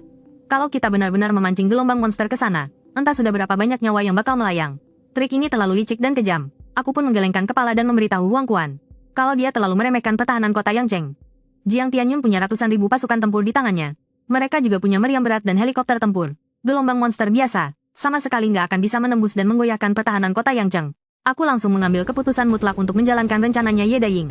Speaker 1: Kalau kita benar-benar memancing gelombang monster ke sana, entah sudah berapa banyak nyawa yang bakal melayang. Trik ini terlalu licik dan kejam. Aku pun menggelengkan kepala dan memberitahu Huang Quan, kalau dia terlalu meremehkan pertahanan kota Yangcheng. Jiang Tianyun punya ratusan ribu pasukan tempur di tangannya. Mereka juga punya meriam berat dan helikopter tempur. Gelombang monster biasa, sama sekali nggak akan bisa menembus dan menggoyahkan pertahanan kota Yangcheng. Aku langsung mengambil keputusan mutlak untuk menjalankan rencananya Ye Daiying.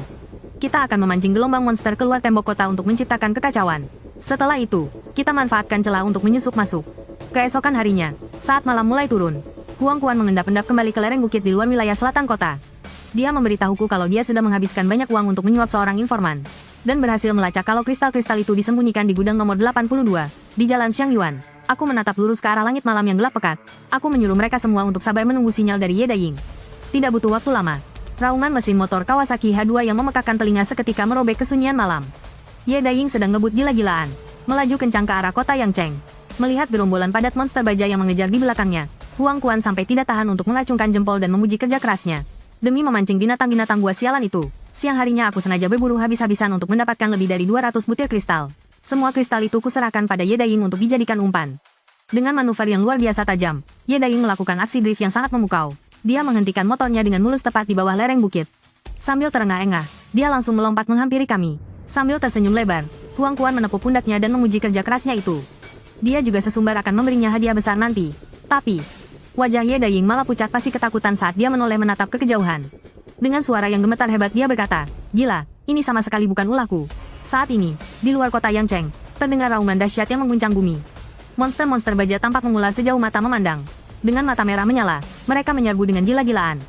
Speaker 1: Kita akan memancing gelombang monster keluar tembok kota untuk menciptakan kekacauan. Setelah itu, kita manfaatkan celah untuk menyusup masuk. Keesokan harinya, saat malam mulai turun, Huang Quan mengendap-endap kembali ke lereng bukit di luar wilayah selatan kota. Dia memberitahuku kalau dia sudah menghabiskan banyak uang untuk menyuap seorang informan, dan berhasil melacak kalau kristal-kristal itu disembunyikan di gudang nomor 82, di Jalan Xiangyuan. Aku menatap lurus ke arah langit malam yang gelap pekat. Aku menyuruh mereka semua untuk sabar menunggu sinyal dari Ye Daiying. Tidak butuh waktu lama. Raungan mesin motor Kawasaki H2 yang memekakkan telinga seketika merobek kesunyian malam. Ye Daiying sedang ngebut gila-gilaan, melaju kencang ke arah kota Yangcheng. Melihat gerombolan padat monster baja yang mengejar di belakangnya, Huang Quan sampai tidak tahan untuk mengacungkan jempol dan memuji kerja kerasnya. Demi memancing binatang-binatang buas sialan itu, siang harinya aku sengaja berburu habis-habisan untuk mendapatkan lebih dari 200 butir kristal. Semua kristal itu kuserahkan pada Ye Daiying untuk dijadikan umpan. Dengan manuver yang luar biasa tajam, Ye Daiying melakukan aksi drift yang sangat memukau. Dia menghentikan motornya dengan mulus tepat di bawah lereng bukit. Sambil terengah-engah, dia langsung melompat menghampiri kami. Sambil tersenyum lebar, Huang Quan menepuk pundaknya dan memuji kerja kerasnya itu. Dia juga sesumbar akan memberinya hadiah besar nanti. Tapi, wajah Ye Daiying malah pucat pasti ketakutan saat dia menoleh menatap ke kejauhan. Dengan suara yang gemetar hebat dia berkata, gila, ini sama sekali bukan ulahku. Saat ini, di luar kota Yangcheng, terdengar raungan dahsyat yang mengguncang bumi. Monster-monster baja tampak mengular sejauh mata memandang. Dengan mata merah menyala, mereka menyerbu dengan gila-gilaan.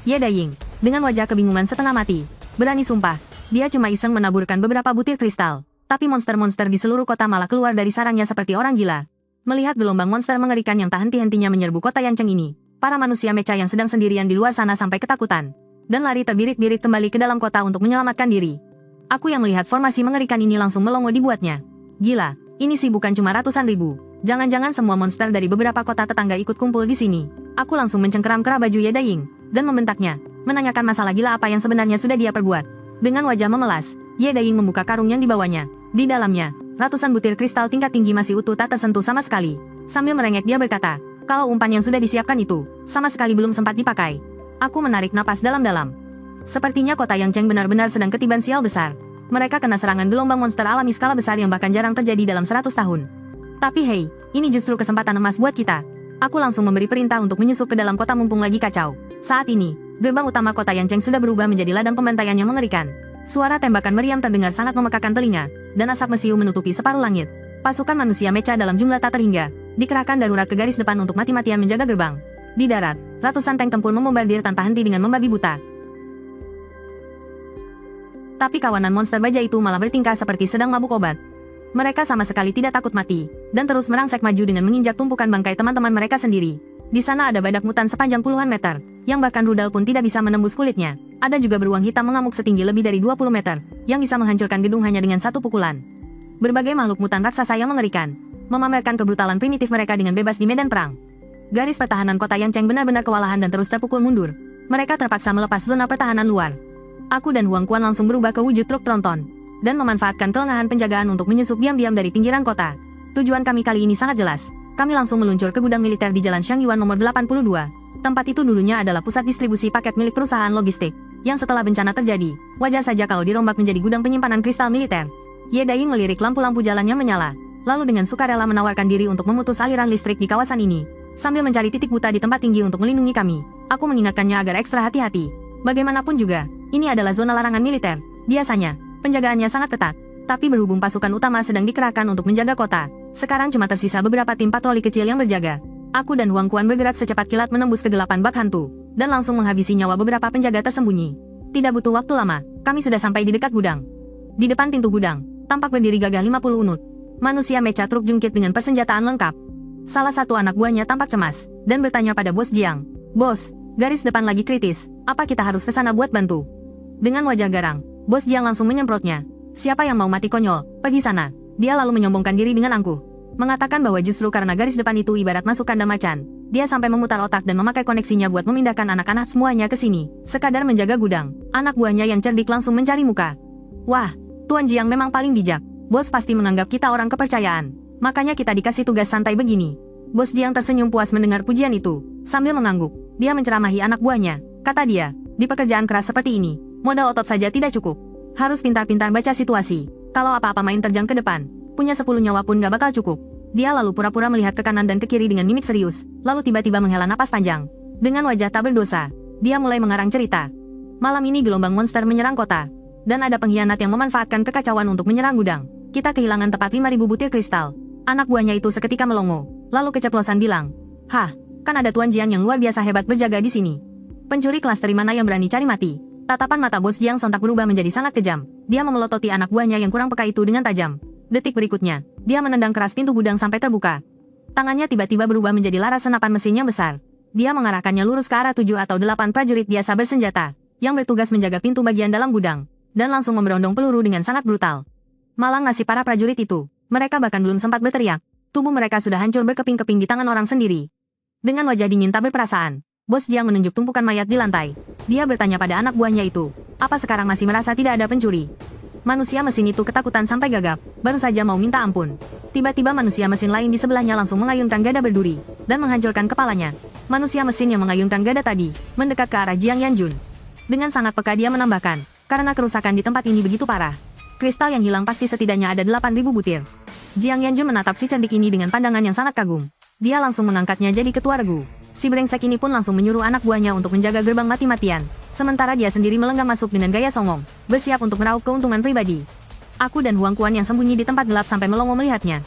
Speaker 1: Ye Daiying, dengan wajah kebingungan setengah mati, berani sumpah, dia cuma iseng menaburkan beberapa butir kristal. Tapi monster-monster di seluruh kota malah keluar dari sarangnya seperti orang gila. Melihat gelombang monster mengerikan yang tak henti-hentinya menyerbu kota Yangcheng ini, para manusia mecha yang sedang sendirian di luar sana sampai ketakutan, dan lari terbirit-birit kembali ke dalam kota untuk menyelamatkan diri. Aku yang melihat formasi mengerikan ini langsung melongo dibuatnya. Gila, ini sih bukan cuma ratusan ribu. Jangan-jangan semua monster dari beberapa kota tetangga ikut kumpul di sini. Aku langsung mencengkeram-keram baju Ye Daiying, dan membentaknya, menanyakan masalah gila apa yang sebenarnya sudah dia perbuat. Dengan wajah memelas, Ye Daiying membuka karung yang dibawanya. Di dalamnya, Ratusan butir kristal tingkat tinggi masih utuh tak tersentuh sama sekali. Sambil merengek dia berkata, kalau umpan yang sudah disiapkan itu, sama sekali belum sempat dipakai. Aku menarik napas dalam-dalam. Sepertinya kota Yang Cheng benar-benar sedang ketiban sial besar. Mereka kena serangan gelombang monster alami skala besar yang bahkan jarang terjadi dalam 100 tahun. Tapi hei, ini justru kesempatan emas buat kita. Aku langsung memberi perintah untuk menyusup ke dalam kota mumpung lagi kacau. Saat ini, gerbang utama kota Yang Cheng sudah berubah menjadi ladang pembantaian yang mengerikan. Suara tembakan meriam terdengar sangat memekakan telinga, dan asap mesiu menutupi separuh langit. Pasukan manusia mecha dalam jumlah tak terhingga, dikerahkan darurat ke garis depan untuk mati-matian menjaga gerbang. Di darat, ratusan tank tempur membombardir tanpa henti dengan membabi buta. Tapi kawanan monster baja itu malah bertingkah seperti sedang mabuk obat. Mereka sama sekali tidak takut mati, dan terus merangsek maju dengan menginjak tumpukan bangkai teman-teman mereka sendiri. Di sana ada badak mutan sepanjang puluhan meter, yang bahkan rudal pun tidak bisa menembus kulitnya. Ada juga beruang hitam mengamuk setinggi lebih dari 20 meter, yang bisa menghancurkan gedung hanya dengan satu pukulan. Berbagai makhluk mutan raksasa yang mengerikan, memamerkan kebrutalan primitif mereka dengan bebas di medan perang. Garis pertahanan kota Yang Cheng benar-benar kewalahan dan terus terpukul mundur. Mereka terpaksa melepas zona pertahanan luar. Aku dan Huang Quan langsung berubah ke wujud truk tronton, dan memanfaatkan kelengahan penjagaan untuk menyusup diam-diam dari pinggiran kota. Tujuan kami kali ini sangat jelas. Kami langsung meluncur ke gudang militer di Jalan Shangyuan nomor 82. Tempat itu dulunya adalah pusat distribusi paket milik perusahaan logistik, yang setelah bencana terjadi, wajar saja kalau dirombak menjadi gudang penyimpanan kristal militer. Ye Dai melirik lampu-lampu jalan yang menyala, lalu dengan sukarela menawarkan diri untuk memutus aliran listrik di kawasan ini. Sambil mencari titik buta di tempat tinggi untuk melindungi kami, aku mengingatkannya agar ekstra hati-hati. Bagaimanapun juga, ini adalah zona larangan militer. Biasanya, penjagaannya sangat ketat. Tapi berhubung pasukan utama sedang dikerahkan untuk menjaga kota, sekarang cuma tersisa beberapa tim patroli kecil yang berjaga. Aku dan Huang Quan bergerak secepat kilat menembus kegelapan bak hantu, dan langsung menghabisi nyawa beberapa penjaga tersembunyi. Tidak butuh waktu lama, kami sudah sampai di dekat gudang. Di depan pintu gudang, tampak berdiri gagah 50 unit manusia mecha truk jungkit dengan persenjataan lengkap. Salah satu anak buahnya tampak cemas, dan bertanya pada Bos Jiang, "Bos, garis depan lagi kritis, apa kita harus ke sana buat bantu?" Dengan wajah garang, Bos Jiang langsung menyemprotnya. "Siapa yang mau mati konyol, pergi sana." Dia lalu menyombongkan diri dengan angkuh, mengatakan bahwa justru karena garis depan itu ibarat masuk kandang macan, dia sampai memutar otak dan memakai koneksinya buat memindahkan anak-anak semuanya ke sini, sekadar menjaga gudang. Anak buahnya yang cerdik langsung mencari muka. "Wah, Tuan Jiang memang paling bijak. Bos pasti menganggap kita orang kepercayaan, makanya kita dikasih tugas santai begini." Bos Jiang tersenyum puas mendengar pujian itu. Sambil mengangguk, dia menceramahi anak buahnya. Kata dia, di pekerjaan keras seperti ini, modal otot saja tidak cukup. Harus pintar-pintar baca situasi. Kalau apa-apa main terjang ke depan, punya 10 nyawa pun gak bakal cukup. Dia lalu pura-pura melihat ke kanan dan ke kiri dengan mimik serius, lalu tiba-tiba menghela napas panjang. Dengan wajah tak berdosa, dia mulai mengarang cerita. Malam ini gelombang monster menyerang kota, dan ada pengkhianat yang memanfaatkan kekacauan untuk menyerang gudang. Kita kehilangan tepat 5.000 butir kristal. Anak buahnya itu seketika melongo, lalu keceplosan bilang, "Hah, kan ada Tuan Jiang yang luar biasa hebat berjaga di sini. Pencuri kelas dari mana yang berani cari mati?" Tatapan mata Bos Jiang sontak berubah menjadi sangat kejam. Dia memelototi anak buahnya yang kurang peka itu dengan tajam. Detik berikutnya, dia menendang keras pintu gudang sampai terbuka. Tangannya tiba-tiba berubah menjadi laras senapan mesin yang besar. Dia mengarahkannya lurus ke arah 7 atau 8 prajurit biasa bersenjata, yang bertugas menjaga pintu bagian dalam gudang, dan langsung memberondong peluru dengan sangat brutal. Malang nasib para prajurit itu, mereka bahkan belum sempat berteriak. Tubuh mereka sudah hancur berkeping-keping di tangan orang sendiri. Dengan wajah dingin tak berperasaan, Bos Jiang menunjuk tumpukan mayat di lantai. Dia bertanya pada anak buahnya itu, "Apa sekarang masih merasa tidak ada pencuri?" Manusia mesin itu ketakutan sampai gagap, baru saja mau minta ampun. Tiba-tiba manusia mesin lain di sebelahnya langsung mengayunkan gada berduri, dan menghancurkan kepalanya. Manusia mesin yang mengayunkan gada tadi, mendekat ke arah Jiang Yanjun. Dengan sangat peka dia menambahkan, "Karena kerusakan di tempat ini begitu parah, kristal yang hilang pasti setidaknya ada 8.000 butir." Jiang Yanjun menatap si cerdik ini dengan pandangan yang sangat kagum. Dia langsung mengangkatnya jadi ketua regu. Si brengsek ini pun langsung menyuruh anak buahnya untuk menjaga gerbang mati-matian, sementara dia sendiri melenggang masuk dengan gaya songong, bersiap untuk meraup keuntungan pribadi. Aku dan Huang Quan yang sembunyi di tempat gelap sampai melongo melihatnya.